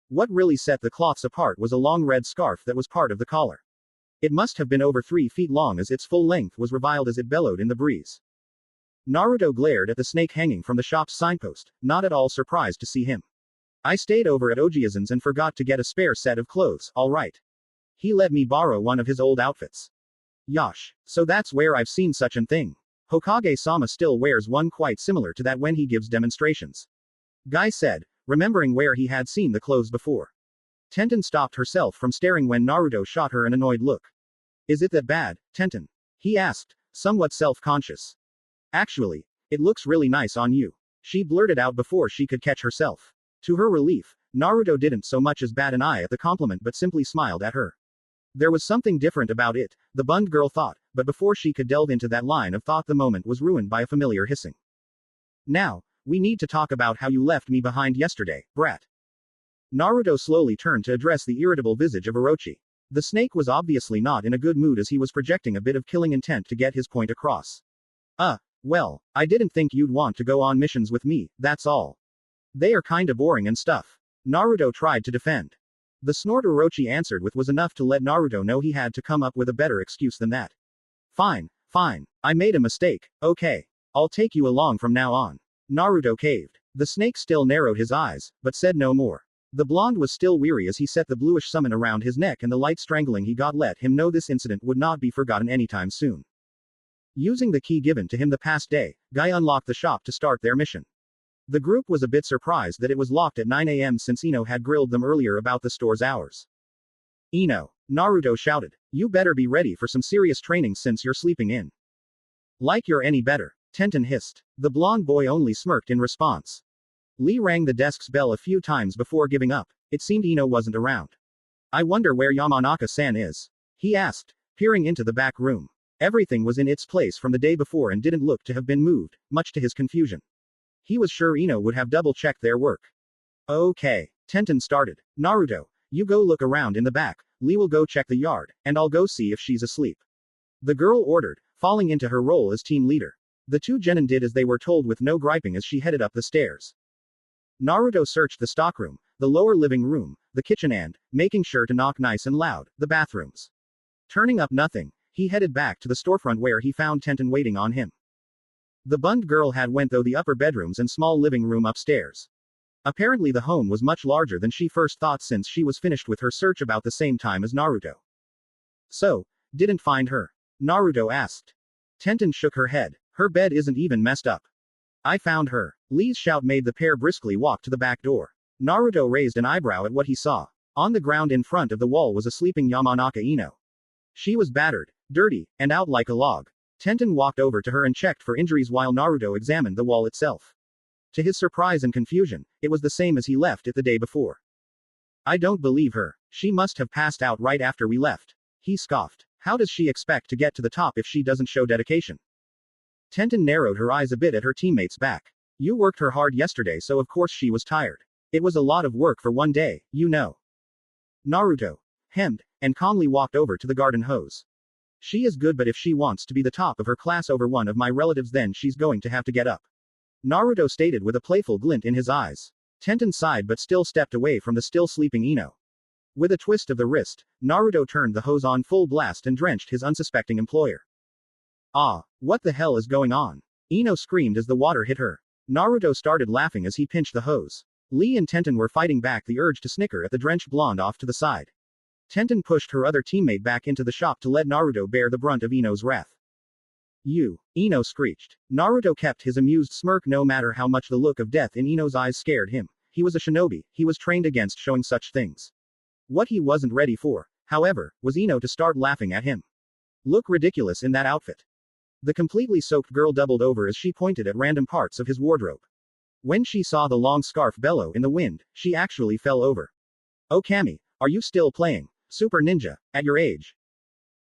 What really set the cloths apart was a long red scarf that was part of the collar. It must have been over 3 feet long as its full length was revealed as it bellowed in the breeze. Naruto glared at the snake hanging from the shop's signpost, not at all surprised to see him. I stayed over at Ojiazan's and forgot to get a spare set of clothes, alright. He let me borrow one of his old outfits. Yosh. So that's where I've seen such an thing. Hokage-sama still wears one quite similar to that when he gives demonstrations. Guy said, remembering where he had seen the clothes before. Tenten stopped herself from staring when Naruto shot her an annoyed look. Is it that bad, Tenten? He asked, somewhat self-conscious. Actually, it looks really nice on you. She blurted out before she could catch herself. To her relief, Naruto didn't so much as bat an eye at the compliment but simply smiled at her. There was something different about it, the bund girl thought, but before she could delve into that line of thought the moment was ruined by a familiar hissing. Now, we need to talk about how you left me behind yesterday, brat. Naruto slowly turned to address the irritable visage of Orochi. The snake was obviously not in a good mood as he was projecting a bit of killing intent to get his point across. Well, I didn't think you'd want to go on missions with me, that's all. They are kinda boring and stuff. Naruto tried to defend. The snort Orochi answered with was enough to let Naruto know he had to come up with a better excuse than that. Fine. I made a mistake, okay. I'll take you along from now on. Naruto caved. The snake still narrowed his eyes, but said no more. The blonde was still weary as he set the bluish summon around his neck and the light strangling he got let him know this incident would not be forgotten anytime soon. Using the key given to him the past day, Guy unlocked the shop to start their mission. The group was a bit surprised that it was locked at 9 a.m. since Ino had grilled them earlier about the store's hours. Ino, Naruto shouted, you better be ready for some serious training since you're sleeping in. Like you're any better, Tenten hissed. The blonde boy only smirked in response. Lee rang the desk's bell a few times before giving up. It seemed Ino wasn't around. I wonder where Yamanaka-san is? He asked, peering into the back room. Everything was in its place from the day before and didn't look to have been moved, much to his confusion. He was sure Ino would have double-checked their work. Okay, Tenten started. Naruto, you go look around in the back, Lee will go check the yard, and I'll go see if she's asleep. The girl ordered, falling into her role as team leader. The two genin did as they were told with no griping as she headed up the stairs. Naruto searched the stockroom, the lower living room, the kitchen and, making sure to knock nice and loud, the bathrooms. Turning up nothing, he headed back to the storefront where he found Tenten waiting on him. The bund girl had went through the upper bedrooms and small living room upstairs. Apparently the home was much larger than she first thought since she was finished with her search about the same time as Naruto. So, didn't find her? Naruto asked. Tenten shook her head. Her bed isn't even messed up. I found her. Lee's shout made the pair briskly walk to the back door. Naruto raised an eyebrow at what he saw. On the ground in front of the wall was a sleeping Yamanaka Ino. She was battered, dirty, and out like a log. Tenten walked over to her and checked for injuries while Naruto examined the wall itself. To his surprise and confusion, it was the same as he left it the day before. I don't believe her. She must have passed out right after we left. He scoffed. How does she expect to get to the top if she doesn't show dedication? Tenten narrowed her eyes a bit at her teammate's back. You worked her hard yesterday, so of course she was tired. It was a lot of work for one day, you know. Naruto hemmed, and calmly walked over to the garden hose. She is good, but if she wants to be the top of her class over one of my relatives, then she's going to have to get up. Naruto stated with a playful glint in his eyes. Tenten sighed but still stepped away from the still sleeping Ino. With a twist of the wrist, Naruto turned the hose on full blast and drenched his unsuspecting employer. Ah, what the hell is going on? Ino screamed as the water hit her. Naruto started laughing as he pinched the hose. Lee and Tenten were fighting back the urge to snicker at the drenched blonde off to the side. Tenten pushed her other teammate back into the shop to let Naruto bear the brunt of Ino's wrath. You, Ino screeched. Naruto kept his amused smirk no matter how much the look of death in Ino's eyes scared him. He was a shinobi, he was trained against showing such things. What he wasn't ready for, however, was Ino to start laughing at him. Look ridiculous in that outfit. The completely soaked girl doubled over as she pointed at random parts of his wardrobe. When she saw the long scarf bellow in the wind, she actually fell over. Oh Kami, are you still playing Super Ninja, at your age?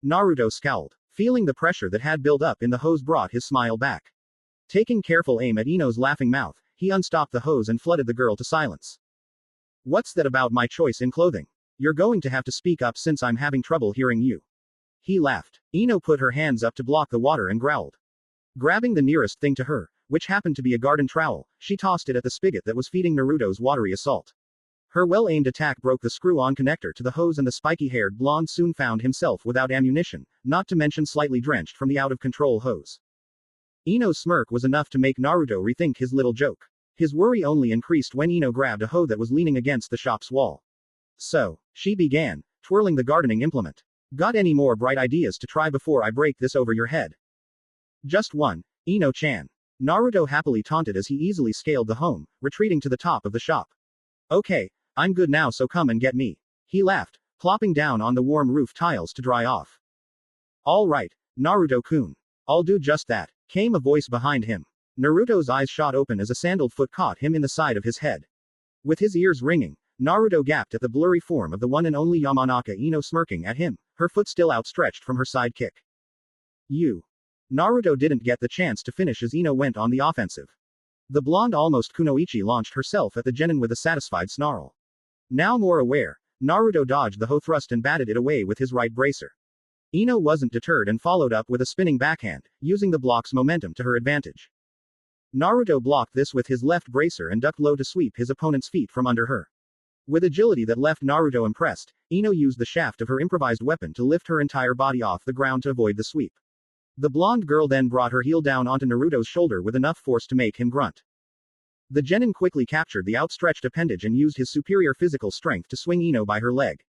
Naruto scowled. Feeling the pressure that had built up in the hose brought his smile back. Taking careful aim at Ino's laughing mouth, he unstopped the hose and flooded the girl to silence. What's that about my choice in clothing? You're going to have to speak up since I'm having trouble hearing you. He laughed. Ino put her hands up to block the water and growled. Grabbing the nearest thing to her, which happened to be a garden trowel, she tossed it at the spigot that was feeding Naruto's watery assault. Her well-aimed attack broke the screw-on connector to the hose, and the spiky-haired blonde soon found himself without ammunition, not to mention slightly drenched from the out-of-control hose. Ino's smirk was enough to make Naruto rethink his little joke. His worry only increased when Ino grabbed a hoe that was leaning against the shop's wall. So, she began, twirling the gardening implement. Got any more bright ideas to try before I break this over your head? Just one, Ino-chan. Naruto happily taunted as he easily scaled the home, retreating to the top of the shop. Okay, I'm good now, so come and get me. He laughed, plopping down on the warm roof tiles to dry off. All right, Naruto-kun. I'll do just that, came a voice behind him. Naruto's eyes shot open as a sandaled foot caught him in the side of his head. With his ears ringing, Naruto gaped at the blurry form of the one and only Yamanaka Ino smirking at him, her foot still outstretched from her sidekick. You. Naruto didn't get the chance to finish as Ino went on the offensive. The blonde almost kunoichi launched herself at the genin with a satisfied snarl. Now more aware, Naruto dodged the hoe thrust and batted it away with his right bracer. Ino wasn't deterred and followed up with a spinning backhand, using the block's momentum to her advantage. Naruto blocked this with his left bracer and ducked low to sweep his opponent's feet from under her. With agility that left Naruto impressed, Ino used the shaft of her improvised weapon to lift her entire body off the ground to avoid the sweep. The blonde girl then brought her heel down onto Naruto's shoulder with enough force to make him grunt. The genin quickly captured the outstretched appendage and used his superior physical strength to swing Ino by her leg.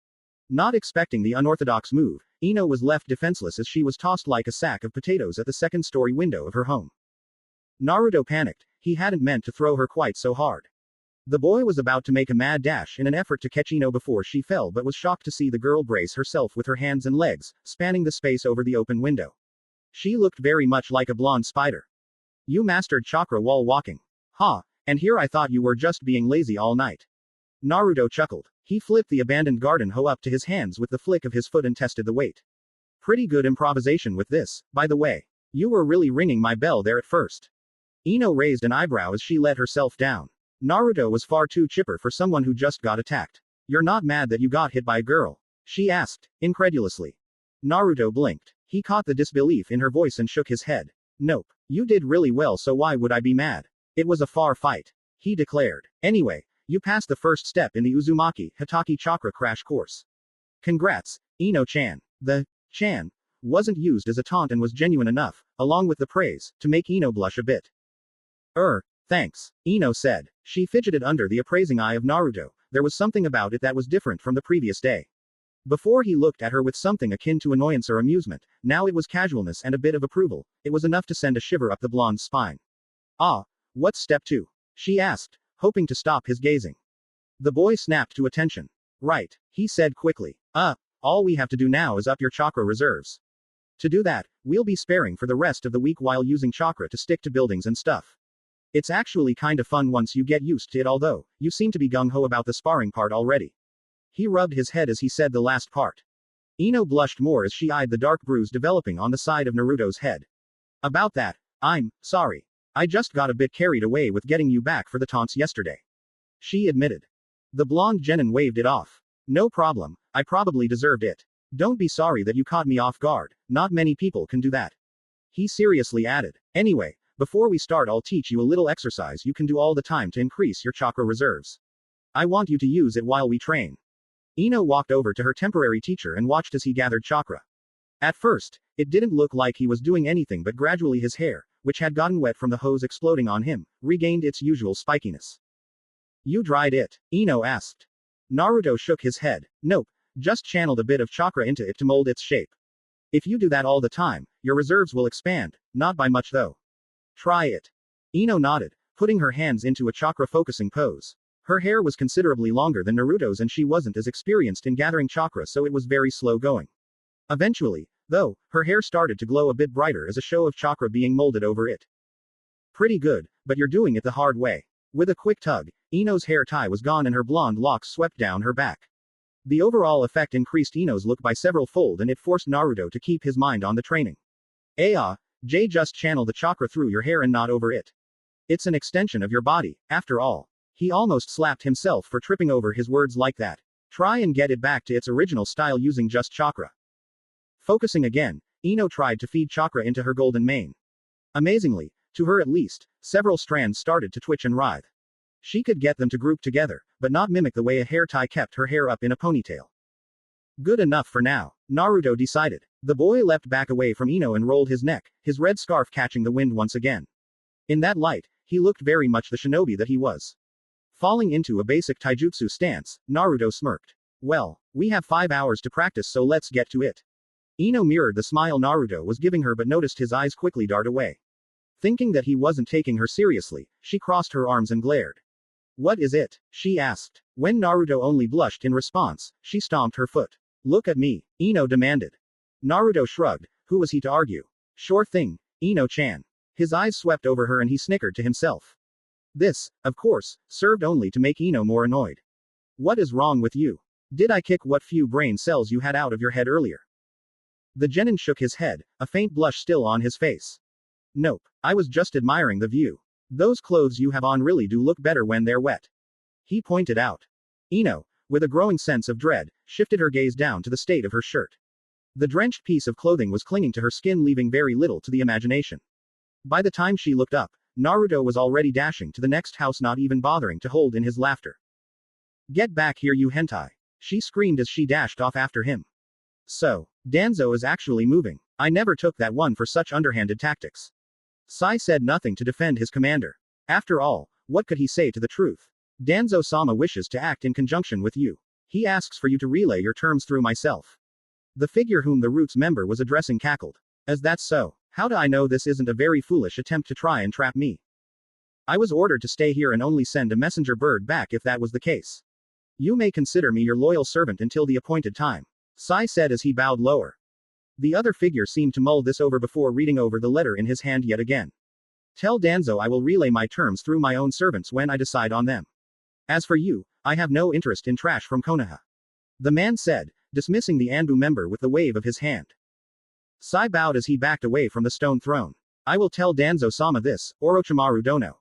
Not expecting the unorthodox move, Ino was left defenseless as she was tossed like a sack of potatoes at the second-story window of her home. Naruto panicked. He hadn't meant to throw her quite so hard. The boy was about to make a mad dash in an effort to catch Ino before she fell, but was shocked to see the girl brace herself with her hands and legs, spanning the space over the open window. She looked very much like a blonde spider. You mastered chakra wall walking. Ha, and here I thought you were just being lazy all night. Naruto chuckled. He flipped the abandoned garden hoe up to his hands with the flick of his foot and tested the weight. Pretty good improvisation with this, by the way. You were really ringing my bell there at first. Ino raised an eyebrow as she let herself down. Naruto was far too chipper for someone who just got attacked. You're not mad that you got hit by a girl? She asked, incredulously. Naruto blinked. He caught the disbelief in her voice and shook his head. Nope. You did really well, so why would I be mad? It was a far fight. He declared. Anyway, you passed the first step in the Uzumaki Hataki Chakra crash course. Congrats, Ino-chan. The chan wasn't used as a taunt and was genuine enough, along with the praise, to make Ino blush a bit. Thanks, Ino said. She fidgeted under the appraising eye of Naruto. There was something about it that was different from the previous day. Before he looked at her with something akin to annoyance or amusement, now it was casualness and a bit of approval. It was enough to send a shiver up the blonde's spine. Ah, what's step 2? She asked, hoping to stop his gazing. The boy snapped to attention. Right, he said quickly. All we have to do now is up your chakra reserves. To do that, we'll be sparing for the rest of the week while using chakra to stick to buildings and stuff. It's actually kinda fun once you get used to it, although, you seem to be gung-ho about the sparring part already. He rubbed his head as he said the last part. Ino blushed more as she eyed the dark bruise developing on the side of Naruto's head. About that, I'm sorry. I just got a bit carried away with getting you back for the taunts yesterday. She admitted. The blonde genin waved it off. No problem, I probably deserved it. Don't be sorry that you caught me off guard, not many people can do that. He seriously added. Anyway, before we start, I'll teach you a little exercise you can do all the time to increase your chakra reserves. I want you to use it while we train. Ino walked over to her temporary teacher and watched as he gathered chakra. At first, it didn't look like he was doing anything, but gradually his hair, which had gotten wet from the hose exploding on him, regained its usual spikiness. You dried it? Ino asked. Naruto shook his head. Nope, just channeled a bit of chakra into it to mold its shape. If you do that all the time, your reserves will expand, not by much though. Try it. Ino nodded, putting her hands into a chakra-focusing pose. Her hair was considerably longer than Naruto's and she wasn't as experienced in gathering chakra, so it was very slow going. Eventually, though, her hair started to glow a bit brighter as a show of chakra being molded over it. Pretty good, but you're doing it the hard way. With a quick tug, Ino's hair tie was gone and her blonde locks swept down her back. The overall effect increased Ino's look by several fold and it forced Naruto to keep his mind on the training. Jay, just channel the chakra through your hair and not over it. It's an extension of your body, after all. He almost slapped himself for tripping over his words like that. Try and get it back to its original style using just chakra. Focusing again, Ino tried to feed chakra into her golden mane. Amazingly, to her at least, several strands started to twitch and writhe. She could get them to group together, but not mimic the way a hair tie kept her hair up in a ponytail. Good enough for now, Naruto decided. The boy leapt back away from Ino and rolled his neck, his red scarf catching the wind once again. In that light, he looked very much the shinobi that he was. Falling into a basic taijutsu stance, Naruto smirked. Well, we have 5 hours to practice, so let's get to it. Ino mirrored the smile Naruto was giving her but noticed his eyes quickly dart away. Thinking that he wasn't taking her seriously, she crossed her arms and glared. What is it? She asked. When Naruto only blushed in response, she stomped her foot. Look at me, Ino demanded. Naruto shrugged. Who was he to argue? Sure thing, Ino-chan. His eyes swept over her and he snickered to himself. This, of course, served only to make Ino more annoyed. What is wrong with you? Did I kick what few brain cells you had out of your head earlier? The genin shook his head, a faint blush still on his face. Nope, I was just admiring the view. Those clothes you have on really do look better when they're wet. He pointed out. Ino, with a growing sense of dread, shifted her gaze down to the state of her shirt. The drenched piece of clothing was clinging to her skin, leaving very little to the imagination. By the time she looked up, Naruto was already dashing to the next house, not even bothering to hold in his laughter. Get back here, you hentai! She screamed as she dashed off after him. So, Danzo is actually moving. I never took that one for such underhanded tactics. Sai said nothing to defend his commander. After all, what could he say to the truth? Danzo-sama wishes to act in conjunction with you. He asks for you to relay your terms through myself. The figure whom the Roots member was addressing cackled. As that's so, how do I know this isn't a very foolish attempt to try and trap me? I was ordered to stay here and only send a messenger bird back if that was the case. You may consider me your loyal servant until the appointed time, Sai said as he bowed lower. The other figure seemed to mull this over before reading over the letter in his hand yet again. Tell Danzo I will relay my terms through my own servants when I decide on them. As for you, I have no interest in trash from Konoha. The man said, dismissing the Anbu member with the wave of his hand. Sai bowed as he backed away from the stone throne. I will tell Danzo-sama this, Orochimaru Dono.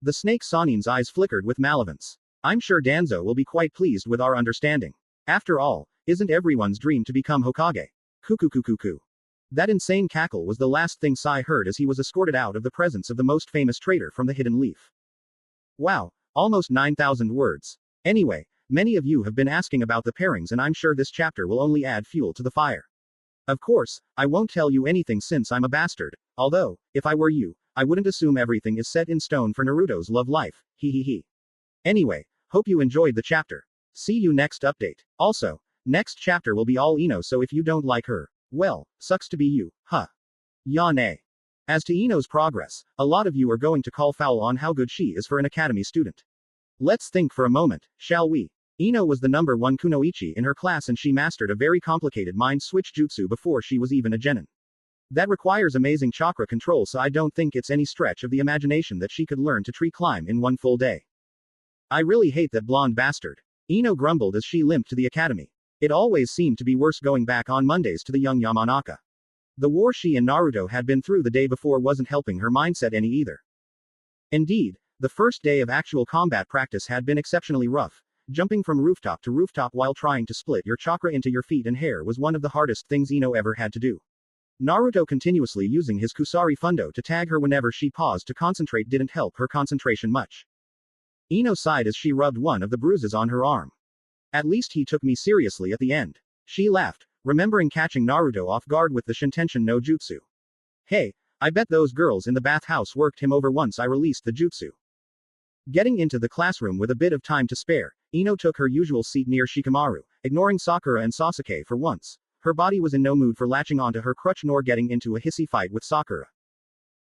The snake Sanin's eyes flickered with malevolence. I'm sure Danzo will be quite pleased with our understanding. After all, isn't everyone's dream to become Hokage? Kukukukuku. That insane cackle was the last thing Sai heard as he was escorted out of the presence of the most famous traitor from the Hidden Leaf. Wow, almost 9,000 words. Anyway, many of you have been asking about the pairings and I'm sure this chapter will only add fuel to the fire. Of course, I won't tell you anything since I'm a bastard, although, if I were you, I wouldn't assume everything is set in stone for Naruto's love life, he. Anyway, hope you enjoyed the chapter. See you next update. Also, next chapter will be all Ino, so if you don't like her, well, sucks to be you, huh? Yane. As to Ino's progress, a lot of you are going to call foul on how good she is for an academy student. Let's think for a moment, shall we? Ino was the number 1 kunoichi in her class and she mastered a very complicated mind switch jutsu before she was even a genin. That requires amazing chakra control, so I don't think it's any stretch of the imagination that she could learn to tree climb in one full day. I really hate that blonde bastard. Ino grumbled as she limped to the academy. It always seemed to be worse going back on Mondays to the young Yamanaka. The war she and Naruto had been through the day before wasn't helping her mindset any either. Indeed, the first day of actual combat practice had been exceptionally rough. Jumping from rooftop to rooftop while trying to split your chakra into your feet and hair was one of the hardest things Ino ever had to do. Naruto continuously using his Kusari Fundo to tag her whenever she paused to concentrate didn't help her concentration much. Ino sighed as she rubbed one of the bruises on her arm. At least he took me seriously at the end. She laughed, remembering catching Naruto off guard with the Shintention no Jutsu. Hey, I bet those girls in the bathhouse worked him over once I released the jutsu. Getting into the classroom with a bit of time to spare, Ino took her usual seat near Shikamaru, ignoring Sakura and Sasuke for once. Her body was in no mood for latching onto her crutch nor getting into a hissy fight with Sakura.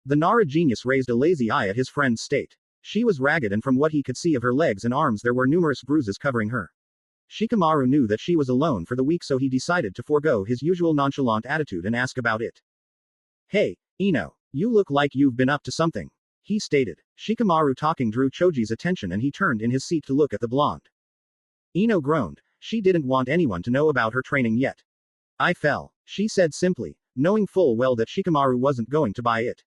The Nara genius raised a lazy eye at his friend's state. She was ragged and from what he could see of her legs and arms there were numerous bruises covering her. Shikamaru knew that she was alone for the week, so he decided to forego his usual nonchalant attitude and ask about it. Hey, Ino, you look like you've been up to something, he stated. Shikamaru talking drew Choji's attention and he turned in his seat to look at the blonde. Ino groaned. She didn't want anyone to know about her training yet. I fell, she said simply, knowing full well that Shikamaru wasn't going to buy it.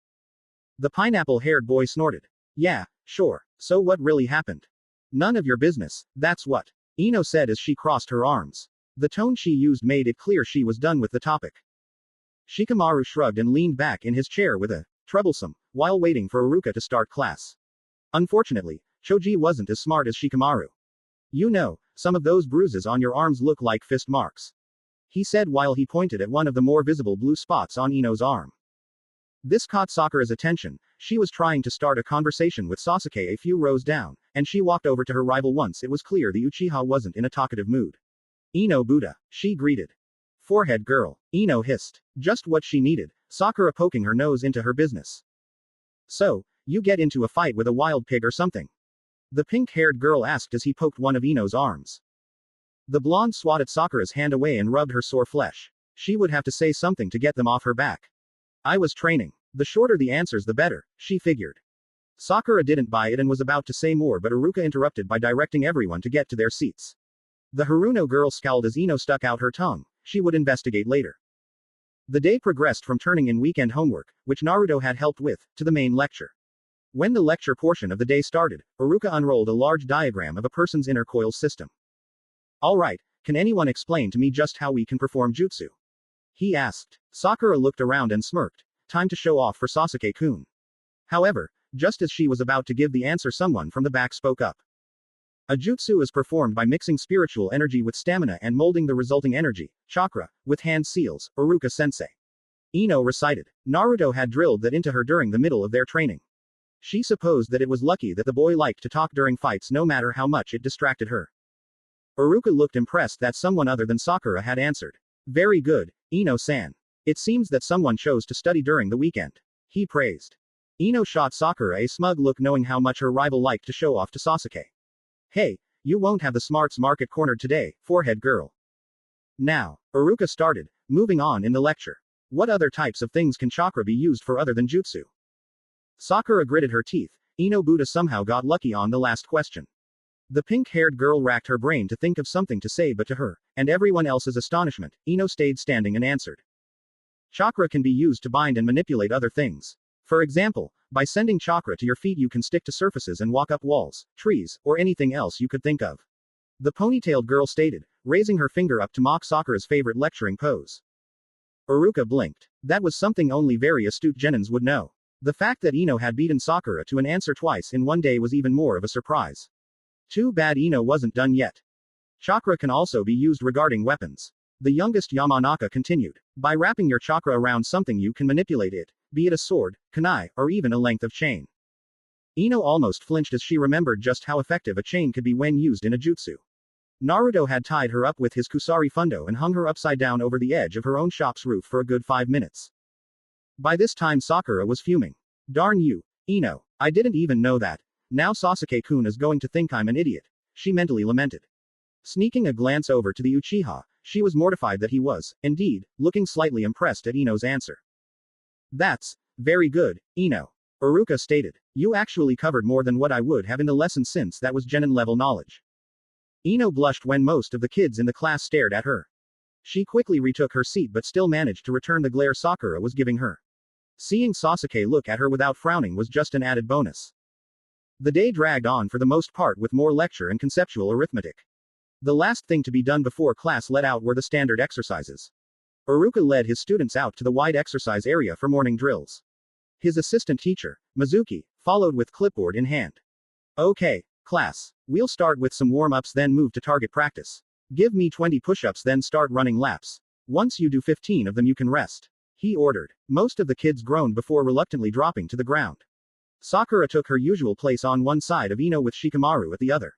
The pineapple-haired boy snorted. Yeah, sure, so what really happened? None of your business, that's what, Ino said as she crossed her arms. The tone she used made it clear she was done with the topic. Shikamaru shrugged and leaned back in his chair with a troublesome, while waiting for Iruka to start class. Unfortunately, Choji wasn't as smart as Shikamaru. You know, some of those bruises on your arms look like fist marks. He said while he pointed at one of the more visible blue spots on Ino's arm. This caught Sakura's attention. She was trying to start a conversation with Sasuke a few rows down, and she walked over to her rival once it was clear the Uchiha wasn't in a talkative mood. Ino Buddha, she greeted. Forehead girl, Ino hissed. Just what she needed, Sakura poking her nose into her business. So, you get into a fight with a wild pig or something? The pink-haired girl asked as he poked one of Ino's arms. The blonde swatted Sakura's hand away and rubbed her sore flesh. She would have to say something to get them off her back. I was training. The shorter the answers the better, she figured. Sakura didn't buy it and was about to say more but Iruka interrupted by directing everyone to get to their seats. The Haruno girl scowled as Ino stuck out her tongue. She would investigate later. The day progressed from turning in weekend homework, which Naruto had helped with, to the main lecture. When the lecture portion of the day started, Iruka unrolled a large diagram of a person's inner coil system. Alright, can anyone explain to me just how we can perform jutsu? He asked. Sakura looked around and smirked. Time to show off for Sasuke-kun. However, just as she was about to give the answer someone from the back spoke up. A jutsu is performed by mixing spiritual energy with stamina and molding the resulting energy, chakra, with hand seals, Iruka-sensei. Ino recited. Naruto had drilled that into her during the middle of their training. She supposed that it was lucky that the boy liked to talk during fights no matter how much it distracted her. Iruka looked impressed that someone other than Sakura had answered. Very good, Ino-san. It seems that someone chose to study during the weekend. He praised. Ino shot Sakura a smug look knowing how much her rival liked to show off to Sasuke. Hey, you won't have the smarts market cornered today, forehead girl. Now, Iruka started, moving on in the lecture. What other types of things can chakra be used for other than jutsu? Sakura gritted her teeth. Ino Buddha somehow got lucky on the last question. The pink-haired girl racked her brain to think of something to say but to her, and everyone else's astonishment, Ino stayed standing and answered. Chakra can be used to bind and manipulate other things. For example, by sending chakra to your feet you can stick to surfaces and walk up walls, trees, or anything else you could think of. The ponytailed girl stated, raising her finger up to mock Sakura's favorite lecturing pose. Iruka blinked. That was something only very astute genins would know. The fact that Ino had beaten Sakura to an answer twice in one day was even more of a surprise. Too bad Ino wasn't done yet. Chakra can also be used regarding weapons. The youngest Yamanaka continued. By wrapping your chakra around something you can manipulate it, be it a sword, kunai, or even a length of chain. Ino almost flinched as she remembered just how effective a chain could be when used in a jutsu. Naruto had tied her up with his kusari fundo and hung her upside down over the edge of her own shop's roof for a good 5 minutes. By this time Sakura was fuming. Darn you, Ino, I didn't even know that. Now Sasuke-kun is going to think I'm an idiot, she mentally lamented. Sneaking a glance over to the Uchiha, she was mortified that he was, indeed, looking slightly impressed at Ino's answer. That's very good, Ino. Iruka stated. You actually covered more than what I would have in the lesson since that was genin level knowledge. Ino blushed when most of the kids in the class stared at her. She quickly retook her seat but still managed to return the glare Sakura was giving her. Seeing Sasuke look at her without frowning was just an added bonus. The day dragged on for the most part with more lecture and conceptual arithmetic. The last thing to be done before class let out were the standard exercises. Iruka led his students out to the wide exercise area for morning drills. His assistant teacher, Mizuki, followed with clipboard in hand. Okay, class. We'll start with some warm-ups then move to target practice. Give me 20 push-ups then start running laps. Once you do 15 of them you can rest. He ordered. Most of the kids groaned before reluctantly dropping to the ground. Sakura took her usual place on one side of Ino with Shikamaru at the other.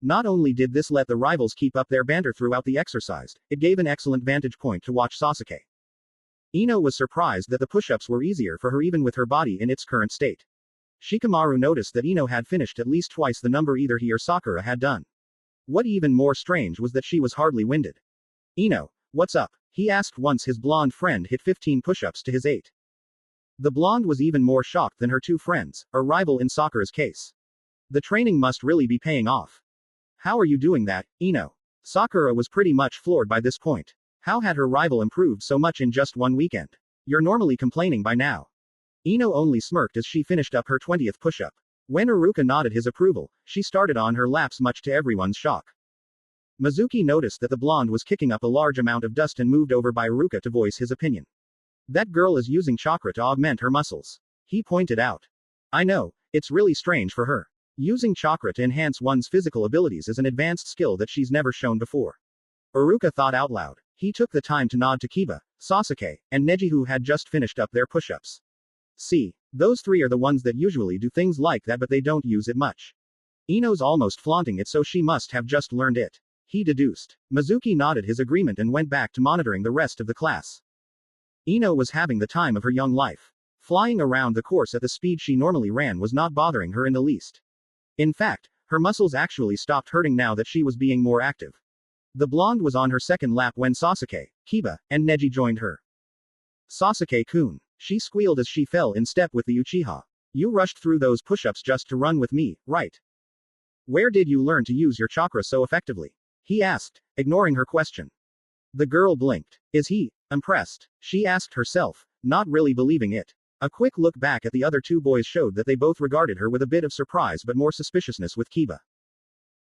Not only did this let the rivals keep up their banter throughout the exercise, it gave an excellent vantage point to watch Sasuke. Ino was surprised that the push-ups were easier for her even with her body in its current state. Shikamaru noticed that Ino had finished at least twice the number either he or Sakura had done. What even more strange was that she was hardly winded. Ino, what's up? He asked once his blonde friend hit 15 push-ups to his 8. The blonde was even more shocked than her two friends, a rival in Sakura's case. The training must really be paying off. How are you doing that, Ino? Sakura was pretty much floored by this point. How had her rival improved so much in just one weekend? You're normally complaining by now. Ino only smirked as she finished up her 20th push-up. When Iruka nodded his approval, she started on her laps much to everyone's shock. Mizuki noticed that the blonde was kicking up a large amount of dust and moved over by Iruka to voice his opinion. That girl is using chakra to augment her muscles. He pointed out. I know, it's really strange for her. Using chakra to enhance one's physical abilities is an advanced skill that she's never shown before. Uruka thought out loud. He took the time to nod to Kiba, Sasuke, and Neji, who had just finished up their push-ups. See, those three are the ones that usually do things like that, but they don't use it much. Ino's almost flaunting it, so she must have just learned it. He deduced. Mizuki nodded his agreement and went back to monitoring the rest of the class. Ino was having the time of her young life. Flying around the course at the speed she normally ran was not bothering her in the least. In fact, her muscles actually stopped hurting now that she was being more active. The blonde was on her second lap when Sasuke, Kiba, and Neji joined her. Sasuke-kun, she squealed as she fell in step with the Uchiha. You rushed through those push-ups just to run with me, right? Where did you learn to use your chakra so effectively? He asked, ignoring her question. The girl blinked. Is he impressed? She asked herself, not really believing it. A quick look back at the other two boys showed that they both regarded her with a bit of surprise but more suspiciousness with Kiba.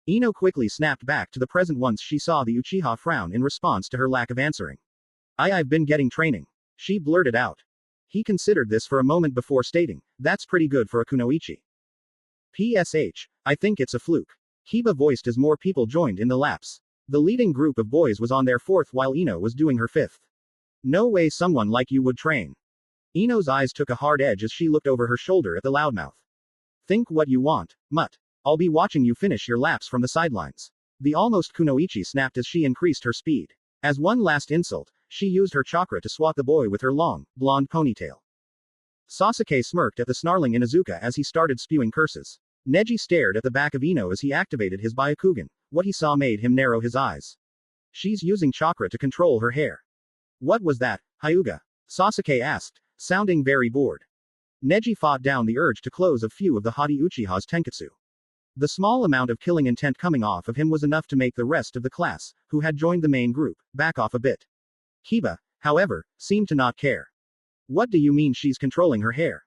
Ino quickly snapped back to the present once she saw the Uchiha frown in response to her lack of answering. I've been getting training. She blurted out. He considered this for a moment before stating, that's pretty good for a kunoichi. PSH, I think it's a fluke. Kiba voiced as more people joined in the laps. The leading group of boys was on their fourth while Ino was doing her fifth. No way someone like you would train. Ino's eyes took a hard edge as she looked over her shoulder at the loudmouth. Think what you want, mutt. I'll be watching you finish your laps from the sidelines. The almost kunoichi snapped as she increased her speed. As one last insult, she used her chakra to swat the boy with her long, blonde ponytail. Sasuke smirked at the snarling Inuzuka as he started spewing curses. Neji stared at the back of Ino as he activated his Byakugan. What he saw made him narrow his eyes. She's using chakra to control her hair. What was that, Hyuga? Sasuke asked, sounding very bored. Neji fought down the urge to close a few of the haughty Uchiha's tenketsu. The small amount of killing intent coming off of him was enough to make the rest of the class, who had joined the main group, back off a bit. Kiba, however, seemed to not care. What do you mean she's controlling her hair?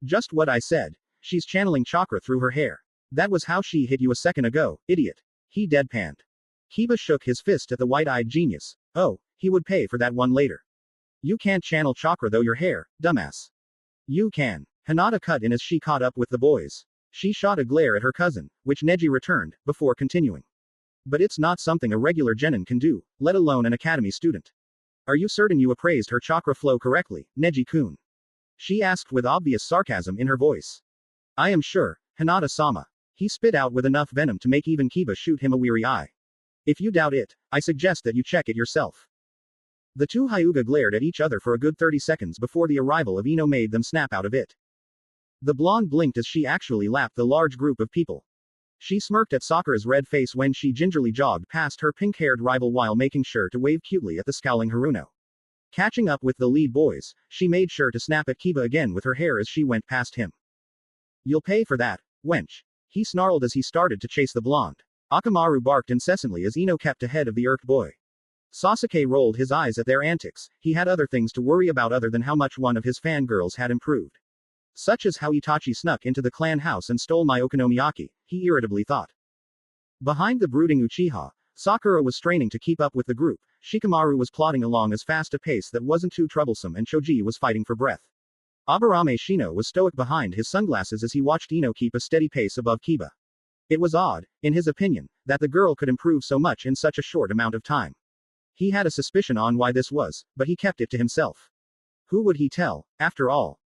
Just what I said. She's channeling chakra through her hair. That was how she hit you a second ago, idiot. He deadpanned. Kiba shook his fist at the white-eyed genius. Oh, he would pay for that one later. You can't channel chakra though your hair, dumbass. You can. Hinata cut in as she caught up with the boys. She shot a glare at her cousin, which Neji returned, before continuing. But it's not something a regular genin can do, let alone an academy student. Are you certain you appraised her chakra flow correctly, Neji-kun? She asked with obvious sarcasm in her voice. I am sure, Hinata-sama. He spit out with enough venom to make even Kiba shoot him a weary eye. If you doubt it, I suggest that you check it yourself. The two Hyuga glared at each other for a good 30 seconds before the arrival of Ino made them snap out of it. The blonde blinked as she actually lapped the large group of people. She smirked at Sakura's red face when she gingerly jogged past her pink-haired rival while making sure to wave cutely at the scowling Haruno. Catching up with the lead boys, she made sure to snap at Kiba again with her hair as she went past him. You'll pay for that, wench. He snarled as he started to chase the blonde. Akamaru barked incessantly as Ino kept ahead of the irked boy. Sasuke rolled his eyes at their antics. He had other things to worry about other than how much one of his fangirls had improved. Such as how Itachi snuck into the clan house and stole my okonomiyaki, he irritably thought. Behind the brooding Uchiha, Sakura was straining to keep up with the group, Shikamaru was plodding along as fast a pace that wasn't too troublesome, and Choji was fighting for breath. Aburame Shino was stoic behind his sunglasses as he watched Ino keep a steady pace above Kiba. It was odd, in his opinion, that the girl could improve so much in such a short amount of time. He had a suspicion on why this was, but he kept it to himself. Who would he tell, after all?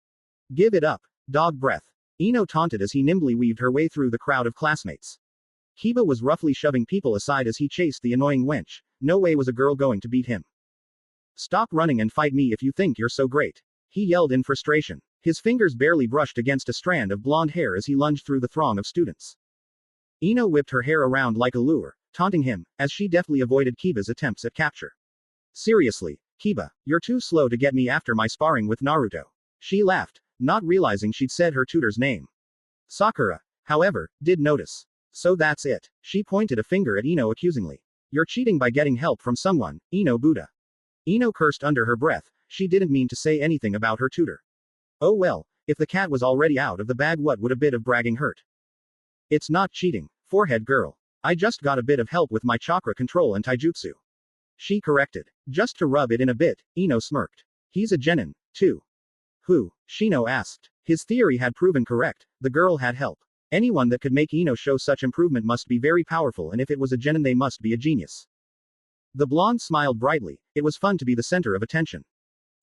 Give it up, dog breath. Ino taunted as he nimbly weaved her way through the crowd of classmates. Kiba was roughly shoving people aside as he chased the annoying wench. No way was a girl going to beat him. Stop running and fight me if you think you're so great. He yelled in frustration. His fingers barely brushed against a strand of blonde hair as he lunged through the throng of students. Ino whipped her hair around like a lure, taunting him, as she deftly avoided Kiba's attempts at capture. Seriously, Kiba, you're too slow to get me after my sparring with Naruto. She laughed, not realizing she'd said her tutor's name. Sakura, however, did notice. So that's it. She pointed a finger at Ino accusingly. You're cheating by getting help from someone, Ino Buddha. Ino cursed under her breath. She didn't mean to say anything about her tutor. Oh well, if the cat was already out of the bag, what would a bit of bragging hurt? It's not cheating, forehead girl. I just got a bit of help with my chakra control and taijutsu. She corrected. Just to rub it in a bit, Ino smirked. He's a genin, too. Who? Shino asked. His theory had proven correct, the girl had help. Anyone that could make Ino show such improvement must be very powerful, and if it was a genin, they must be a genius. The blonde smiled brightly. It was fun to be the center of attention.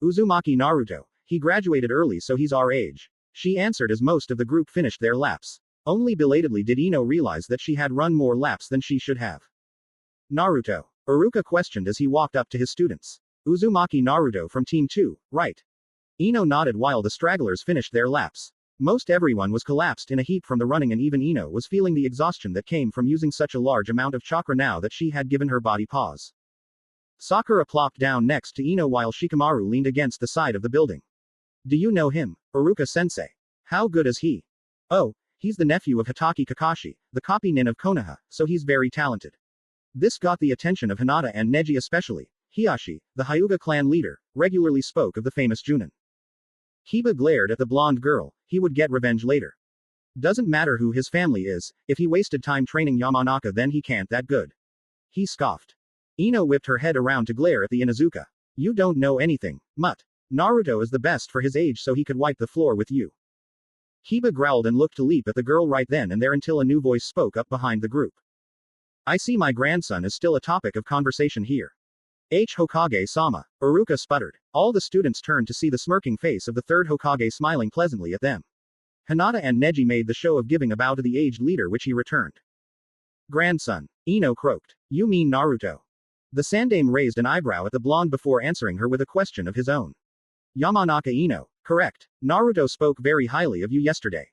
Uzumaki Naruto. He graduated early, so he's our age. She answered as most of the group finished their laps. Only belatedly did Ino realize that she had run more laps than she should have. Naruto. Iruka questioned as he walked up to his students. Uzumaki Naruto from Team 2, right? Ino nodded while the stragglers finished their laps. Most everyone was collapsed in a heap from the running, and even Ino was feeling the exhaustion that came from using such a large amount of chakra now that she had given her body pause. Sakura plopped down next to Ino while Shikamaru leaned against the side of the building. Do you know him, Iruka-sensei? How good is he? Oh, he's the nephew of Hitaki Kakashi, the copy nin of Konoha, so he's very talented. This got the attention of Hinata and Neji especially. Hiashi, the Hyuga clan leader, regularly spoke of the famous Junin. Kiba glared at the blonde girl. He would get revenge later. Doesn't matter who his family is, if he wasted time training Yamanaka then he can't that good. He scoffed. Ino whipped her head around to glare at the Inuzuka. You don't know anything, mutt. Naruto is the best for his age, so he could wipe the floor with you. Kiba growled and looked to leap at the girl right then and there until a new voice spoke up behind the group. I see my grandson is still a topic of conversation here. Hokage-sama. Iruka sputtered. All the students turned to see the smirking face of the third Hokage smiling pleasantly at them. Hinata and Neji made the show of giving a bow to the aged leader, which he returned. Grandson. Ino croaked. You mean Naruto? The Sandame raised an eyebrow at the blonde before answering her with a question of his own. Yamanaka Ino. Correct. Naruto spoke very highly of you yesterday.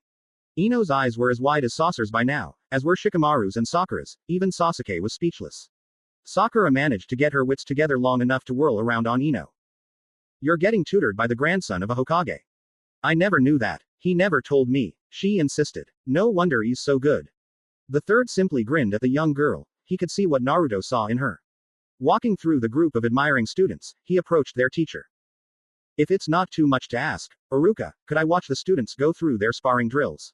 Ino's eyes were as wide as saucers by now, as were Shikamaru's and Sakura's. Even Sasuke was speechless. Sakura managed to get her wits together long enough to whirl around on Ino. You're getting tutored by the grandson of a Hokage. I never knew that. He never told me. She insisted. No wonder he's so good. The third simply grinned at the young girl. He could see what Naruto saw in her. Walking through the group of admiring students, he approached their teacher. If it's not too much to ask, Iruka, could I watch the students go through their sparring drills?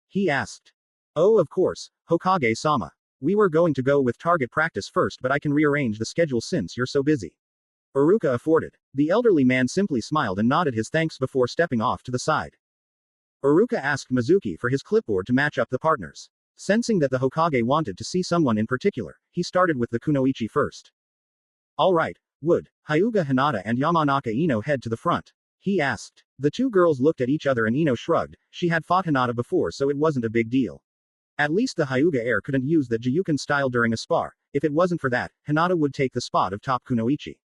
He asked. Oh, of course, Hokage-sama. We were going to go with target practice first, but I can rearrange the schedule since you're so busy. Iruka afforded. The elderly man simply smiled and nodded his thanks before stepping off to the side. Iruka asked Mizuki for his clipboard to match up the partners. Sensing that the Hokage wanted to see someone in particular, he started with the kunoichi first. Alright, would Hyuga Hinata and Yamanaka Ino head to the front? He asked. The two girls looked at each other and Ino shrugged. She had fought Hinata before, so it wasn't a big deal. At least the Hyuga heir couldn't use the Jiyuken style during a spar. If it wasn't for that, Hinata would take the spot of top kunoichi.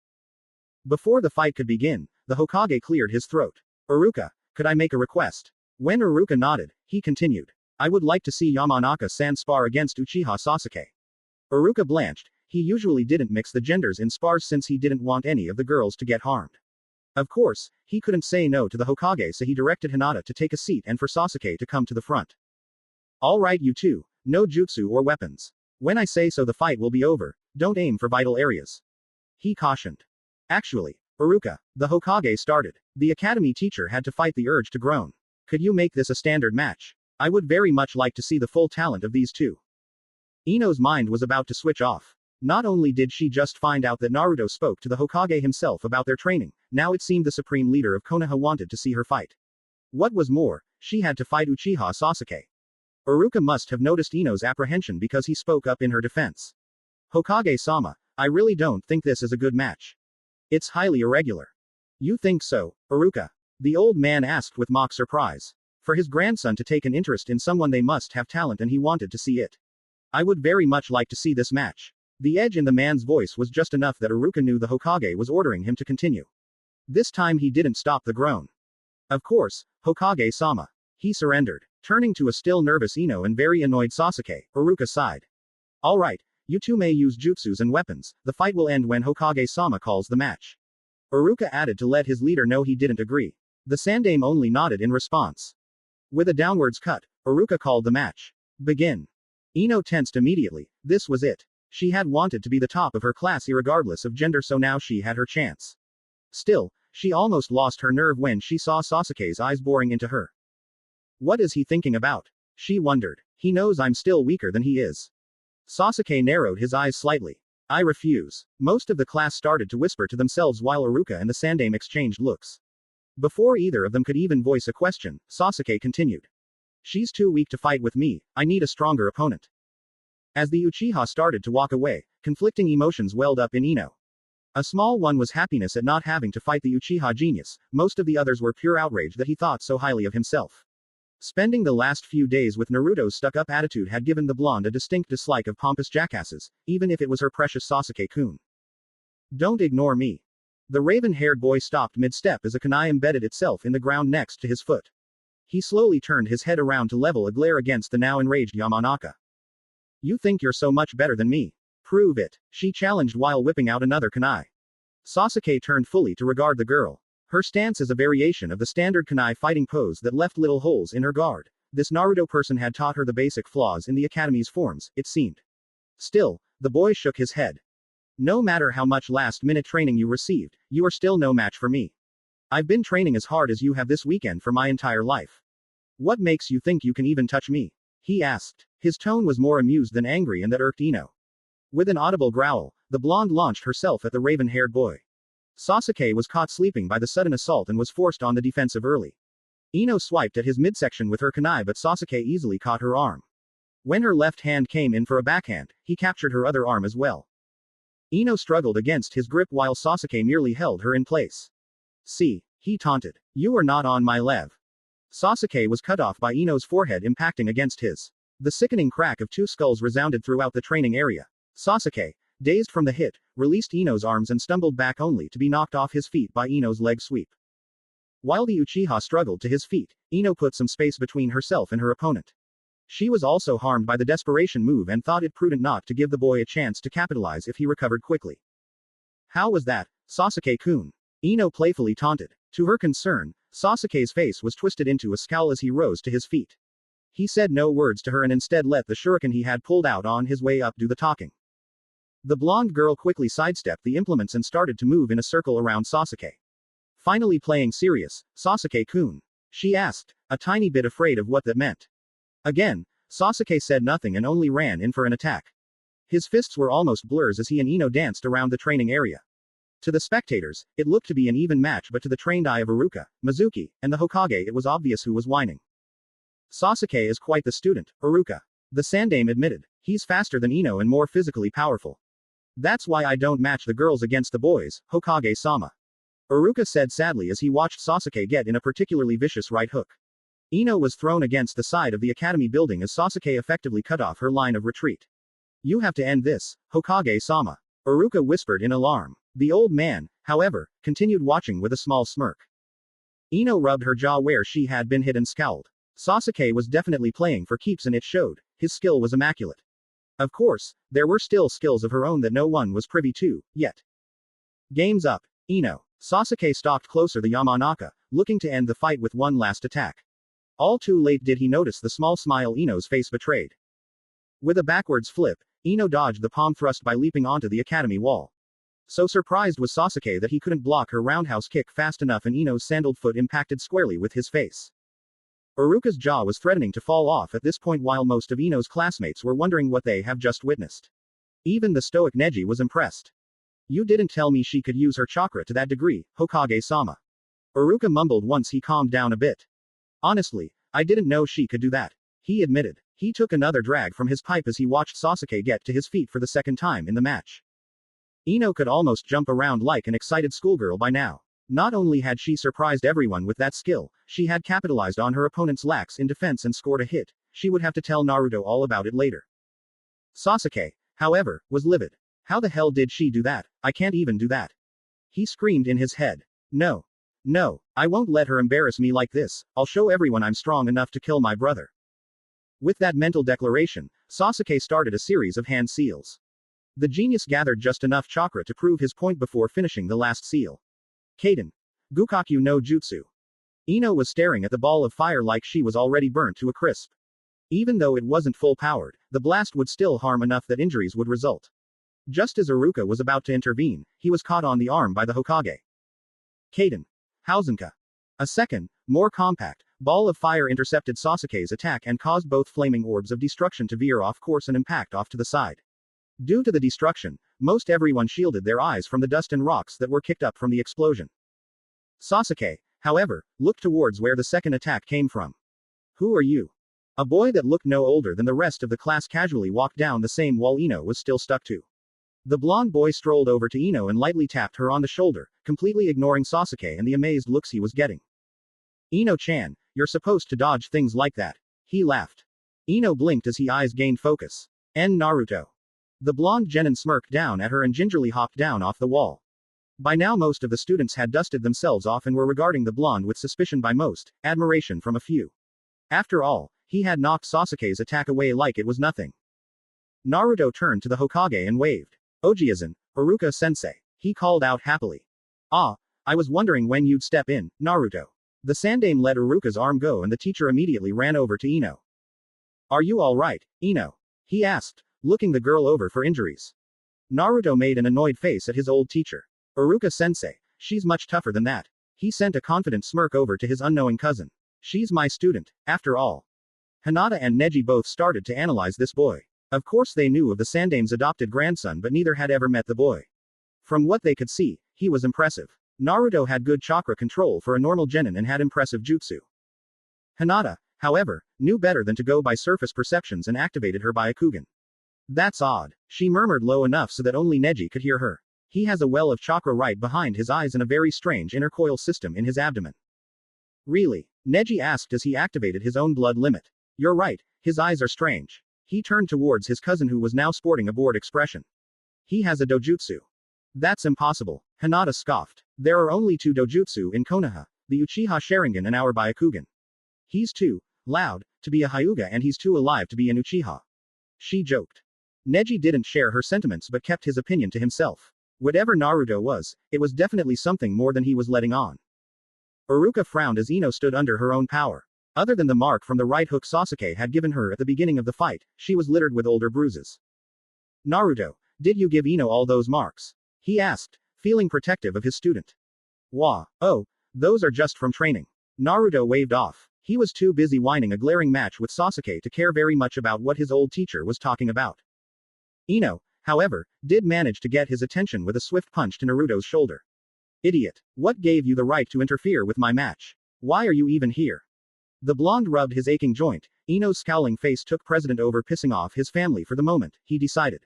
Before the fight could begin, the Hokage cleared his throat. Iruka, could I make a request? When Iruka nodded, he continued. I would like to see Yamanaka-san spar against Uchiha Sasuke. Iruka blanched. He usually didn't mix the genders in spars since he didn't want any of the girls to get harmed. Of course, he couldn't say no to the Hokage, so he directed Hinata to take a seat and for Sasuke to come to the front. Alright, you two, no jutsu or weapons. When I say so, the fight will be over. Don't aim for vital areas. He cautioned. Actually, Iruka, the Hokage started. The academy teacher had to fight the urge to groan. Could you make this a standard match? I would very much like to see the full talent of these two. Ino's mind was about to switch off. Not only did she just find out that Naruto spoke to the Hokage himself about their training, now it seemed the supreme leader of Konoha wanted to see her fight. What was more, she had to fight Uchiha Sasuke. Iruka must have noticed Ino's apprehension because he spoke up in her defense. Hokage-sama, I really don't think this is a good match. It's highly irregular. You think so, Iruka? The old man asked with mock surprise. For his grandson to take an interest in someone, they must have talent, and he wanted to see it. I would very much like to see this match. The edge in the man's voice was just enough that Iruka knew the Hokage was ordering him to continue. This time he didn't stop the groan. Of course, Hokage-sama. He surrendered. Turning to a still nervous Ino and very annoyed Sasuke, Iruka sighed. Alright, you two may use jutsus and weapons. The fight will end when Hokage-sama calls the match. Iruka added to let his leader know he didn't agree. The Sandame only nodded in response. With a downwards cut, Iruka called the match. Begin. Ino tensed immediately. This was it. She had wanted to be the top of her class irregardless of gender, so now she had her chance. Still, she almost lost her nerve when she saw Sasuke's eyes boring into her. What is he thinking about? She wondered. He knows I'm still weaker than he is. Sasuke narrowed his eyes slightly. I refuse. Most of the class started to whisper to themselves while Iruka and the Sandame exchanged looks. Before either of them could even voice a question, Sasuke continued. She's too weak to fight with me, I need a stronger opponent. As the Uchiha started to walk away, conflicting emotions welled up in Ino. A small one was happiness at not having to fight the Uchiha genius, most of the others were pure outrage that he thought so highly of himself. Spending the last few days with Naruto's stuck-up attitude had given the blonde a distinct dislike of pompous jackasses, even if it was her precious Sasuke-kun. Don't ignore me. The raven-haired boy stopped mid-step as a kunai embedded itself in the ground next to his foot. He slowly turned his head around to level a glare against the now enraged Yamanaka. You think you're so much better than me? Prove it, she challenged while whipping out another kunai. Sasuke turned fully to regard the girl. Her stance is a variation of the standard kunai fighting pose that left little holes in her guard. This Naruto person had taught her the basic flaws in the academy's forms, it seemed. Still, the boy shook his head. No matter how much last-minute training you received, you are still no match for me. I've been training as hard as you have this weekend for my entire life. What makes you think you can even touch me? He asked. His tone was more amused than angry, and that irked Ino. With an audible growl, the blonde launched herself at the raven-haired boy. Sasuke was caught sleeping by the sudden assault and was forced on the defensive early. Ino swiped at his midsection with her kunai, but Sasuke easily caught her arm. When her left hand came in for a backhand, he captured her other arm as well. Ino struggled against his grip while Sasuke merely held her in place. See, he taunted. You are not on my level. Sasuke was cut off by Ino's forehead impacting against his. The sickening crack of two skulls resounded throughout the training area. Sasuke, dazed from the hit, released Ino's arms and stumbled back only to be knocked off his feet by Ino's leg sweep. While the Uchiha struggled to his feet, Ino put some space between herself and her opponent. She was also harmed by the desperation move and thought it prudent not to give the boy a chance to capitalize if he recovered quickly. How was that, Sasuke-kun? Ino playfully taunted. To her concern, Sasuke's face was twisted into a scowl as he rose to his feet. He said no words to her and instead let the shuriken he had pulled out on his way up do the talking. The blonde girl quickly sidestepped the implements and started to move in a circle around Sasuke. Finally playing serious, Sasuke-kun? She asked, a tiny bit afraid of what that meant. Again, Sasuke said nothing and only ran in for an attack. His fists were almost blurs as he and Ino danced around the training area. To the spectators, it looked to be an even match, but to the trained eye of Iruka, Mizuki, and the Hokage it was obvious who was whining. Sasuke is quite the student, Iruka. The Sandame admitted. He's faster than Ino and more physically powerful. That's why I don't match the girls against the boys, Hokage-sama. Iruka said sadly as he watched Sasuke get in a particularly vicious right hook. Ino was thrown against the side of the academy building as Sasuke effectively cut off her line of retreat. You have to end this, Hokage-sama. Iruka whispered in alarm. The old man, however, continued watching with a small smirk. Ino rubbed her jaw where she had been hit and scowled. Sasuke was definitely playing for keeps and it showed. His skill was immaculate. Of course, there were still skills of her own that no one was privy to, yet. Game's up, Ino. Sasuke stalked closer the Yamanaka, looking to end the fight with one last attack. All too late did he notice the small smile Ino's face betrayed. With a backwards flip, Ino dodged the palm thrust by leaping onto the academy wall. So surprised was Sasuke that he couldn't block her roundhouse kick fast enough and Ino's sandaled foot impacted squarely with his face. Iruka's jaw was threatening to fall off at this point while most of Ino's classmates were wondering what they have just witnessed. Even the stoic Neji was impressed. You didn't tell me she could use her chakra to that degree, Hokage-sama. Iruka mumbled once he calmed down a bit. Honestly, I didn't know she could do that. He admitted. He took another drag from his pipe as he watched Sasuke get to his feet for the second time in the match. Ino could almost jump around like an excited schoolgirl by now. Not only had she surprised everyone with that skill, she had capitalized on her opponent's lacks in defense and scored a hit. She would have to tell Naruto all about it later. Sasuke, however, was livid. How the hell did she do that? I can't even do that. He screamed in his head. No. No, I won't let her embarrass me like this. I'll show everyone I'm strong enough to kill my brother. With that mental declaration, Sasuke started a series of hand seals. The genius gathered just enough chakra to prove his point before finishing the last seal. Kaden. Gukaku no Jutsu. Ino was staring at the ball of fire like she was already burnt to a crisp. Even though it wasn't full-powered, the blast would still harm enough that injuries would result. Just as Iruka was about to intervene, he was caught on the arm by the Hokage. Kaden. Hausenka. A second, more compact, ball of fire intercepted Sasuke's attack and caused both flaming orbs of destruction to veer off course and impact off to the side. Due to the destruction, most everyone shielded their eyes from the dust and rocks that were kicked up from the explosion. Sasuke, however, looked towards where the second attack came from. Who are you? A boy that looked no older than the rest of the class casually walked down the same wall Ino was still stuck to. The blonde boy strolled over to Ino and lightly tapped her on the shoulder, completely ignoring Sasuke and the amazed looks he was getting. Ino-chan, you're supposed to dodge things like that. He laughed. Ino blinked as his eyes gained focus. Naruto. The blonde genin smirked down at her and gingerly hopped down off the wall. By now most of the students had dusted themselves off and were regarding the blonde with suspicion by most, admiration from a few. After all, he had knocked Sasuke's attack away like it was nothing. Naruto turned to the Hokage and waved. Ojiazan, Iruka-sensei. He called out happily. Ah, I was wondering when you'd step in, Naruto. The Sandame let Iruka's arm go and the teacher immediately ran over to Ino. Are you alright, Ino? He asked, looking the girl over for injuries. Naruto made an annoyed face at his old teacher. Iruka-sensei, she's much tougher than that. He sent a confident smirk over to his unknowing cousin. She's my student, after all. Hinata and Neji both started to analyze this boy. Of course they knew of the Sandame's adopted grandson but neither had ever met the boy. From what they could see, he was impressive. Naruto had good chakra control for a normal genin and had impressive jutsu. Hinata, however, knew better than to go by surface perceptions and activated her Byakugan. That's odd, she murmured low enough so that only Neji could hear her. He has a well of chakra right behind his eyes and a very strange inner coil system in his abdomen. Really? Neji asked as he activated his own blood limit. You're right, his eyes are strange. He turned towards his cousin who was now sporting a bored expression. He has a dojutsu. That's impossible, Hinata scoffed. There are only 2 dojutsu in Konoha, the Uchiha Sharingan and our Byakugan. He's too loud to be a Hyuga and he's too alive to be an Uchiha. She joked. Neji didn't share her sentiments but kept his opinion to himself. Whatever Naruto was, it was definitely something more than he was letting on. Iruka frowned as Ino stood under her own power. Other than the mark from the right hook Sasuke had given her at the beginning of the fight, she was littered with older bruises. Naruto, did you give Ino all those marks? He asked, feeling protective of his student. Wah, oh, those are just from training. Naruto waved off. He was too busy whining a glaring match with Sasuke to care very much about what his old teacher was talking about. Ino, however, did manage to get his attention with a swift punch to Naruto's shoulder. Idiot, what gave you the right to interfere with my match? Why are you even here? The blonde rubbed his aching joint. Ino's scowling face took precedent over pissing off his family for the moment, he decided.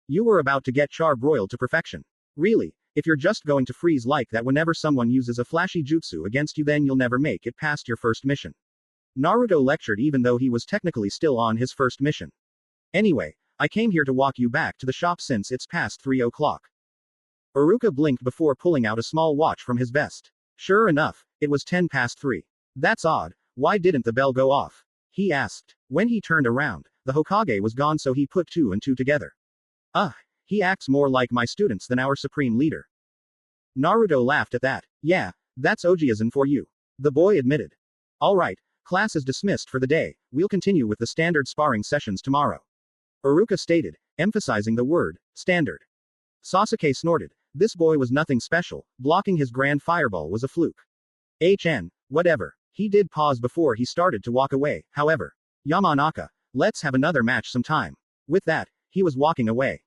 You were about to get char-broiled to perfection. Really, if you're just going to freeze like that whenever someone uses a flashy jutsu against you then you'll never make it past your first mission. Naruto lectured even though he was technically still on his first mission. Anyway, I came here to walk you back to the shop since it's past 3 o'clock. Iruka blinked before pulling out a small watch from his vest. Sure enough, it was 10 past 3. That's odd, why didn't the bell go off? He asked. When he turned around, the Hokage was gone so he put 2 and 2 together. He acts more like my students than our supreme leader. Naruto laughed at that. Yeah, that's Ojiazan for you. The boy admitted. Alright, class is dismissed for the day, we'll continue with the standard sparring sessions tomorrow. Iruka stated, emphasizing the word, standard. Sasuke snorted. This boy was nothing special, blocking his grand fireball was a fluke. Whatever. He did pause before he started to walk away, however. Yamanaka, let's have another match sometime. With that, he was walking away.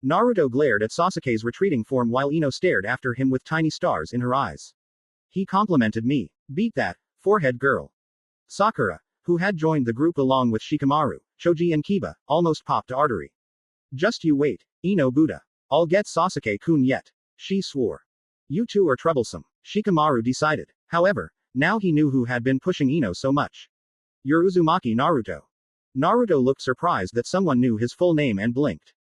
Naruto glared at Sasuke's retreating form while Ino stared after him with tiny stars in her eyes. He complimented me. Beat that, forehead girl. Sakura, who had joined the group along with Shikamaru, Choji and Kiba, almost popped a artery. Just you wait, Ino Buddha. I'll get Sasuke-kun yet. She swore. You two are troublesome, Shikamaru decided. However, now he knew who had been pushing Ino so much. You're Uzumaki Naruto. Naruto looked surprised that someone knew his full name and blinked.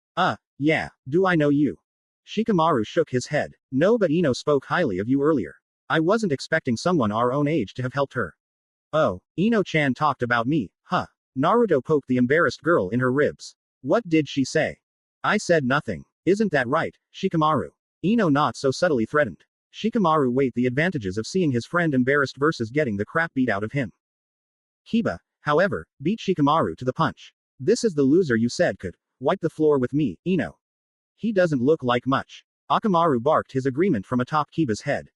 Yeah, do I know you? Shikamaru shook his head. No, but Ino spoke highly of you earlier. I wasn't expecting someone our own age to have helped her. Oh, Ino-chan talked about me, huh? Naruto poked the embarrassed girl in her ribs. What did she say? I said nothing. Isn't that right, Shikamaru? Ino not so subtly threatened. Shikamaru weighed the advantages of seeing his friend embarrassed versus getting the crap beat out of him. Kiba, however, beat Shikamaru to the punch. This is the loser you said could wipe the floor with me, Ino. He doesn't look like much. Akamaru barked his agreement from atop Kiba's head.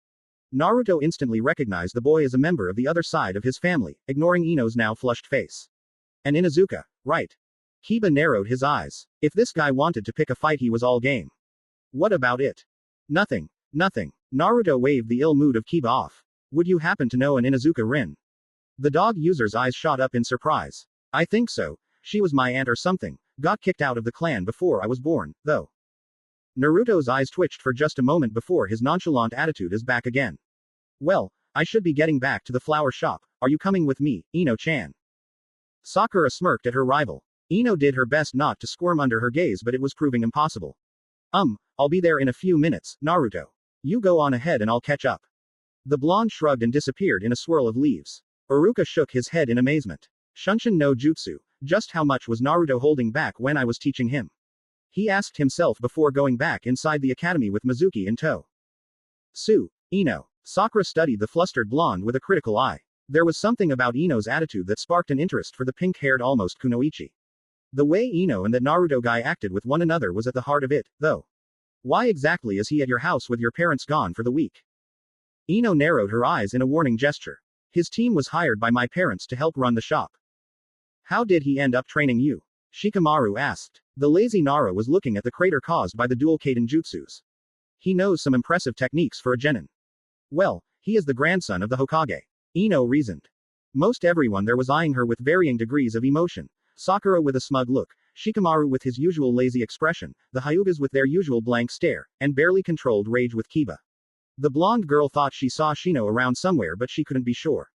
Naruto instantly recognized the boy as a member of the other side of his family, ignoring Ino's now flushed face. An Inuzuka, right? Kiba narrowed his eyes. If this guy wanted to pick a fight he was all game. What about it? Nothing. Naruto waved the ill mood of Kiba off. Would you happen to know an Inuzuka Rin? The dog user's eyes shot up in surprise. I think so. She was my aunt or something. Got kicked out of the clan before I was born, though. Naruto's eyes twitched for just a moment before his nonchalant attitude is back again. Well, I should be getting back to the flower shop. Are you coming with me, Ino-chan? Sakura smirked at her rival. Ino did her best not to squirm under her gaze, but it was proving impossible. I'll be there in a few minutes, Naruto. You go on ahead and I'll catch up. The blonde shrugged and disappeared in a swirl of leaves. Iruka shook his head in amazement. Shunshin no Jutsu, just how much was Naruto holding back when I was teaching him? He asked himself before going back inside the academy with Mizuki in tow. Ino. Sakura studied the flustered blonde with a critical eye. There was something about Ino's attitude that sparked an interest for the pink-haired almost kunoichi. The way Ino and that Naruto guy acted with one another was at the heart of it, though. Why exactly is he at your house with your parents gone for the week? Ino narrowed her eyes in a warning gesture. His team was hired by my parents to help run the shop. How did he end up training you? Shikamaru asked. The lazy Nara was looking at the crater caused by the dual Kaden jutsus. He knows some impressive techniques for a genin. Well, he is the grandson of the Hokage. Ino reasoned. Most everyone there was eyeing her with varying degrees of emotion. Sakura with a smug look, Shikamaru with his usual lazy expression, the Hyugas with their usual blank stare, and barely controlled rage with Kiba. The blonde girl thought she saw Shino around somewhere, but she couldn't be sure.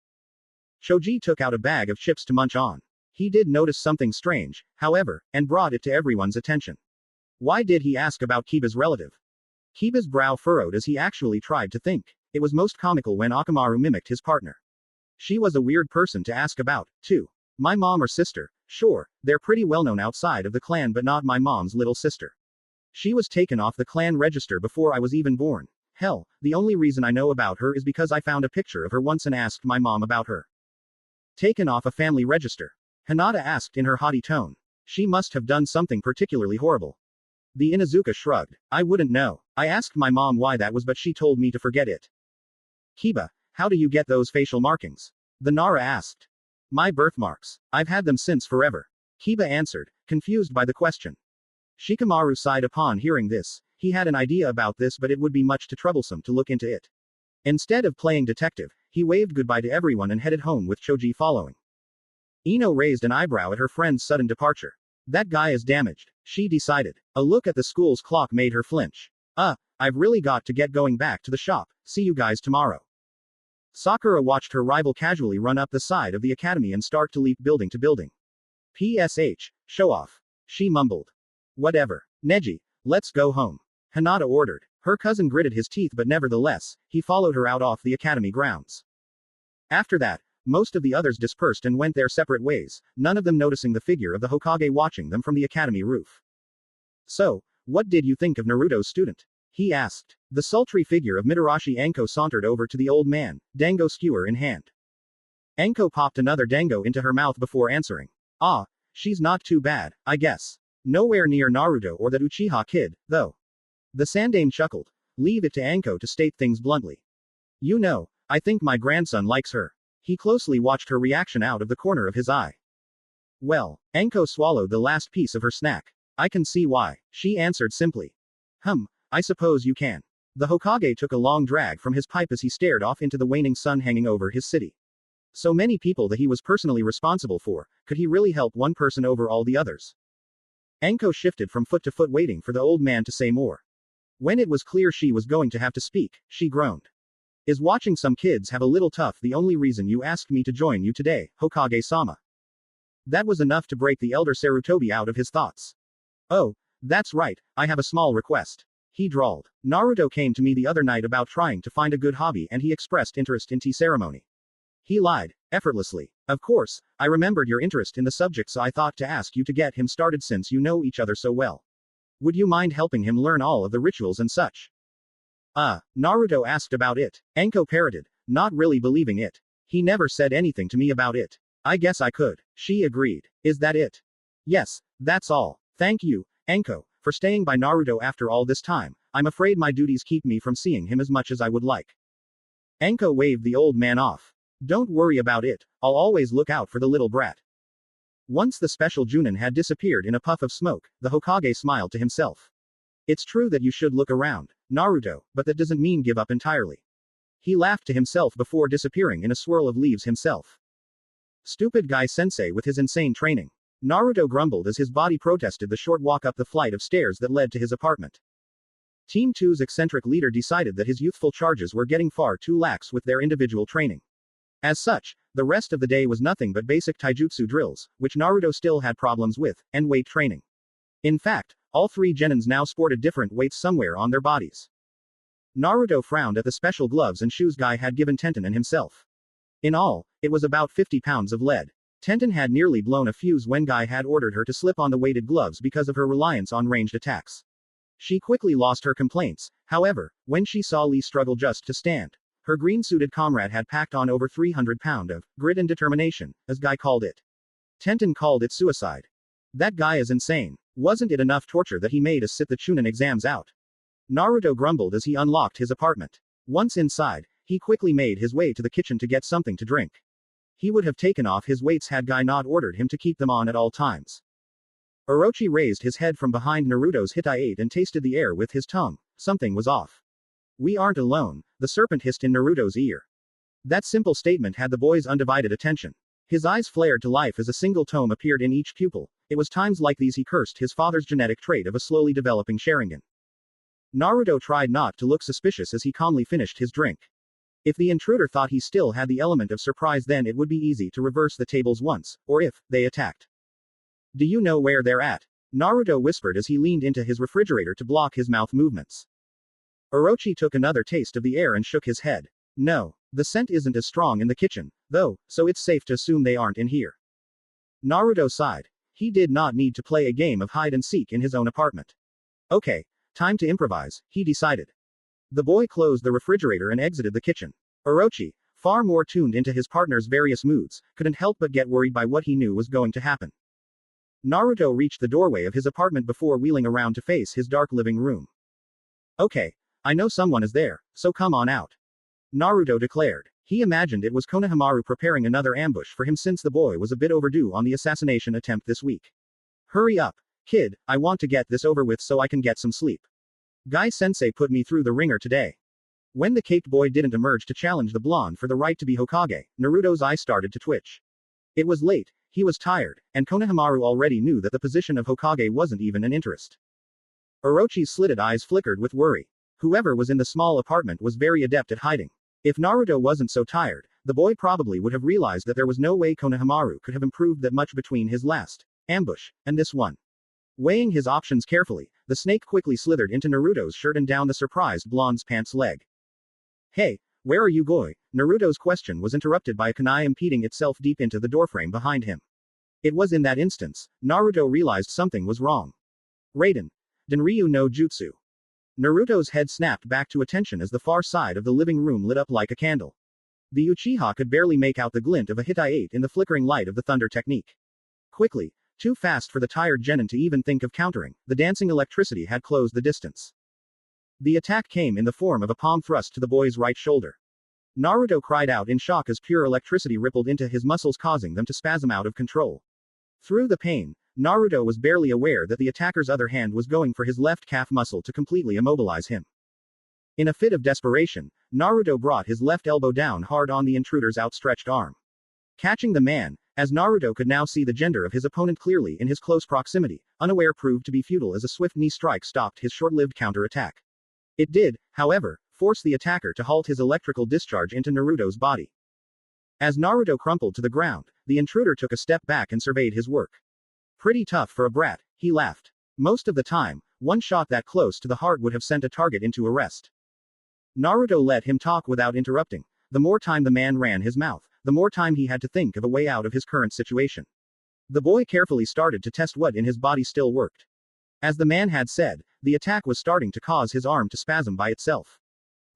Choji took out a bag of chips to munch on. He did notice something strange, however, and brought it to everyone's attention. Why did he ask about Kiba's relative? Kiba's brow furrowed as he actually tried to think. It was most comical when Akamaru mimicked his partner. She was a weird person to ask about, too. My mom or sister, sure, they're pretty well known outside of the clan, but not my mom's little sister. She was taken off the clan register before I was even born. Hell, the only reason I know about her is because I found a picture of her once and asked my mom about her. Taken off a family register? Hinata asked in her haughty tone. She must have done something particularly horrible. The Inuzuka shrugged. I wouldn't know. I asked my mom why that was, but she told me to forget it. Kiba, how do you get those facial markings? The Nara asked. My birthmarks. I've had them since forever. Kiba answered, confused by the question. Shikamaru sighed upon hearing this. He had an idea about this, but it would be much too troublesome to look into it. Instead of playing detective, he waved goodbye to everyone and headed home with Choji following. Ino raised an eyebrow at her friend's sudden departure. That guy is damaged, she decided. A look at the school's clock made her flinch. I've really got to get going back to the shop. See you guys tomorrow. Sakura watched her rival casually run up the side of the academy and start to leap building to building. PSH, show off. She mumbled. Whatever. Neji, let's go home. Hinata ordered. Her cousin gritted his teeth, but nevertheless, he followed her out off the academy grounds. After that, most of the others dispersed and went their separate ways, none of them noticing the figure of the Hokage watching them from the academy roof. So, what did you think of Naruto's student? He asked. The sultry figure of Mitarashi Anko sauntered over to the old man, dango skewer in hand. Anko popped another dango into her mouth before answering. She's not too bad, I guess. Nowhere near Naruto or that Uchiha kid, though. The Sandame chuckled. Leave it to Anko to state things bluntly. You know, I think my grandson likes her. He closely watched her reaction out of the corner of his eye. Well, Anko swallowed the last piece of her snack. I can see why, she answered simply. I suppose you can. The Hokage took a long drag from his pipe as he stared off into the waning sun hanging over his city. So many people that he was personally responsible for, could he really help one person over all the others? Anko shifted from foot to foot waiting for the old man to say more. When it was clear she was going to have to speak, she groaned. Is watching some kids have a little tough the only reason you asked me to join you today, Hokage-sama? That was enough to break the elder Sarutobi out of his thoughts. Oh, that's right, I have a small request. He drawled. Naruto came to me the other night about trying to find a good hobby and he expressed interest in tea ceremony. He lied, effortlessly. Of course, I remembered your interest in the subject, so I thought to ask you to get him started since you know each other so well. Would you mind helping him learn all of the rituals and such? Naruto asked about it. Anko parroted, not really believing it. He never said anything to me about it. I guess I could. She agreed. Is that it? Yes, that's all. Thank you, Anko, for staying by Naruto after all this time. I'm afraid my duties keep me from seeing him as much as I would like. Anko waved the old man off. Don't worry about it. I'll always look out for the little brat. Once the special Junin had disappeared in a puff of smoke, the Hokage smiled to himself. It's true that you should look around, Naruto, but that doesn't mean give up entirely. He laughed to himself before disappearing in a swirl of leaves himself. Stupid guy sensei with his insane training. Naruto grumbled as his body protested the short walk up the flight of stairs that led to his apartment. Team 2's eccentric leader decided that his youthful charges were getting far too lax with their individual training. As such, the rest of the day was nothing but basic taijutsu drills, which Naruto still had problems with, and weight training. In fact, all three genins now sported different weights somewhere on their bodies. Naruto frowned at the special gloves and shoes Guy had given Tenten and himself. In all, it was about 50 pounds of lead. Tenten had nearly blown a fuse when Guy had ordered her to slip on the weighted gloves because of her reliance on ranged attacks. She quickly lost her complaints, however, when she saw Lee struggle just to stand. Her green-suited comrade had packed on over 300 pounds of grit and determination, as Guy called it. Tenten called it suicide. That guy is insane. Wasn't it enough torture that he made us sit the Chunin exams out? Naruto grumbled as he unlocked his apartment. Once inside, he quickly made his way to the kitchen to get something to drink. He would have taken off his weights had Guy not ordered him to keep them on at all times. Orochi raised his head from behind Naruto's hitai and tasted the air with his tongue. Something was off. We aren't alone, the serpent hissed in Naruto's ear. That simple statement had the boy's undivided attention. His eyes flared to life as a single tome appeared in each pupil. It was times like these he cursed his father's genetic trait of a slowly developing Sharingan. Naruto tried not to look suspicious as he calmly finished his drink. If the intruder thought he still had the element of surprise, then it would be easy to reverse the tables once, or if they attacked. Do you know where they're at? Naruto whispered as he leaned into his refrigerator to block his mouth movements. Orochi took another taste of the air and shook his head. No, the scent isn't as strong in the kitchen, though, so it's safe to assume they aren't in here. Naruto sighed. He did not need to play a game of hide and seek in his own apartment. Okay, time to improvise, he decided. The boy closed the refrigerator and exited the kitchen. Orochi, far more tuned into his partner's various moods, couldn't help but get worried by what he knew was going to happen. Naruto reached the doorway of his apartment before wheeling around to face his dark living room. Okay, I know someone is there, so come on out. Naruto declared. He imagined it was Konohamaru preparing another ambush for him since the boy was a bit overdue on the assassination attempt this week. Hurry up, kid, I want to get this over with so I can get some sleep. Guy-sensei put me through the ringer today. When the caped boy didn't emerge to challenge the blonde for the right to be Hokage, Naruto's eye started to twitch. It was late, he was tired, and Konohamaru already knew that the position of Hokage wasn't even an interest. Orochi's slitted eyes flickered with worry. Whoever was in the small apartment was very adept at hiding. If Naruto wasn't so tired, the boy probably would have realized that there was no way Konohamaru could have improved that much between his last ambush and this one. Weighing his options carefully, the snake quickly slithered into Naruto's shirt and down the surprised blonde's pants leg. Hey, where are you going? Naruto's question was interrupted by a kunai impeding itself deep into the doorframe behind him. It was in that instance, Naruto realized something was wrong. Raiden. Denryu no Jutsu. Naruto's head snapped back to attention as the far side of the living room lit up like a candle. The Uchiha could barely make out the glint of a hitai in the flickering light of the thunder technique. Quickly, too fast for the tired genin to even think of countering, the dancing electricity had closed the distance. The attack came in the form of a palm thrust to the boy's right shoulder. Naruto cried out in shock as pure electricity rippled into his muscles, causing them to spasm out of control. Through the pain, Naruto was barely aware that the attacker's other hand was going for his left calf muscle to completely immobilize him. In a fit of desperation, Naruto brought his left elbow down hard on the intruder's outstretched arm. Catching the man, as Naruto could now see the gender of his opponent clearly in his close proximity, unaware proved to be futile as a swift knee strike stopped his short-lived counter-attack. It did, however, force the attacker to halt his electrical discharge into Naruto's body. As Naruto crumpled to the ground, the intruder took a step back and surveyed his work. Pretty tough for a brat, he laughed. Most of the time, one shot that close to the heart would have sent a target into arrest. Naruto let him talk without interrupting. The more time the man ran his mouth, the more time he had to think of a way out of his current situation. The boy carefully started to test what in his body still worked. As the man had said, the attack was starting to cause his arm to spasm by itself.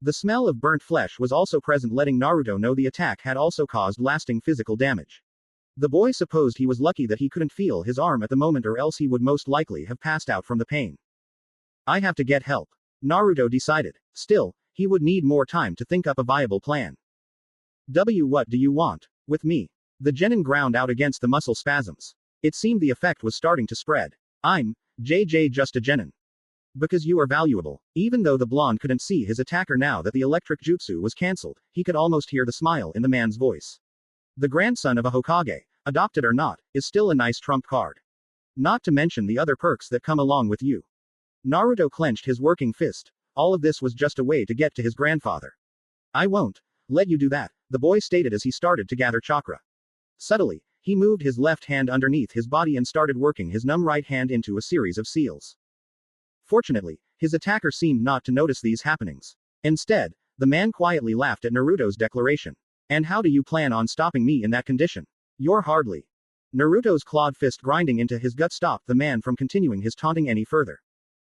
The smell of burnt flesh was also present, letting Naruto know the attack had also caused lasting physical damage. The boy supposed he was lucky that he couldn't feel his arm at the moment, or else he would most likely have passed out from the pain. I have to get help, Naruto decided. Still, he would need more time to think up a viable plan. What do you want? With me? The genin ground out against the muscle spasms. It seemed the effect was starting to spread. I'm just a genin. Because you are valuable. Even though the blonde couldn't see his attacker now that the electric jutsu was cancelled, he could almost hear the smile in the man's voice. The grandson of a Hokage, adopted or not, is still a nice trump card. Not to mention the other perks that come along with you. Naruto clenched his working fist. All of this was just a way to get to his grandfather. I won't let you do that, the boy stated as he started to gather chakra. Subtly, he moved his left hand underneath his body and started working his numb right hand into a series of seals. Fortunately, his attacker seemed not to notice these happenings. Instead, the man quietly laughed at Naruto's declaration. And how do you plan on stopping me in that condition? You're hardly. Naruto's clawed fist grinding into his gut stopped the man from continuing his taunting any further.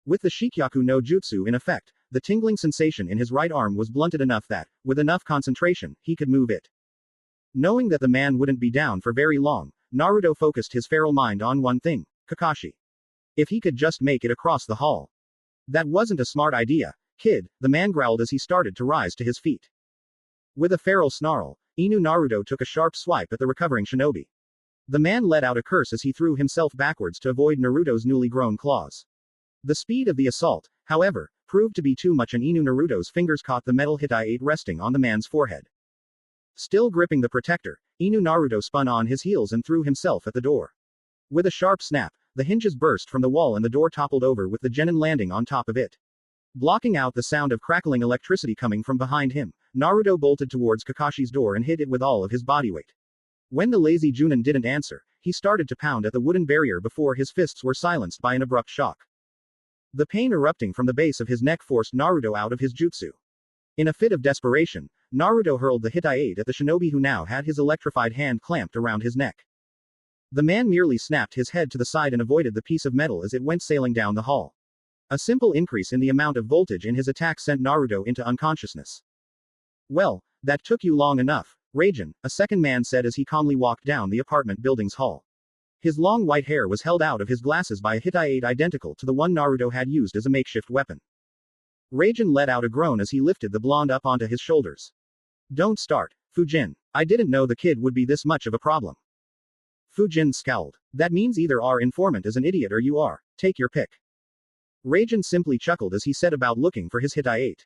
With the Shikyaku no Jutsu in effect, the tingling sensation in his right arm was blunted enough that, with enough concentration, he could move it. Knowing that the man wouldn't be down for very long, Naruto focused his feral mind on one thing, Kakashi. If he could just make it across the hall. That wasn't a smart idea, kid, the man growled as he started to rise to his feet. With a feral snarl, Inu Naruto took a sharp swipe at the recovering shinobi. The man let out a curse as he threw himself backwards to avoid Naruto's newly grown claws. The speed of the assault, however, proved to be too much and Inu Naruto's fingers caught the metal Hitai-8 resting on the man's forehead. Still gripping the protector, Inu Naruto spun on his heels and threw himself at the door. With a sharp snap, the hinges burst from the wall and the door toppled over with the genin landing on top of it. Blocking out the sound of crackling electricity coming from behind him, Naruto bolted towards Kakashi's door and hit it with all of his body weight. When the lazy Junin didn't answer, he started to pound at the wooden barrier before his fists were silenced by an abrupt shock. The pain erupting from the base of his neck forced Naruto out of his jutsu. In a fit of desperation, Naruto hurled the Hitai-8 at the shinobi who now had his electrified hand clamped around his neck. The man merely snapped his head to the side and avoided the piece of metal as it went sailing down the hall. A simple increase in the amount of voltage in his attack sent Naruto into unconsciousness. Well, that took you long enough, Raijin, a second man said as he calmly walked down the apartment building's hall. His long white hair was held out of his glasses by a Hitai-8 identical to the one Naruto had used as a makeshift weapon. Raijin let out a groan as he lifted the blonde up onto his shoulders. Don't start, Fujin. I didn't know the kid would be this much of a problem. Fujin scowled. That means either our informant is an idiot or you are. Take your pick. Raijin simply chuckled as he set about looking for his Hitai-8.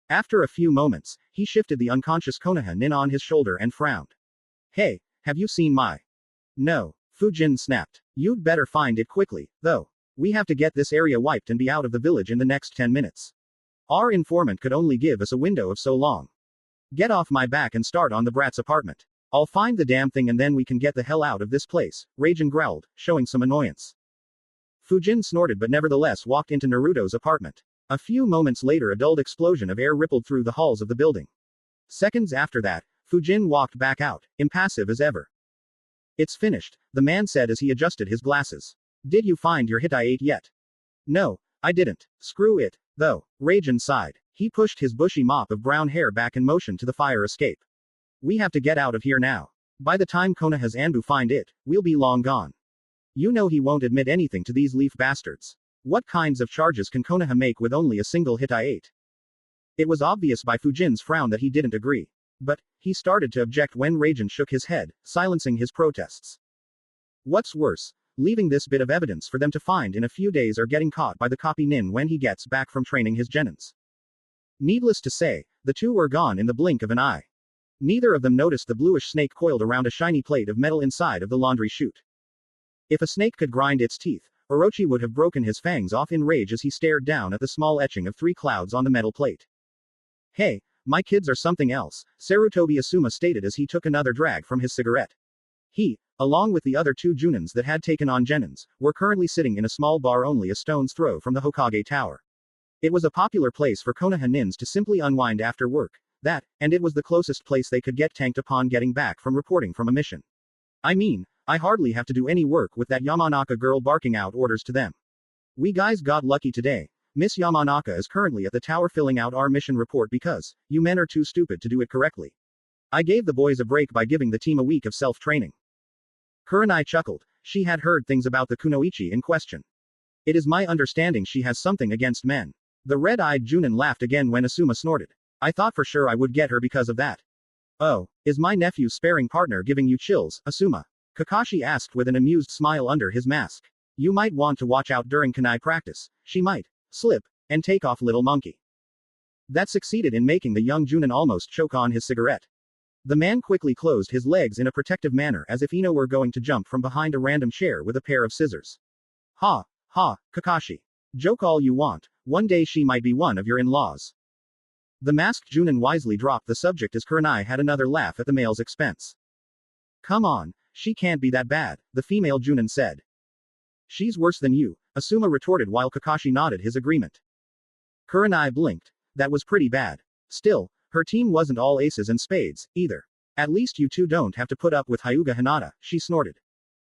After a few moments, he shifted the unconscious Konoha nin on his shoulder and frowned. Hey, have you seen my? No, Fujin snapped. You'd better find it quickly, though. We have to get this area wiped and be out of the village in the next 10 minutes. Our informant could only give us a window of so long. Get off my back and start on the brat's apartment. I'll find the damn thing and then we can get the hell out of this place, Raijin growled, showing some annoyance. Fujin snorted but nevertheless walked into Naruto's apartment. A few moments later a dulled explosion of air rippled through the halls of the building. Seconds after that, Fujin walked back out, impassive as ever. It's finished, the man said as he adjusted his glasses. Did you find your Hitai-8 yet? No, I didn't. Screw it, though, Raijin sighed. He pushed his bushy mop of brown hair back and motioned to the fire escape. We have to get out of here now. By the time Konoha's Anbu find it, we'll be long gone. You know he won't admit anything to these leaf bastards. What kinds of charges can Konoha make with only a single Hitai-8? It was obvious by Fujin's frown that he didn't agree. But, he started to object when Raijin shook his head, silencing his protests. What's worse, leaving this bit of evidence for them to find in a few days or getting caught by the copy nin when he gets back from training his genins. Needless to say, the two were gone in the blink of an eye. Neither of them noticed the bluish snake coiled around a shiny plate of metal inside of the laundry chute. If a snake could grind its teeth, Orochi would have broken his fangs off in rage as he stared down at the small etching of 3 clouds on the metal plate. Hey, my kids are something else, Sarutobi Asuma stated as he took another drag from his cigarette. He, along with the other 2 junins that had taken on genins, were currently sitting in a small bar only a stone's throw from the Hokage Tower. It was a popular place for Konoha nins to simply unwind after work, and it was the closest place they could get tanked upon getting back from reporting from a mission. I mean, I hardly have to do any work with that Yamanaka girl barking out orders to them. We guys got lucky today. Miss Yamanaka is currently at the tower filling out our mission report because, you men are too stupid to do it correctly. I gave the boys a break by giving the team a week of self-training. Kurenai chuckled. She had heard things about the kunoichi in question. It is my understanding she has something against men. The red-eyed Junin laughed again when Asuma snorted. I thought for sure I would get her because of that. Oh, is my nephew's sparring partner giving you chills, Asuma? Kakashi asked with an amused smile under his mask. You might want to watch out during kunai practice. She might slip and take off little monkey. That succeeded in making the young Junin almost choke on his cigarette. The man quickly closed his legs in a protective manner as if Ino were going to jump from behind a random chair with a pair of scissors. Ha, ha, Kakashi. Joke all you want, one day she might be one of your in-laws. The masked Junin wisely dropped the subject as Kurenai had another laugh at the male's expense. Come on, she can't be that bad, the female Junin said. She's worse than you, Asuma retorted while Kakashi nodded his agreement. Kurenai blinked. That was pretty bad. Still, her team wasn't all aces and spades, either. At least you two don't have to put up with Hyuga Hinata, she snorted.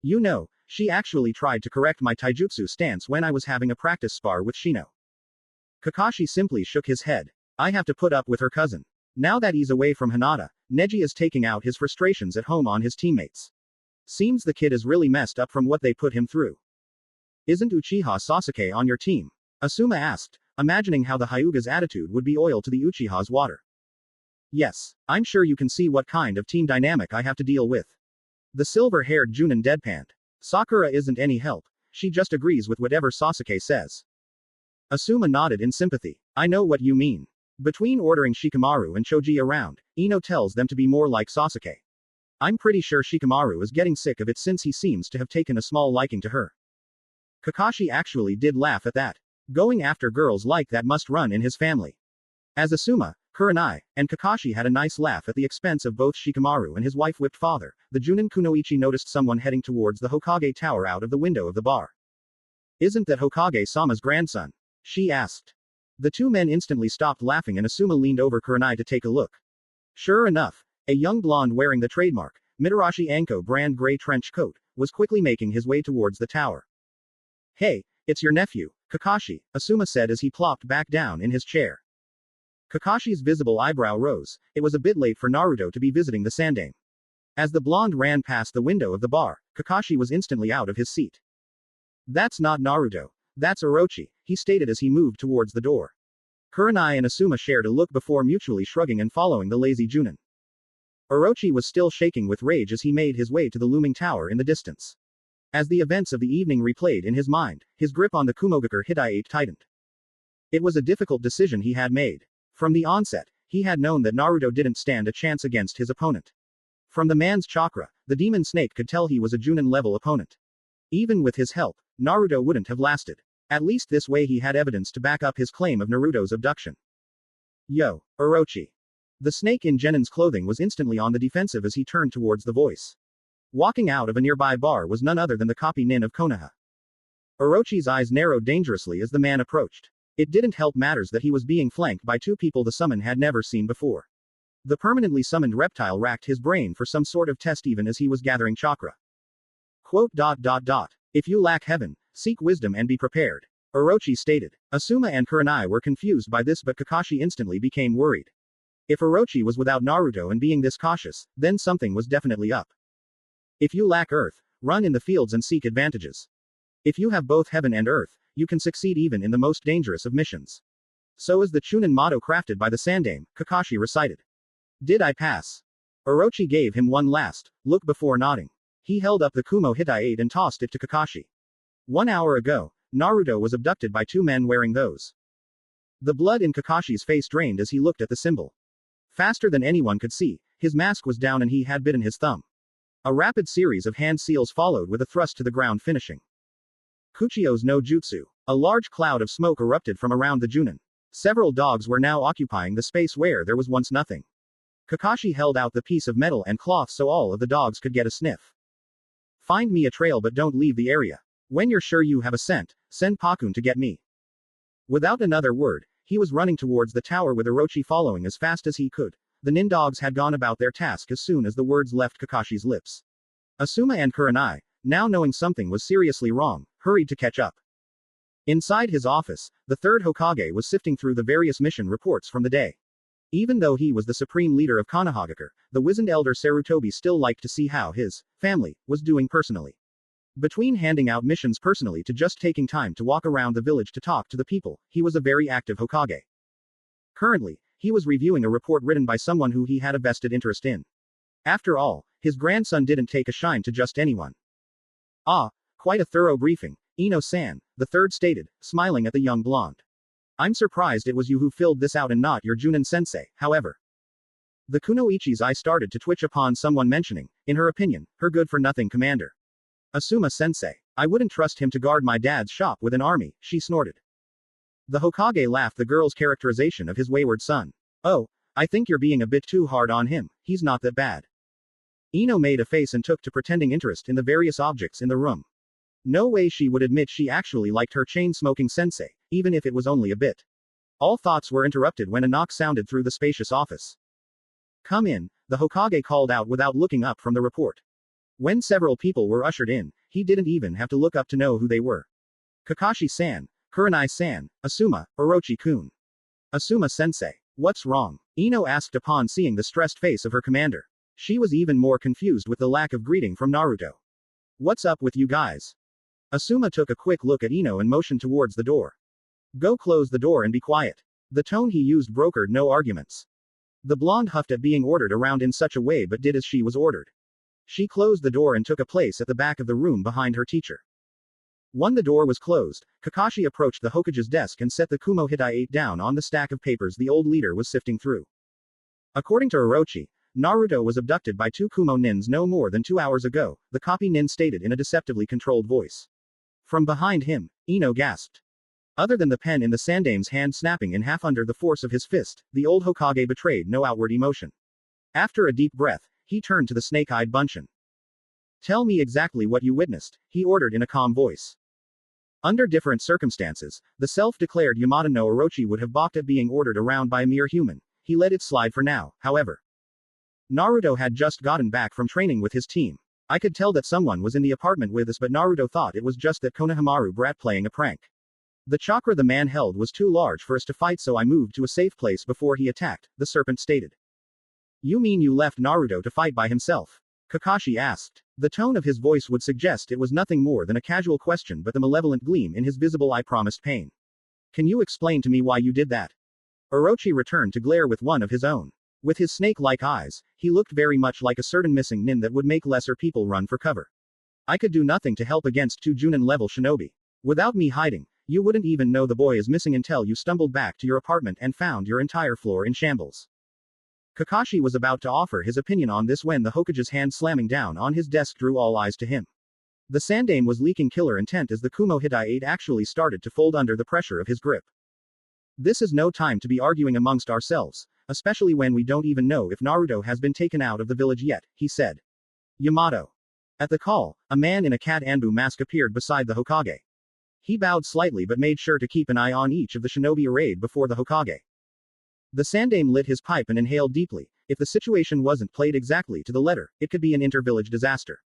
You know, she actually tried to correct my taijutsu stance when I was having a practice spar with Shino. Kakashi simply shook his head. I have to put up with her cousin. Now that he's away from Hinata, Neji is taking out his frustrations at home on his teammates. Seems the kid is really messed up from what they put him through. Isn't Uchiha Sasuke on your team? Asuma asked, imagining how the Hyuga's attitude would be oil to the Uchiha's water. Yes, I'm sure you can see what kind of team dynamic I have to deal with. The silver-haired Junin deadpanned. Sakura isn't any help, she just agrees with whatever Sasuke says. Asuma nodded in sympathy. I know what you mean. Between ordering Shikamaru and Choji around, Ino tells them to be more like Sasuke. I'm pretty sure Shikamaru is getting sick of it since he seems to have taken a small liking to her. Kakashi actually did laugh at that. Going after girls like that must run in his family. As Asuma, Kurenai, and Kakashi had a nice laugh at the expense of both Shikamaru and his wife-whipped father, the Junin Kunoichi noticed someone heading towards the Hokage tower out of the window of the bar. Isn't that Hokage-sama's grandson? She asked. The two men instantly stopped laughing and Asuma leaned over Kurenai to take a look. Sure enough, a young blonde wearing the trademark, Mitarashi Anko brand gray trench coat, was quickly making his way towards the tower. Hey, it's your nephew, Kakashi, Asuma said as he plopped back down in his chair. Kakashi's visible eyebrow rose. It was a bit late for Naruto to be visiting the Sandaime. As the blonde ran past the window of the bar, Kakashi was instantly out of his seat. That's not Naruto. That's Orochi, he stated as he moved towards the door. Kurenai and Asuma shared a look before mutually shrugging and following the lazy Junin. Orochi was still shaking with rage as he made his way to the looming tower in the distance. As the events of the evening replayed in his mind, his grip on the Kumogakure Hidaite tightened. It was a difficult decision he had made. From the onset, he had known that Naruto didn't stand a chance against his opponent. From the man's chakra, the demon snake could tell he was a Junin-level opponent. Even with his help, Naruto wouldn't have lasted. At least this way he had evidence to back up his claim of Naruto's abduction. Yo, Orochi. The snake in Genin's clothing was instantly on the defensive as he turned towards the voice. Walking out of a nearby bar was none other than the copy nin of Konoha. Orochi's eyes narrowed dangerously as the man approached. It didn't help matters that he was being flanked by two people the summon had never seen before. The permanently summoned reptile racked his brain for some sort of test even as he was gathering chakra. Quote. If you lack heaven, seek wisdom and be prepared. Orochi stated. Asuma and Kurenai were confused by this but Kakashi instantly became worried. If Orochi was without Naruto and being this cautious, then something was definitely up. If you lack earth, run in the fields and seek advantages. If you have both heaven and earth, you can succeed even in the most dangerous of missions. So is the Chunin motto crafted by the Sandaime, Kakashi recited. Did I pass? Orochi gave him one last look before nodding. He held up the Kumo Hidaite and tossed it to Kakashi. 1 hour ago, Naruto was abducted by two men wearing those. The blood in Kakashi's face drained as he looked at the symbol. Faster than anyone could see, his mask was down and he had bitten his thumb. A rapid series of hand seals followed with a thrust to the ground finishing. Kuchio's no jutsu. A large cloud of smoke erupted from around the Junin. Several dogs were now occupying the space where there was once nothing. Kakashi held out the piece of metal and cloth so all of the dogs could get a sniff. Find me a trail but don't leave the area. When you're sure you have a scent, send Pakun to get me. Without another word, he was running towards the tower with Orochi following as fast as he could. The nin dogs had gone about their task as soon as the words left Kakashi's lips. Asuma and Kurenai, now knowing something was seriously wrong, hurried to catch up. Inside his office, the third Hokage was sifting through the various mission reports from the day. Even though he was the supreme leader of Konohagakure, the wizened elder Sarutobi still liked to see how his family was doing personally. Between handing out missions personally to just taking time to walk around the village to talk to the people, he was a very active Hokage. Currently, he was reviewing a report written by someone who he had a vested interest in. After all, his grandson didn't take a shine to just anyone. Ah, quite a thorough briefing, Ino-san, the third stated, smiling at the young blonde. I'm surprised it was you who filled this out and not your Junin sensei, however. The kunoichi's eye started to twitch upon someone mentioning, in her opinion, her good-for-nothing commander. Asuma-sensei. I wouldn't trust him to guard my dad's shop with an army, she snorted. The Hokage laughed the girl's characterization of his wayward son. Oh, I think you're being a bit too hard on him, he's not that bad. Ino made a face and took to pretending interest in the various objects in the room. No way she would admit she actually liked her chain-smoking sensei, even if it was only a bit. All thoughts were interrupted when a knock sounded through the spacious office. Come in, the Hokage called out without looking up from the report. When several people were ushered in, he didn't even have to look up to know who they were. Kakashi-san, Kurenai-san, Asuma, Orochi-kun. Asuma-sensei. What's wrong? Ino asked upon seeing the stressed face of her commander. She was even more confused with the lack of greeting from Naruto. What's up with you guys? Asuma took a quick look at Ino and motioned towards the door. Go close the door and be quiet. The tone he used brokered no arguments. The blonde huffed at being ordered around in such a way but did as she was ordered. She closed the door and took a place at the back of the room behind her teacher. When the door was closed, Kakashi approached the Hokage's desk and set the Kumo Hitai-8 down on the stack of papers the old leader was sifting through. According to Orochi, Naruto was abducted by two Kumo nins no more than 2 hours ago, the copy nin stated in a deceptively controlled voice. From behind him, Ino gasped. Other than the pen in the Sandame's hand snapping in half under the force of his fist, the old Hokage betrayed no outward emotion. After a deep breath, he turned to the snake-eyed Bunshin. Tell me exactly what you witnessed, he ordered in a calm voice. Under different circumstances, the self-declared Yamada no Orochi would have balked at being ordered around by a mere human. He let it slide for now, however. Naruto had just gotten back from training with his team. I could tell that someone was in the apartment with us, but Naruto thought it was just that Konohamaru brat playing a prank. The chakra the man held was too large for us to fight, so I moved to a safe place before he attacked, the serpent stated. You mean you left Naruto to fight by himself? Kakashi asked. The tone of his voice would suggest it was nothing more than a casual question, but the malevolent gleam in his visible eye promised pain. Can you explain to me why you did that? Orochi returned to glare with one of his own. With his snake-like eyes, he looked very much like a certain missing nin that would make lesser people run for cover. I could do nothing to help against two Junin-level shinobi. Without me hiding, you wouldn't even know the boy is missing until you stumbled back to your apartment and found your entire floor in shambles. Kakashi was about to offer his opinion on this when the Hokage's hand slamming down on his desk drew all eyes to him. The Sandame was leaking killer intent as the Kumo Hitai-8 actually started to fold under the pressure of his grip. This is no time to be arguing amongst ourselves, especially when we don't even know if Naruto has been taken out of the village yet, he said. Yamato. At the call, a man in a cat Anbu mask appeared beside the Hokage. He bowed slightly but made sure to keep an eye on each of the shinobi arrayed before the Hokage. The Sandame lit his pipe and inhaled deeply. If the situation wasn't played exactly to the letter, it could be an inter-village disaster.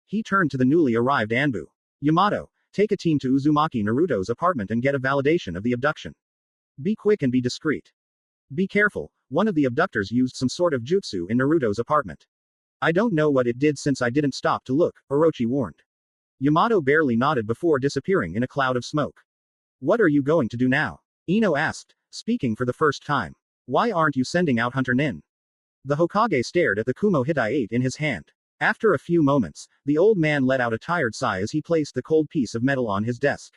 He turned to the newly arrived Anbu. Yamato, take a team to Uzumaki Naruto's apartment and get a validation of the abduction. Be quick and be discreet. Be careful, one of the abductors used some sort of jutsu in Naruto's apartment. I don't know what it did since I didn't stop to look, Orochi warned. Yamato barely nodded before disappearing in a cloud of smoke. What are you going to do now? Ino asked, speaking for the first time. Why aren't you sending out Hunter Nin? The Hokage stared at the Kumo Hitai-8 in his hand. After a few moments, the old man let out a tired sigh as he placed the cold piece of metal on his desk.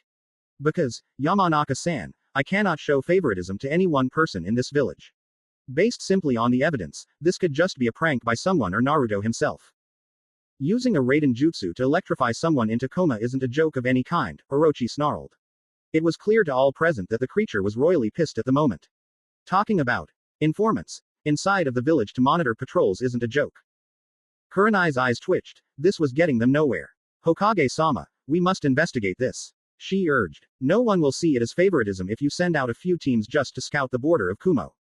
Because, Yamanaka-san, I cannot show favoritism to any one person in this village. Based simply on the evidence, this could just be a prank by someone or Naruto himself. Using a Raiden jutsu to electrify someone into coma isn't a joke of any kind, Orochi snarled. It was clear to all present that the creature was royally pissed at the moment. Talking about informants inside of the village to monitor patrols isn't a joke. Kurenai's eyes twitched. This was getting them nowhere. Hokage-sama, we must investigate this, she urged. No one will see it as favoritism if you send out a few teams just to scout the border of Kumo.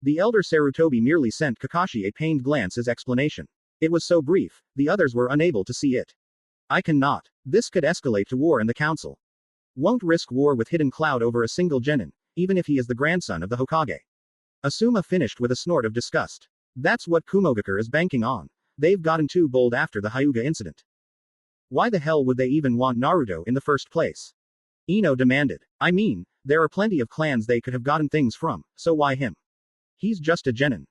The elder Sarutobi merely sent Kakashi a pained glance as explanation. It was so brief, the others were unable to see it. I cannot. This could escalate to war, and the council won't risk war with Hidden Cloud over a single genin, even if he is the grandson of the Hokage. Asuma finished with a snort of disgust. That's what Kumogakure is banking on. They've gotten too bold after the Hyuga incident. Why the hell would they even want Naruto in the first place? Ino demanded. I mean, there are plenty of clans they could have gotten things from, so why him? He's just a genin.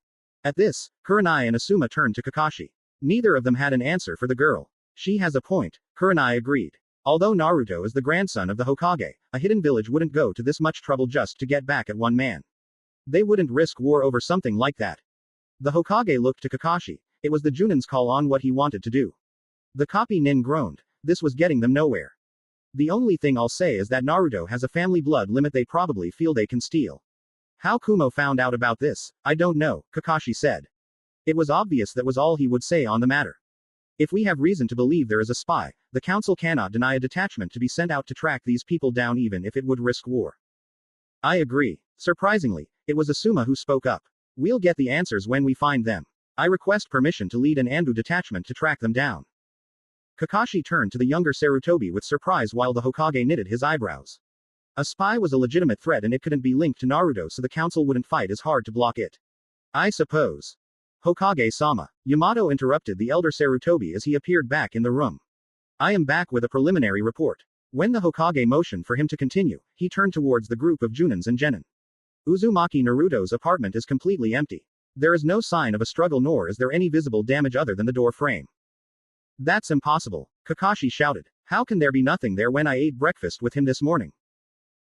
At this, Kurenai and Asuma turned to Kakashi. Neither of them had an answer for the girl. She has a point, Kurenai agreed. Although Naruto is the grandson of the Hokage, a hidden village wouldn't go to this much trouble just to get back at one man. They wouldn't risk war over something like that. The Hokage looked to Kakashi. It was the Junin's call on what he wanted to do. The copy nin groaned. This was getting them nowhere. The only thing I'll say is that Naruto has a family blood limit they probably feel they can steal. How Kumo found out about this, I don't know, Kakashi said. It was obvious that was all he would say on the matter. If we have reason to believe there is a spy, the council cannot deny a detachment to be sent out to track these people down even if it would risk war. I agree. Surprisingly, it was Asuma who spoke up. We'll get the answers when we find them. I request permission to lead an Anbu detachment to track them down. Kakashi turned to the younger Sarutobi with surprise while the Hokage knitted his eyebrows. A spy was a legitimate threat and it couldn't be linked to Naruto, so the council wouldn't fight as hard to block it. I suppose. Hokage-sama. Yamato interrupted the elder Sarutobi as he appeared back in the room. I am back with a preliminary report. When the Hokage motioned for him to continue, he turned towards the group of Junins and Genin. Uzumaki Naruto's apartment is completely empty. There is no sign of a struggle nor is there any visible damage other than the door frame. That's impossible, Kakashi shouted. How can there be nothing there when I ate breakfast with him this morning?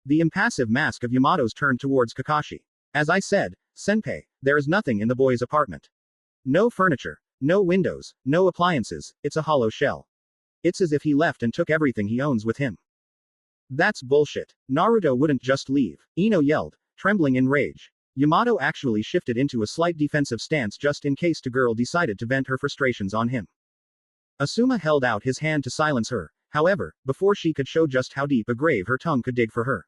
The impassive mask of Yamato's turned towards Kakashi. As I said, Senpai, there is nothing in the boy's apartment. No furniture, no windows, no appliances, it's a hollow shell. It's as if he left and took everything he owns with him. That's bullshit. Naruto wouldn't just leave, Ino yelled, trembling in rage. Yamato actually shifted into a slight defensive stance just in case the girl decided to vent her frustrations on him. Asuma held out his hand to silence her, however, before she could show just how deep a grave her tongue could dig for her.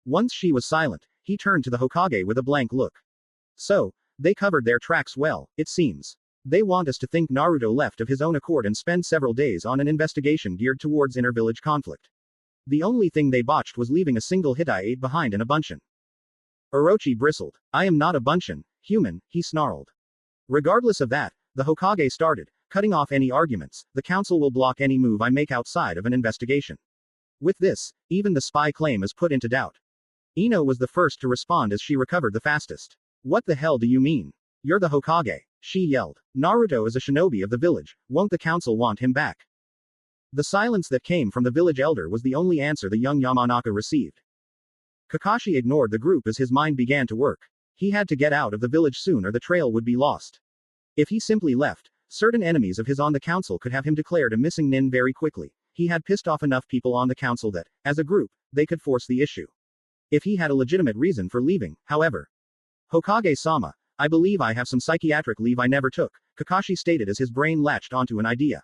Once she was silent, he turned to the Hokage with a blank look. So, they covered their tracks well, it seems. They want us to think Naruto left of his own accord and spend several days on an investigation geared towards inter-village conflict. The only thing they botched was leaving a single Hittite behind in a bunshin. Orochi bristled. I am not a bunshin, human, he snarled. Regardless of that, the Hokage started, cutting off any arguments. The council will block any move I make outside of an investigation. With this, even the spy claim is put into doubt. Ino was the first to respond as she recovered the fastest. What the hell do you mean? You're the Hokage, she yelled. Naruto is a shinobi of the village, won't the council want him back? The silence that came from the village elder was the only answer the young Yamanaka received. Kakashi ignored the group as his mind began to work. He had to get out of the village soon or the trail would be lost. If he simply left, certain enemies of his on the council could have him declared a missing nin very quickly. He had pissed off enough people on the council that, as a group, they could force the issue. If he had a legitimate reason for leaving, however. Hokage-sama, I believe I have some psychiatric leave I never took, Kakashi stated as his brain latched onto an idea.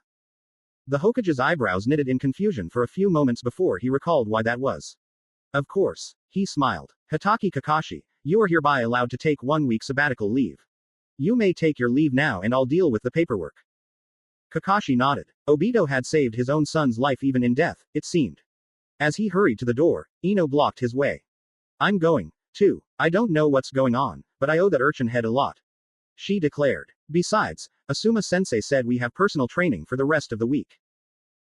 The Hokage's eyebrows knitted in confusion for a few moments before he recalled why that was. Of course, he smiled. Hitaki Kakashi, you are hereby allowed to take 1 week sabbatical leave. You may take your leave now and I'll deal with the paperwork. Kakashi nodded. Obito had saved his own son's life even in death, it seemed. As he hurried to the door, Ino blocked his way. I'm going, too. I don't know what's going on, but I owe that urchin head a lot. She declared. Besides, Asuma-sensei said we have personal training for the rest of the week.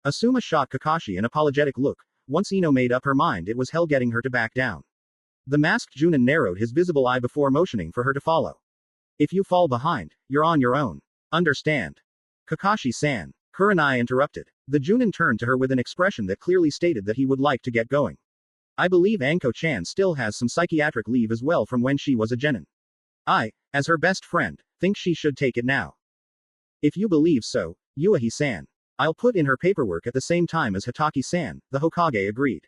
Asuma shot Kakashi an apologetic look. Once Ino made up her mind, it was hell getting her to back down. The masked Junin narrowed his visible eye before motioning for her to follow. If you fall behind, you're on your own. Understand? Kakashi-san. Kurenai interrupted. The Junin turned to her with an expression that clearly stated that he would like to get going. I believe Anko-chan still has some psychiatric leave as well from when she was a genin. I, as her best friend, think she should take it now. If you believe so, Uchiha-san. I'll put in her paperwork at the same time as Hitaki-san, the Hokage agreed.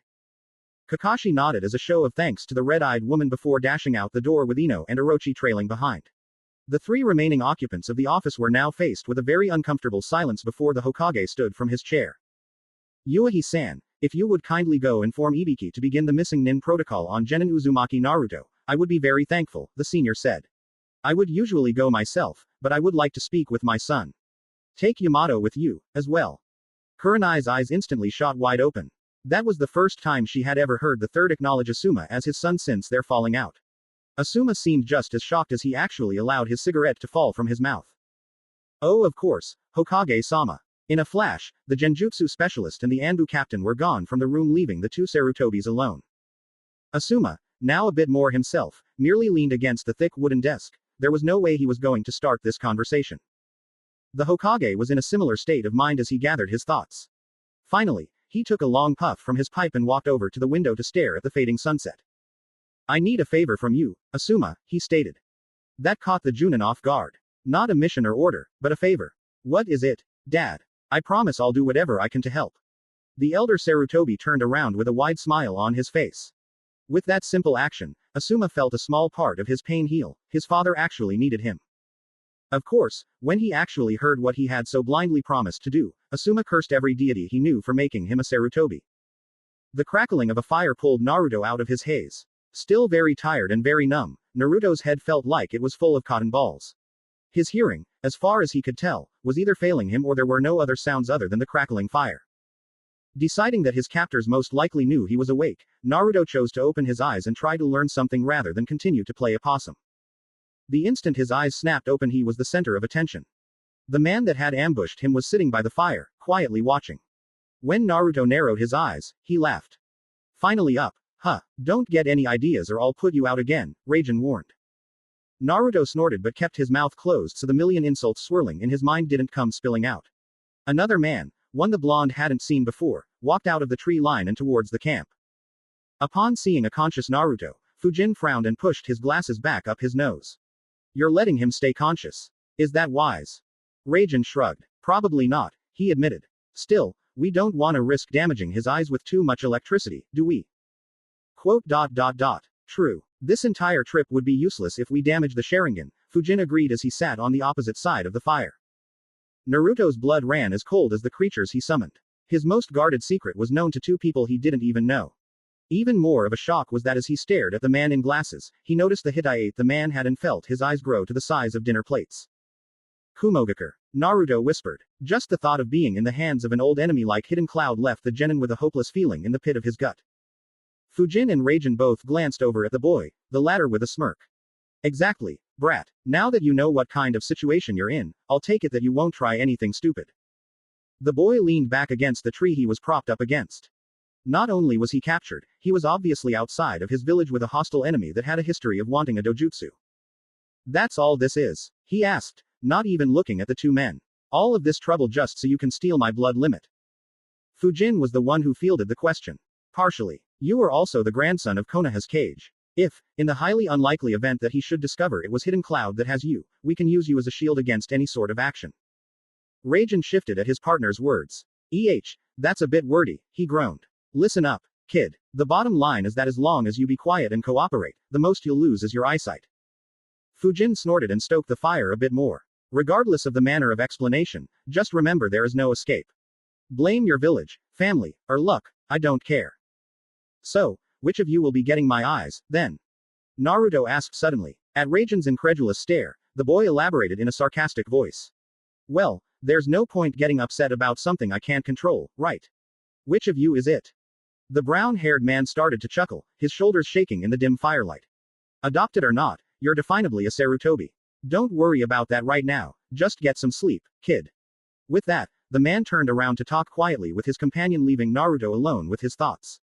Kakashi nodded as a show of thanks to the red-eyed woman before dashing out the door with Ino and Orochi trailing behind. The 3 remaining occupants of the office were now faced with a very uncomfortable silence before the Hokage stood from his chair. Uchiha-san, if you would kindly go inform Ibiki to begin the missing nin protocol on Genin Uzumaki Naruto, I would be very thankful, the senior said. I would usually go myself, but I would like to speak with my son. Take Yamato with you, as well. Kurenai's eyes instantly shot wide open. That was the first time she had ever heard the third acknowledge Asuma as his son since their falling out. Asuma seemed just as shocked as he actually allowed his cigarette to fall from his mouth. Oh, of course, Hokage-sama. In a flash, the Genjutsu specialist and the Anbu captain were gone from the room, leaving the 2 Sarutobis alone. Asuma, now a bit more himself, merely leaned against the thick wooden desk. There was no way he was going to start this conversation. The Hokage was in a similar state of mind as he gathered his thoughts. Finally, he took a long puff from his pipe and walked over to the window to stare at the fading sunset. I need a favor from you, Asuma, he stated. That caught the Junin off guard. Not a mission or order, but a favor. What is it, Dad? I promise I'll do whatever I can to help. The elder Sarutobi turned around with a wide smile on his face. With that simple action, Asuma felt a small part of his pain heal. His father actually needed him. Of course, when he actually heard what he had so blindly promised to do, Asuma cursed every deity he knew for making him a Sarutobi. The crackling of a fire pulled Naruto out of his haze. Still very tired and very numb, Naruto's head felt like it was full of cotton balls. His hearing, as far as he could tell, was either failing him or there were no other sounds other than the crackling fire. Deciding that his captors most likely knew he was awake, Naruto chose to open his eyes and try to learn something rather than continue to play opossum. The instant his eyes snapped open, he was the center of attention. The man that had ambushed him was sitting by the fire, quietly watching. When Naruto narrowed his eyes, he laughed. Finally up. Huh, don't get any ideas or I'll put you out again, Raijin warned. Naruto snorted but kept his mouth closed so the million insults swirling in his mind didn't come spilling out. Another man, one the blonde hadn't seen before, walked out of the tree line and towards the camp. Upon seeing a conscious Naruto, Fujin frowned and pushed his glasses back up his nose. You're letting him stay conscious. Is that wise? Raijin shrugged. Probably not, he admitted. Still, we don't want to risk damaging his eyes with too much electricity, do we? Quote. True. This entire trip would be useless if we damage the Sharingan, Fujin agreed as he sat on the opposite side of the fire. Naruto's blood ran as cold as the creatures he summoned. His most guarded secret was known to two people he didn't even know. Even more of a shock was that as he stared at the man in glasses, he noticed the Hittite the man had and felt his eyes grow to the size of dinner plates. Kumogakure. Naruto whispered. Just the thought of being in the hands of an old enemy like Hidden Cloud left the genin with a hopeless feeling in the pit of his gut. Fujin and Raijin both glanced over at the boy, the latter with a smirk. Exactly, brat. Now that you know what kind of situation you're in, I'll take it that you won't try anything stupid. The boy leaned back against the tree he was propped up against. Not only was he captured, he was obviously outside of his village with a hostile enemy that had a history of wanting a dojutsu. That's all this is? He asked, not even looking at the two men. All of this trouble just so you can steal my blood limit? Fujin was the one who fielded the question. Partially. You are also the grandson of Konoha's cage. If, in the highly unlikely event that he should discover it was Hidden Cloud that has you, we can use you as a shield against any sort of action. Raijin shifted at his partner's words. That's a bit wordy, he groaned. Listen up, kid. The bottom line is that as long as you be quiet and cooperate, the most you'll lose is your eyesight. Fujin snorted and stoked the fire a bit more. Regardless of the manner of explanation, just remember there is no escape. Blame your village, family, or luck, I don't care. So, which of you will be getting my eyes, then? Naruto asked suddenly. At Raijin's incredulous stare, the boy elaborated in a sarcastic voice. Well, there's no point getting upset about something I can't control, right? Which of you is it? The brown-haired man started to chuckle, his shoulders shaking in the dim firelight. Adopted or not, you're definably a Sarutobi. Don't worry about that right now, just get some sleep, kid. With that, the man turned around to talk quietly with his companion, leaving Naruto alone with his thoughts.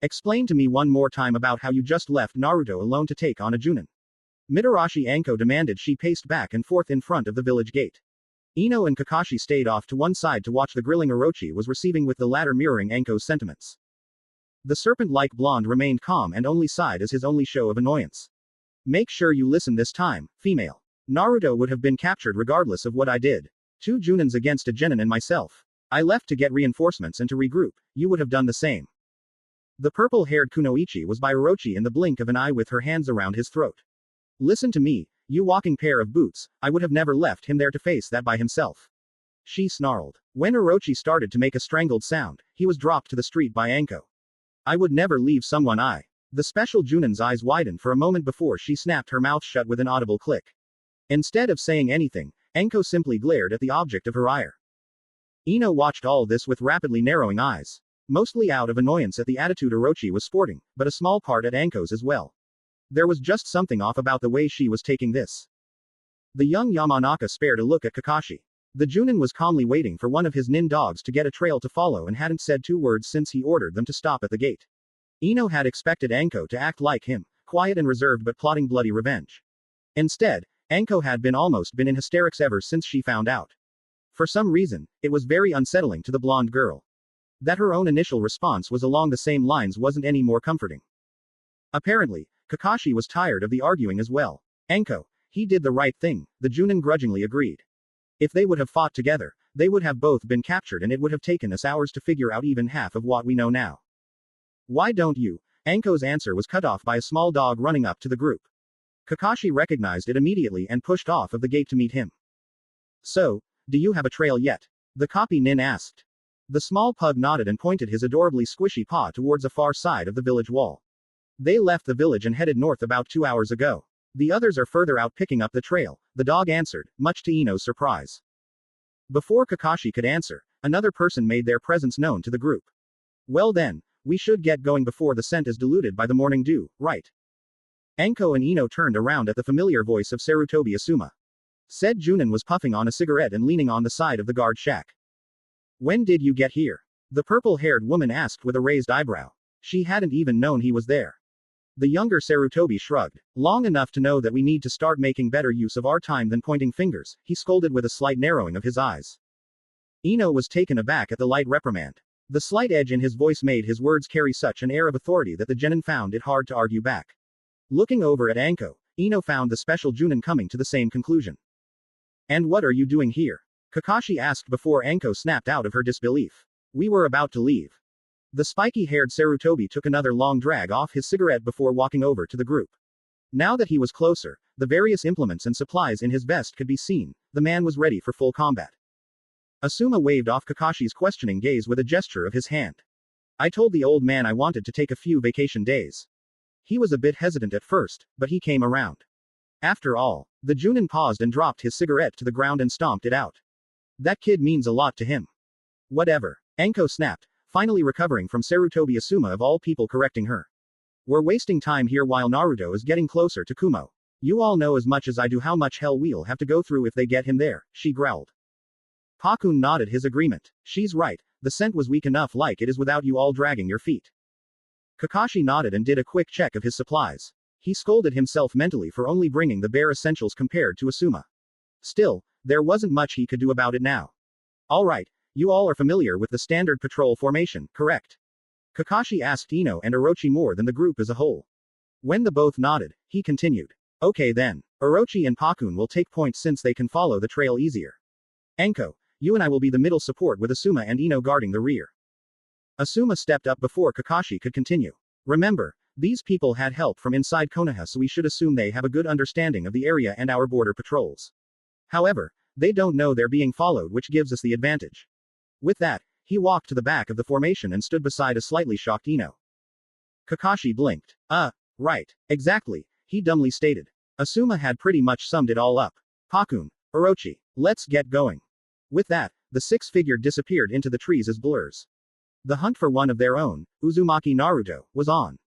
Explain to me one more time about how you just left Naruto alone to take on a Junin. Mitarashi Anko demanded. She paced back and forth in front of the village gate. Ino and Kakashi stayed off to one side to watch the grilling Orochi was receiving, with the latter mirroring Anko's sentiments. The serpent-like blonde remained calm and only sighed as his only show of annoyance. Make sure you listen this time, female. Naruto would have been captured regardless of what I did. 2 Junins against a genin and myself. I left to get reinforcements and to regroup, you would have done the same. The purple-haired Kunoichi was by Orochi in the blink of an eye with her hands around his throat. Listen to me, you walking pair of boots, I would have never left him there to face that by himself. She snarled. When Orochi started to make a strangled sound, he was dropped to the street by Anko. I would never leave someone The special Junin's eyes widened for a moment before she snapped her mouth shut with an audible click. Instead of saying anything, Anko simply glared at the object of her ire. Ino watched all this with rapidly narrowing eyes. Mostly out of annoyance at the attitude Orochi was sporting, but a small part at Anko's as well. There was just something off about the way she was taking this. The young Yamanaka spared a look at Kakashi. The Junin was calmly waiting for one of his nin dogs to get a trail to follow and hadn't said 2 words since he ordered them to stop at the gate. Ino had expected Anko to act like him, quiet and reserved but plotting bloody revenge. Instead, Anko had almost been in hysterics ever since she found out. For some reason, it was very unsettling to the blonde girl. That her own initial response was along the same lines wasn't any more comforting. Apparently, Kakashi was tired of the arguing as well. Anko, He did the right thing, the Junin grudgingly agreed. If they would have fought together, they would have both been captured and it would have taken us hours to figure out even half of what we know now. Why don't you? Anko's answer was cut off by a small dog running up to the group. Kakashi recognized it immediately and pushed off of the gate to meet him. So, do you have a trail yet? The copy nin asked. The small pug nodded and pointed his adorably squishy paw towards a far side of the village wall. They left the village and headed north about 2 hours ago. The others are further out picking up the trail, the dog answered, much to Ino's surprise. Before Kakashi could answer, another person made their presence known to the group. Well then, we should get going before the scent is diluted by the morning dew, right? Anko and Ino turned around at the familiar voice of Sarutobi Asuma. Said Junin was puffing on a cigarette and leaning on the side of the guard shack. When did you get here? The purple-haired woman asked with a raised eyebrow. She hadn't even known he was there. The younger Sarutobi shrugged. Long enough to know that we need to start making better use of our time than pointing fingers, he scolded with a slight narrowing of his eyes. Ino was taken aback at the light reprimand. The slight edge in his voice made his words carry such an air of authority that the genin found it hard to argue back. Looking over at Anko, Ino found the special Junin coming to the same conclusion. And what are you doing here? Kakashi asked before Anko snapped out of her disbelief. We were about to leave. The spiky-haired Sarutobi took another long drag off his cigarette before walking over to the group. Now that he was closer, the various implements and supplies in his vest could be seen. The man was ready for full combat. Asuma waved off Kakashi's questioning gaze with a gesture of his hand. I told the old man I wanted to take a few vacation days. He was a bit hesitant at first, but he came around. After all, the Junin paused and dropped his cigarette to the ground and stomped it out. That kid means a lot to him. Whatever. Anko snapped, finally recovering from Sarutobi Asuma of all people correcting her. We're wasting time here while Naruto is getting closer to Kumo. You all know as much as I do how much hell we'll have to go through if they get him there, she growled. Pakun nodded his agreement. She's right, the scent was weak enough like it is without you all dragging your feet. Kakashi nodded and did a quick check of his supplies. He scolded himself mentally for only bringing the bare essentials compared to Asuma. Still, there wasn't much he could do about it now. Alright, you all are familiar with the standard patrol formation, correct? Kakashi asked Ino and Orochi more than the group as a whole. When the both nodded, he continued. Okay then, Orochi and Pakun will take points since they can follow the trail easier. Anko, you and I will be the middle support with Asuma and Ino guarding the rear. Asuma stepped up before Kakashi could continue. Remember, these people had help from inside Konoha, so we should assume they have a good understanding of the area and our border patrols. However, they don't know they're being followed, which gives us the advantage. With that, he walked to the back of the formation and stood beside a slightly shocked Ino. Kakashi blinked. Right. Exactly, he dumbly stated. Asuma had pretty much summed it all up. Pakun, Orochi, let's get going. With that, the six-figure disappeared into the trees as blurs. The hunt for one of their own, Uzumaki Naruto, was on.